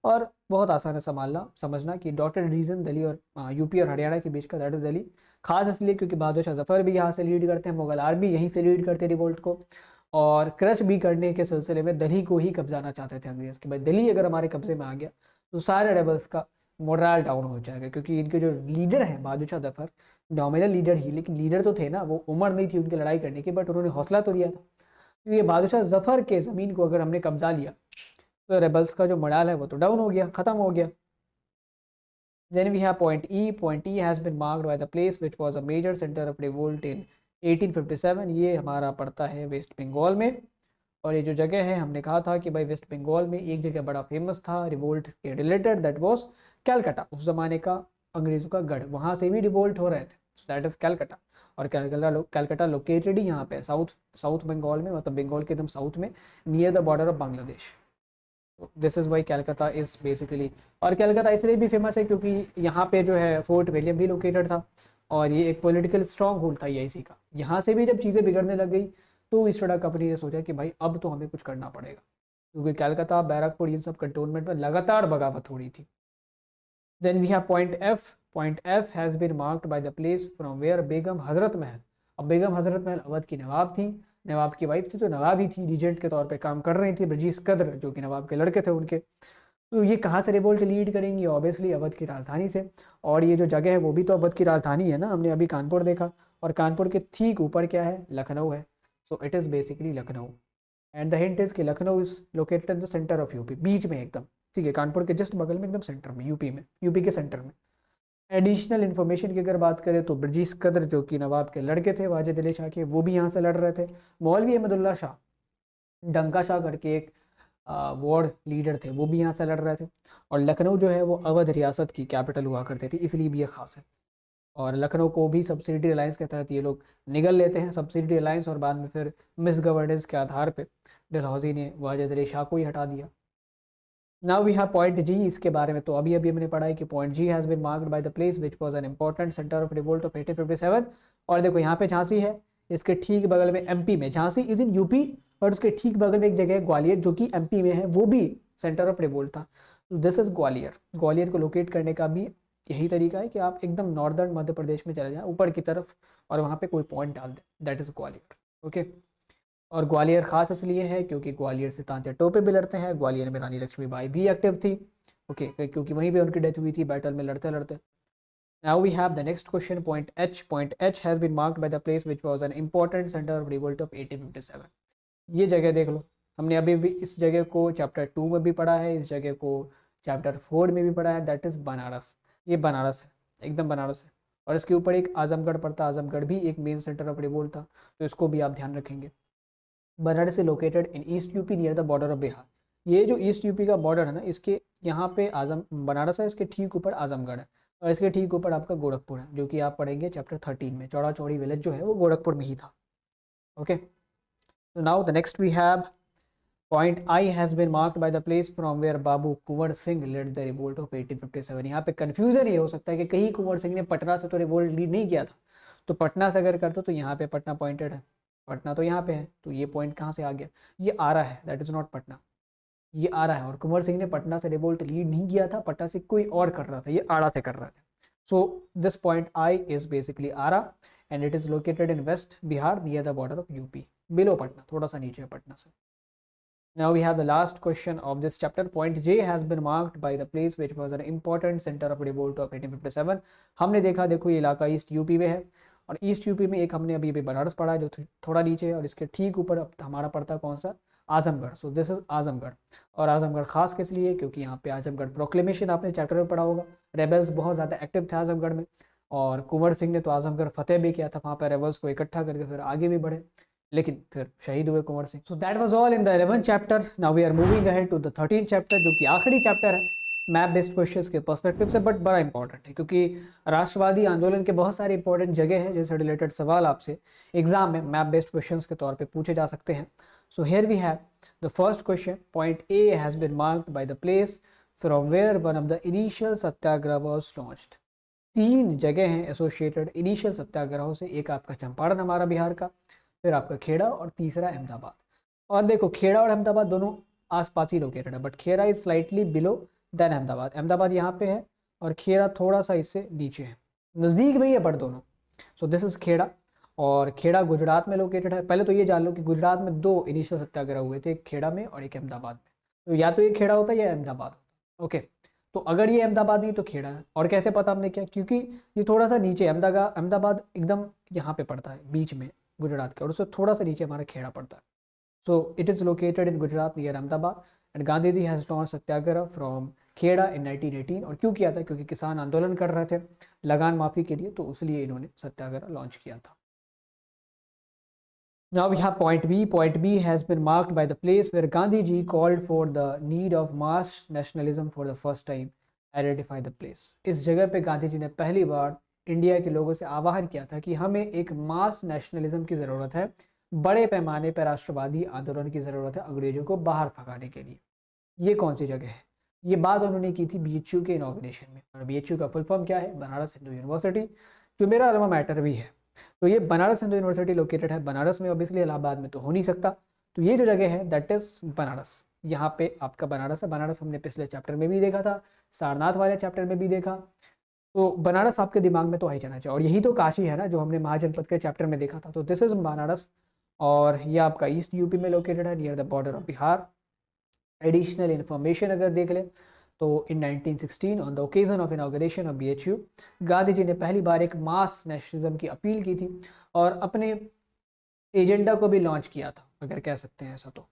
और बहुत आसान है समझना कि डॉटेड रीजन दिल्ली और यूपी और हरियाणा के बीच का, दैट इज दिल्ली। खास इसलिए क्योंकि बहादुर शाह जफर भी यहाँ से लीड करते हैं, मुगल आर्मी यहीं से लीड करते हैं रिवोल्ट को, और क्रश भी करने के सिलसिले में दिल्ली को ही कब्जाना चाहते थे अंग्रेज कि भाई दिल्ली अगर हमारे कब्जे में आ गया तो सारे रेबल्स का मोरल डाउन हो जाएगा। क्योंकि इनके जो लीडर हैं बहादुर शाह जफर, नॉमिनल लीडर ही, लेकिन लीडर तो थे ना, वो उम्र नहीं थी उनकी लड़ाई करने की, बट उन्होंने हौसला तो दिया था। तो ये बहादुर शाह जफर के ज़मीन को अगर हमने कब्जा लिया तो रेबल्स का जो मोरल है वो तो डाउन हो गया, ख़त्म हो गया। Then we have point E. Point E has been marked by the place which was a major center of revolt in 1857। ये हमारा पड़ता है वेस्ट बंगाल में। और ये जो जगह है, हमने कहा था कि भाई वेस्ट बंगाल में एक जगह बड़ा फेमस था रिवोल्ट के रिलेटेड, दैट वाज कैलकाटा। उस जमाने का अंग्रेज़ों का गढ़, वहाँ से भी रिवोल्ट हो रहे थे, सो दैट इज़ कैलकाटा। और कैलकाटा लोकेटेड ही यहाँ पे साउथ बंगाल में, मतलब बंगाल के एकदम साउथ में, near the border of Bangladesh. This is why Calcutta is basically. और कैलकाटा इसलिए भी फेमस है क्योंकि यहाँ पे जो है फोर्ट विलियम भी लोकेटेड था, और ये एक पॉलिटिकल स्ट्रॉन्ग होल्ड था ईआईसी का। यहाँ से भी जब चीज़ें बिगड़ने लग गई तो ईस्ट इंडिया कंपनी ने सोचा कि भाई अब तो हमें कुछ करना पड़ेगा, क्योंकि कैलकाता, बैरकपुर, इन सब कंटोनमेंट में लगातार बगावत हो रही थी। Then we have point F. Point F has been marked by the place from where Begum Hazrat Mahal. अब बेगम हजरत महल अवध की नवाब थी, नवाब की वाइफ थी, तो नवाब ही थी, रीजेंट के तौर पे काम कर रही थी ब्रजेश कद्र, जो कि नवाब के लड़के थे उनके। तो ये कहाँ से रिवोल्ट लीड करेंगी, ऑब्वियसली अवध की राजधानी से। और ये जो जगह है वो भी तो अवध की राजधानी है ना, हमने अभी कानपुर देखा, और कानपुर के ठीक ऊपर क्या है, लखनऊ है। So it is basically Lucknow. And the hint is कि Lucknow is located in the centre of UP, बीच में एकदम, ठीक है, कानपुर के जस्ट बगल में, एकदम सेंटर में, यूपी के सेंटर में। एडिशनल इन्फॉर्मेशन की अगर बात करें तो ब्रजेश कद्र, जो कि नवाब के लड़के थे वाजिद अली शाह के, वो भी यहाँ से लड़ रहे थे। मौलवी अहमदुल्ला शाह, डंका शाह करके एक वार्ड लीडर थे, वो भी यहाँ से लड़ रहे थे। और लखनऊ जो है वो अवध रियासत की कैपिटल हुआ करती थी, इसलिए भी ये खास है। और लखनऊ को भी सब्सिडी अलायंस के तहत ये लोग निगल लेते हैं, सब्सिडी अलायंस, और बाद में फिर मिस गवर्नेंस के आधार पे डलहौजी ने वाजिद अली शाह को ही हटा दिया। Now we have point G. इसके बारे में तो अभी हमने पढ़ा है कि point G has been marked by the place which was an important centre of revolt of 1857। और देखो यहाँ पे झांसी है, इसके ठीक बगल में एमपी में, झांसी इज इन यूपी, और उसके ठीक बगल में एक जगह है ग्वालियर, जो कि एमपी में है, वो भी सेंटर ऑफ रिवोल्ट था। This is Gwalior. ग्वालियर को लोकेट करने का भी यही तरीका है कि आप एकदम नॉर्दर्न मध्य प्रदेश में चले जाएं ऊपर की तरफ, और वहाँ पे कोई पॉइंट डाल दें, दैट इज़ ग्वालियर। ओके। और ग्वालियर खास इसलिए है क्योंकि ग्वालियर से तांत्या टोपे भी लड़ते हैं, ग्वालियर में रानी लक्ष्मीबाई भी एक्टिव थी, ओके, क्योंकि वहीं पे उनकी डेथ हुई थी बैटल में लड़ते लड़ते। Now we have the next question, point H. Point H has been marked by the place which was an important centre of revolt of 1857। ये जगह देख लो, हमने अभी भी इस जगह को चैप्टर 2 में भी पढ़ा है, इस जगह को चैप्टर 4 में भी पढ़ा है, दैट इज़ बनारस। ये बनारस है, एकदम बनारस है। और इसके ऊपर एक आजमगढ़ पड़ता, आजमगढ़ भी एक मेन सेंटर ऑफ रिवोल्ट था, तो इसको भी आप ध्यान रखेंगे। Banaras is located in east UP near the border of Bihar. ये जो ईस्ट यूपी का बॉर्डर है ना, इसके यहाँ पे बनारस है, इसके ठीक ऊपर आजमगढ़ है, और इसके ठीक ऊपर आपका गोरखपुर है, जो कि आप पढ़ेंगे चैप्टर 13 में। चौड़ा चौड़ी विलेज जो है वो गोरखपुर में ही था। ओके, तो now the next we have point I has been marked by the place from where Babu Kunwar Singh led the revolt of 1857। यहाँ पे कन्फ्यूजन ये हो सकता है कि कहीं कुंवर सिंह ने पटना से तो रिवोल्ट लीड नहीं किया था, तो पटना से अगर करते तो यहाँ पे पटना पॉइंटेड है, पटना तो यहाँ पे है, तो ये पॉइंट कहाँ से आ गया, ये आरा है, दैट इज़ नॉट पटना, ये आरा है। और कुंवर सिंह ने पटना से रिवोल्ट लीड नहीं किया था, पटना से कोई और कर रहा था, ये आरा से कर रहा था। So this point I is basically Arrah, and it is located in west Bihar near the border of UP, below Patna, थोड़ा सा नीचे है पटना से। Now we have the last question of this chapter. Point J has been marked by the place which was an important center of revolt of 1857. हमने देखा, देखो ये इलाका ईस्ट यूपी में है, और ईस्ट यूपी में एक हमने अभी अभी बनारस पढ़ा है जो थोड़ा नीचे है, और इसके ठीक ऊपर अब हमारा पड़ता है कौन सा, आजमगढ़. सो दिस इज आजमगढ़. और आजमगढ़ खास किस लिए, क्योंकि यहाँ पे आजमगढ़ प्रोक्लेमेशन आपने चैप्टर में पढ़ा होगा. रेबल्स बहुत ज़्यादा एक्टिव थे आजमगढ़ में, और कुंवर सिंह ने तो आजमगढ़ फतेह भी किया था, वहाँ पर रेबल्स को इकट्ठा करके फिर आगे भी बढ़े, लेकिन फिर शहीद हुए Kunwar Singh. So that was all in the 11th chapter. Now we are moving ahead to the 13th chapter, जो कि आखिरी चैप्टर है मैप बेस्ड क्वेश्चंस के पर्सपेक्टिव से, बट बड़ा इंपॉर्टेंट है क्योंकि राष्ट्रवादी आंदोलन के बहुत सारे इंपॉर्टेंट जगह है जिससे रिलेटेड सवाल आपसे एग्जाम में मैप बेस्ड क्वेश्चंस के तौर पे पूछे जा सकते हैं. So here we have the first question. Point A has been marked by the place from where one of the initial satyagraha was launched. 3 जगह हैं एसोसिएटेड इनिशियल सत्याग्रहों से. एक आपका चंपारण हमारा बिहार का, फिर आपका खेड़ा, और तीसरा अहमदाबाद. और देखो खेड़ा और अहमदाबाद दोनों आसपास ही लोकेटेड है, but Kheda is slightly below than Ahmedabad. Ahmedabad यहाँ पे है और खेड़ा थोड़ा सा इससे नीचे है, नज़दीक में ही है बट दोनों. सो दिस इज खेड़ा, और खेड़ा गुजरात में लोकेटेड है. पहले तो ये जान लो कि गुजरात में 2 इनिशियल सत्याग्रह हुए थे, एक खेड़ा में और एक अहमदाबाद में. तो या तो ये खेड़ा होता है या अहमदाबाद होता. ओके, तो अगर ये अहमदाबाद नहीं तो खेड़ा है. और कैसे पता हमने क्या, क्योंकि ये थोड़ा सा नीचे अहमदाबाद एकदम यहाँ पे पड़ता है बीच में गुजरात के, और उससे थोड़ा सा नीचे हमारा खेड़ा पड़ता है. So it is located in Gujarat near Ahmedabad. And Gandhi ji has launched satyagraha from Kheda in 1918. और क्यों किया था, क्योंकि किसान आंदोलन कर रहे थे लगान माफ़ी के लिए, तो इसलिए इन्होंने सत्याग्रह लॉन्च किया था. Now we have point B. Point B has been marked by the place where Gandhi ji called for the need of mass nationalism for the first time. Identify the place. इस जगह पे गांधी जी ने पहली बार India के लोगों से आह्वान किया था कि हमें एक मास नेशनलिज्म की ज़रूरत है, बड़े पैमाने पर राष्ट्रवादी आंदोलन की ज़रूरत है अंग्रेजों को बाहर भगाने के लिए. ये कौन सी जगह है, ये बात उन्होंने की थी बीएचयू के इनॉग्रेशन में. और बीएचयू का फुल फॉर्म क्या है, बनारस हिंदू यूनिवर्सिटी, जो मेरा अल्मा मैटर भी है. तो ये बनारस हिंदू यूनिवर्सिटी लोकेटेड है बनारस में, ऑब्वियसली इलाहाबाद में तो हो नहीं सकता. तो ये जो जगह है दैट इज बनारस. यहाँ पे आपका बनारस है. बनारस हमने पिछले चैप्टर में भी देखा था, सारनाथ वाले चैप्टर में भी देखा. तो बनारस आपके दिमाग में तो आ ही जाना चाहिए. और यही तो काशी है ना, जो हमने महाजनपद के चैप्टर में देखा था. तो दिस इज बनारस, और ये आपका ईस्ट यूपी में लोकेटेड है near the border of Bihar. Additional information अगर देख ले तो in 1916 on the occasion of inauguration of BHU, Gandhi ji ने पहली बार एक मास नेशनलिज्म की अपील की थी और अपने एजेंडा को भी लॉन्च किया था, अगर कह सकते हैं ऐसा. तो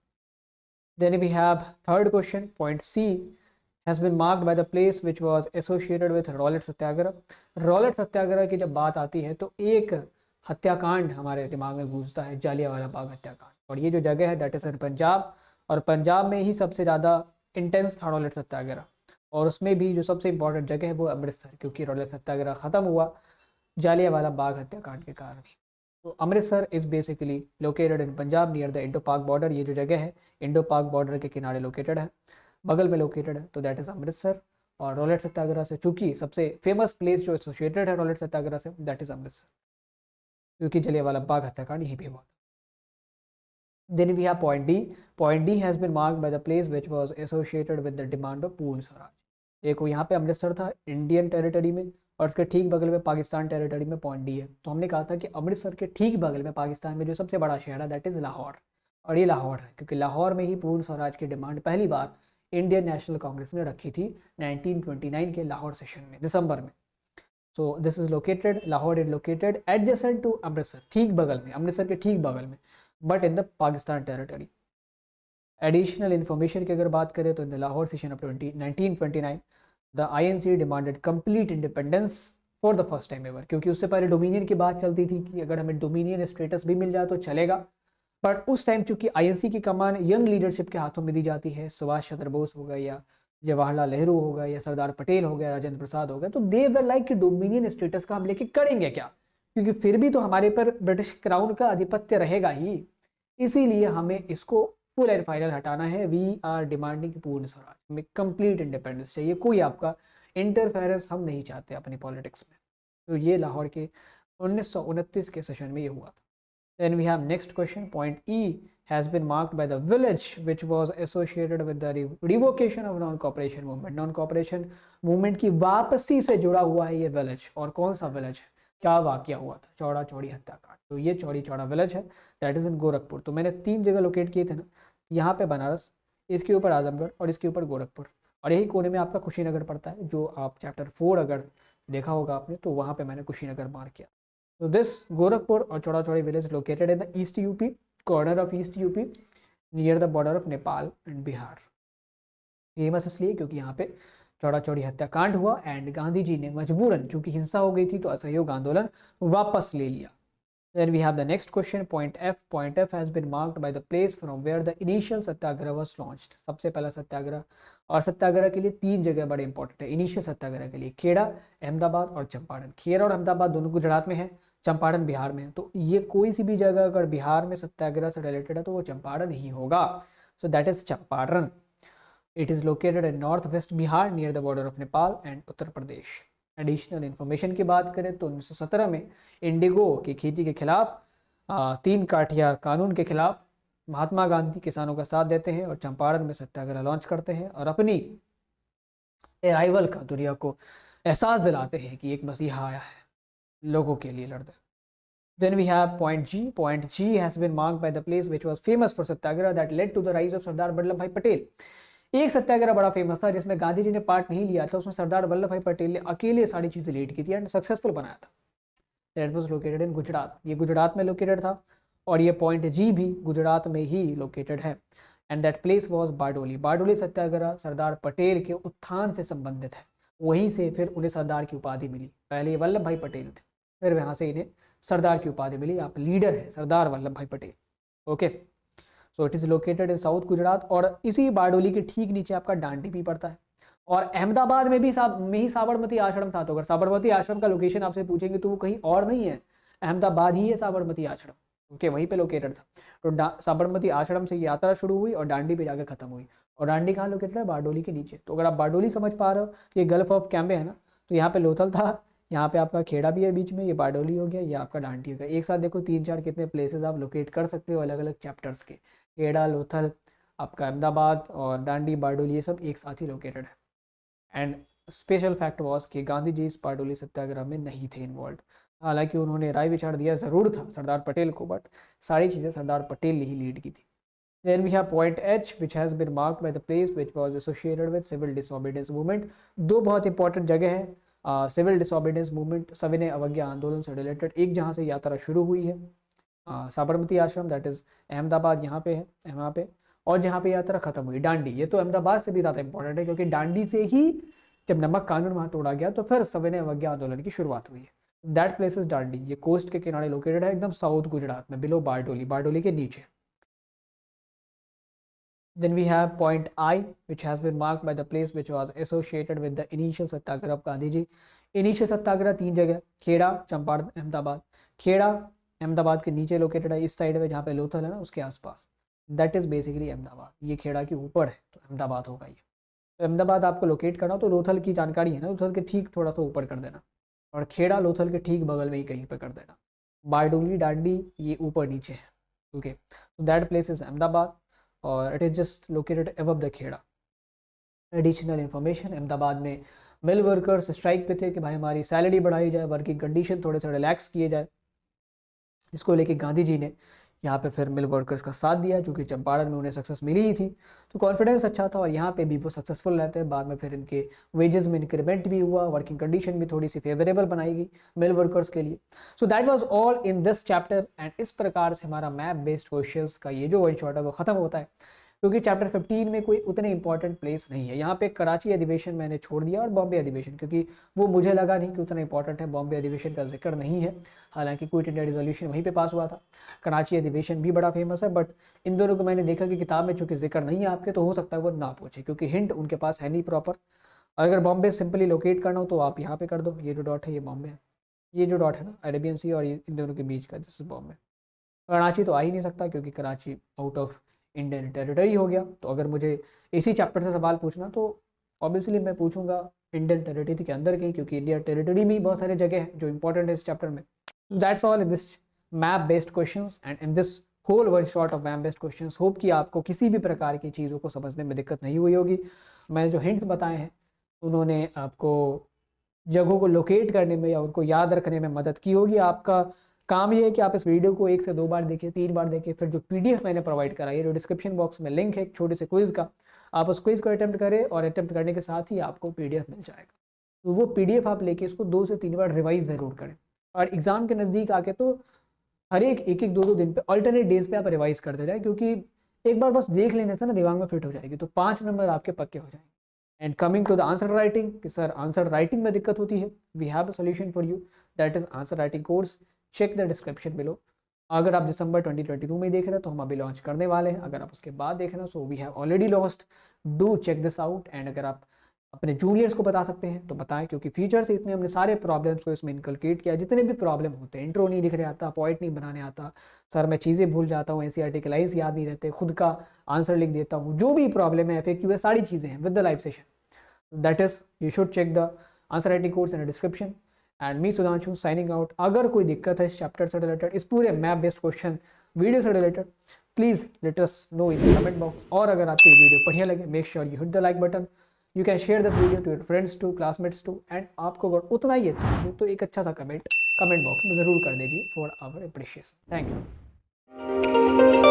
then we have third question. Point C has been marked by the place which was associated with Rowlatt satyagraha. Rowlatt satyagraha की जब बात आती है तो एक हत्याकांड हमारे दिमाग में गूंजता है, जालियांवाला बाग हत्याकांड. और ये जो जगह है दैट इज इन पंजाब, और पंजाब में ही सबसे ज़्यादा इंटेंस था रॉलेट सत्याग्रह. और उसमें भी जो सबसे इंपॉर्टेंट जगह है वो अमृतसर, क्योंकि रॉलेट सत्याग्रह ख़त्म हुआ जालियांवाला बाग हत्याकांड के कारण ही. तो Amritsar is basically located in Punjab near the Indo पाक बॉर्डर. ये जो जगह है इंडो पाक बॉर्डर के किनारे लोकेटेड है, बगल में लोकेटेड है, तो दैट इज़ अमृतसर. और रॉलेट सत्याग्रह से चूंकि सबसे फेमस प्लेस जो एसोसिएटेड है Rowlatt Satyagraha say that is Amritsar, क्योंकि जलियांवाला बाग हत्याकांड यहीं भी हुआ था. Then we have point D. Point D has been marked by the place which was associated with the demand of पूर्ण स्वराज. देखो यहाँ पे अमृतसर था इंडियन टेरिटरी में, और उसके ठीक बगल में पाकिस्तान टेरिटरी में पॉइंट डी है. तो हमने कहा था कि अमृतसर के ठीक बगल में पाकिस्तान में जो सबसे बड़ा शहर है दैट इज़ लाहौर. और ये लाहौर है क्योंकि लाहौर में ही पूर्ण स्वराज की डिमांड पहली बार इंडियन नेशनल कांग्रेस ने रखी थी 1929 के लाहौर सेशन में, दिसंबर में. So this is located, Lahore is located adjacent to Amritsar, ठीक बगल में, अमृतसर के ठीक बगल में, but in the Pakistan territory. Additional information की अगर बात करें तो in the Lahore session of 1929 the INC demanded complete independence for the first time ever. क्योंकि उससे पहले डोमिनियन की बात चलती थी कि अगर हमें डोमिनियन स्टेटस भी मिल जाए तो चलेगा, बट उस टाइम चूंकि INC की कमान यंग लीडरशिप के हाथों में दी जाती है, सुभाष चंद्र बोस हो गए या जवाहरलाल नेहरू हो गए या सरदार पटेल हो गया, राजेंद्र प्रसाद हो गया, तो दे वर लाइक कि डोमिनियन स्टेटस का हम लेके करेंगे क्या, क्योंकि फिर भी तो हमारे पर ब्रिटिश क्राउन का आधिपत्य रहेगा ही. इसीलिए हमें इसको फुल एंड फाइनल हटाना है. वी आर डिमांडिंग पूर्ण स्वराज, हमें कंप्लीट इंडिपेंडेंस चाहिए, कोई आपका इंटरफेरेंस हम नहीं चाहते अपनी पॉलिटिक्स में. तो ये लाहौर के 1929 के सेशन में ये हुआ था. Then we have next question. Point E has been marked by the village which was associated with the revocation of non-cooperation movement. Non-cooperation movement की वापसी से जुड़ा हुआ है ये विलेज. और कौन सा विलेज है, क्या वाकया हुआ था, चौड़ा चौड़ी हत्याकांड. तो ये चौड़ी चौड़ा विलेज है दैट इज इन गोरखपुर. तो मैंने 3 जगह लोकेट किए थे ना, यहाँ पे बनारस, इसके ऊपर आजमगढ़ और इसके ऊपर गोरखपुर, और यही कोने में आपका कुशीनगर पड़ता है, जो आप चैप्टर 4 अगर देखा होगा आपने तो वहाँ पे मैंने कुशीनगर मार्क किया। तो दिस गोरखपुर और चौड़ा चौड़ी village located in the east UP, corner of east UP, near the border of Nepal and Bihar. Famous इसलिए क्योंकि यहाँ पे चौड़ा चौड़ी हत्याकांड हुआ एंड गांधी जी ने मजबूरन, चूंकि हिंसा हो गई थी तो असहयोग आंदोलन वापस ले लिया। Then we have the next question, point F. Point F has been marked by the place from where the initial Satyagraha was launched. सबसे पहला सत्याग्रह, और सत्याग्रह के लिए 3 जगह बड़े इंपॉर्टेंट है इनिशियल सत्याग्रह के लिए, खेड़ा, अहमदाबाद और चंपारण। खेड़ा और अहमदाबाद दोनों गुजरात में है, चंपारण बिहार में है। तो ये कोई सी भी जगह अगर बिहार में सत्याग्रह से रिलेटेड है तो वो चंपारण ही होगा। So that is Champaran. It is located in north west Bihar near the border of Nepal and Uttar Pradesh. Additional information की बात करें तो 1917 में इंडिगो की खेती के खिलाफ, 3 काठिया कानून के खिलाफ महात्मा गांधी किसानों का साथ देते हैं और चंपारण में सत्याग्रह लॉन्च करते हैं और अपनी अराइवल का दुनिया को एहसास दिलाते हैं कि एक मसीहा आया है लोगों के लिए लड़ते। Then we have point G. Point G has been marked by the place which was famous for satyagraha that led to the rise of Sardar Vallabh भाई पटेल। एक सत्याग्रह बड़ा फेमस था जिसमें गांधी जी ने पार्ट नहीं लिया था, उसमें सरदार वल्लभ भाई पटेल ने अकेले सारी चीजें लीड की थी एंड सक्सेसफुल बनाया था। That was located in Gujarat, ये गुजरात में लोकेटेड था और ये पॉइंट जी भी गुजरात में ही लोकेटेड है। And that place was Bardoli. Bardoli satyagraha Sardar Patel के उत्थान से संबंधित है, वहीं से फिर उन्हें सरदार की उपाधि मिली। पहले ये वल्लभ भाई पटेल थे, फिर वहाँ से इन्हें सरदार की उपाधि मिली। आप लीडर है सरदार वल्लभ भाई Patel. Okay, so it is located in south Gujarat और इसी बारडोली के ठीक नीचे आपका डांडी भी पड़ता है। और अहमदाबाद में भी ही साबरमती आश्रम था। तो अगर साबरमती आश्रम का लोकेशन आपसे पूछेंगे तो वो कहीं और नहीं है, अहमदाबाद ही है साबरमती आश्रम। ओके, वहीं पे लोकेटेड था। तो साबरमती आश्रम से यात्रा शुरू हुई और डांडी पे जाकर खत्म हुई। और डांडी कहाँ लोकेटेड है? बारडोली के नीचे। तो अगर आप बारडोली समझ पा रहे हो कि ये गल्फ ऑफ कैम्बे है ना, तो यहाँ पे लोथल था, यहाँ पे आपका खेड़ा भी है बीच में, ये बारडोली हो गया, ये आपका डांडी हो गया। एक साथ देखो 3-4 कितने प्लेसेस आप लोकेट कर सकते हो अलग अलग चैप्टर्स के। खेड़ा, लोथल, आपका अहमदाबाद और डांडी, बारडोली, ये सब एक साथ ही लोकेटेड है। एंड स्पेशल फैक्ट वॉज कि गांधी जी इस बारडोली सत्याग्रह में नहीं थे इन्वॉल्व। हालांकि उन्होंने राय विचार दिया ज़रूर था सरदार पटेल को, बट सारी चीज़ें सरदार पटेल ने ही लीड की थी। Then we have point H which has been marked by the place which was associated with civil disobedience movement। 2 बहुत इंपॉर्टेंट जगह है सिविल डिसोबीडियंस मूवमेंट, सविनय अवज्ञा आंदोलन से रिलेटेड। एक जहाँ से यात्रा शुरू हुई है साबरमती आश्रम, दैट इज अहमदाबाद, यहाँ पे है यहाँ पे, और जहाँ पे यात्रा खत्म हुई डांडी। ये तो अहमदाबाद से भी ज़्यादा इंपॉर्टेंट है क्योंकि डांडी से ही जब नमक कानून वहाँ तोड़ा गया तो फिर सविनय अवज्ञा आंदोलन की शुरुआत हुई है। दैट प्लेस इज डांडी। ये कोस्ट के किनारे लोकेटेड है, एकदम साउथ गुजरात में, बिलो बारडोली, बारडोली के नीचे। Then we have point I which has been marked by the place which was associated with the initial satyagraha of Gandhi ji. Initial satyagraha 3 जगह, खेड़ा, चंपारण, अहमदाबाद। खेड़ा अहमदाबाद के नीचे लोकेटेड है, इस साइड में जहाँ पे लोथल है ना उसके आसपास। That is basically Ahmedabad. ये खेड़ा के ऊपर है तो अहमदाबाद होगा ये। तो अहमदाबाद आपको लोकेट करना तो लोथल की जानकारी है ना, लोथल के ठीक थोड़ा सा ऊपर कर देना, और खेड़ा लोथल के ठीक बगल में ही कहीं पर कर देना। बारडोली, डांडी ये ऊपर नीचे है। ओके, तो दैट प्लेस इज अहमदाबाद और it is just located above the Kheda. Additional information, Ahmedabad में मिल वर्कर्स स्ट्राइक पे थे कि भाई हमारी सैलरी बढ़ाई जाए, वर्किंग कंडीशन थोड़े से रिलैक्स किए जाए। इसको लेके गांधी जी ने यहाँ पे फिर मिल वर्कर्स का साथ दिया, क्योंकि चंपारण में उन्हें सक्सेस मिली ही थी तो कॉन्फिडेंस अच्छा था और यहाँ पे भी वो सक्सेसफुल रहते हैं। बाद में फिर इनके वेजेस में इंक्रीमेंट भी हुआ, वर्किंग कंडीशन भी थोड़ी सी फेवरेबल बनाई गई मिल वर्कर्स के लिए। सो that was all in this chapter and इस प्रकार से हमारा मैप बेस्ड क्वेश्चंस का ये जो वन शॉट है वो खत्म होता है, क्योंकि चैप्टर 15 में कोई उतने इंपॉर्टेंट प्लेस नहीं है। यहाँ पे कराची अधिवेशन मैंने छोड़ दिया और बॉम्बे अधिवेशन, क्योंकि वो मुझे लगा नहीं कि उतना इंपॉर्टेंट है। बॉम्बे अधिवेशन का जिक्र नहीं है, हालांकि क्विट इंडिया रिजोल्यूशन वहीं पे पास हुआ था। कराची अधिवेशन भी बड़ा फेमस है, बट इन दोनों को मैंने देखा कि किताब में चूंकि जिक्र नहीं है आपके, तो हो सकता है वो ना पूछे, क्योंकि हिंट उनके पास है नहीं प्रॉपर। अगर बॉम्बे सिंपली लोकेट करना हो तो आप यहाँ पे कर दो, ये जो डॉट है ये बॉम्बे है, ये जो डॉट है ना अरेबियन सी और इन दोनों के बीच का, दिस इज बॉम्बे। कराची तो आ ही नहीं सकता क्योंकि Karachi out of Indian territory हो गया। तो अगर मुझे इसी चैप्टर से सवाल पूछना तो ऑब्वियसली मैं पूछूंगा इंडियन टेरिटरी के अंदर की, क्योंकि इंडिया टेरिटरी में बहुत सारे जगह हैं जो इंपॉर्टेंट है इस चैप्टर में। That's all in this map based questions and in this whole one shot of map based questions. Hope कि आपको किसी भी प्रकार की चीज़ों को समझने में दिक्कत नहीं हुई होगी। मैंने जो हिंट्स बताए हैं उन्होंने आपको जगहों को लोकेट करने में या उनको याद रखने में मदद की होगी। आपका काम ये है कि आप इस वीडियो को 1 से 2 बार देखिए, 3 बार देखिए, फिर जो पीडीएफ मैंने प्रोवाइड कराई है, जो डिस्क्रिप्शन बॉक्स में लिंक है एक छोटे से क्विज का, आप उस क्विज को अटेम्प्ट करें और अटेम्प्ट करने के साथ ही आपको पीडीएफ मिल जाएगा। तो वो पीडीएफ आप लेके इसको 2 से 3 बार रिवाइज ज़रूर करें, और एग्जाम के नज़दीक आके तो हर एक 2 दिन पे अल्टरनेट डेज पे आप रिवाइज करते जाए, क्योंकि एक बार बस देख लेने से ना दिमाग में फिट हो जाएगी, तो 5 नंबर आपके पक्के हो जाएंगे। And coming to the answer writing, कि सर आंसर राइटिंग में दिक्कत होती है, we have a solution for you, that is answer writing course. Check the description below. अगर आप दिसंबर 2022 में देख रहे हैं तो हम अभी लॉन्च करने वाले हैं, अगर आप उसके बाद देख रहे हैं so we have already launched, do check this out. And अगर आप अपने जूनियर्स को बता सकते हैं तो बताएं, क्योंकि फीचर्स इतने हमने सारे प्रॉब्लम्स को इसमें इनकलकेट किया, जितने भी प्रॉब्लम होते हैं, इंट्रो नहीं लिखने आता, पॉइंट नहीं बनाने आता, सर मैं चीज़ें भूल जाता हूँ, एनसीईआरटी के लाइन्स याद नहीं रहते, खुद का आंसर लिख देता हूँ, जो भी प्रॉब्लम है FAQ है, सारी चीज़ें हैं with the live session. That is you should check the answer writing course in the description. And me Sudhanshu signing out. अगर कोई दिक्कत है इस चैप्टर से रिलेटेड, इस पूरे मैप बेस्ड क्वेश्चन वीडियो से related, please let us know in the comment box. और अगर आपको ये वीडियो बढ़िया लगे, make sure you hit the like button, you can share this video to your friends too, classmates too, and आपको अगर उतना ही अच्छा लगे तो एक अच्छा सा कमेंट बॉक्स में ज़रूर कर दीजिए for our appreciation. Thank you.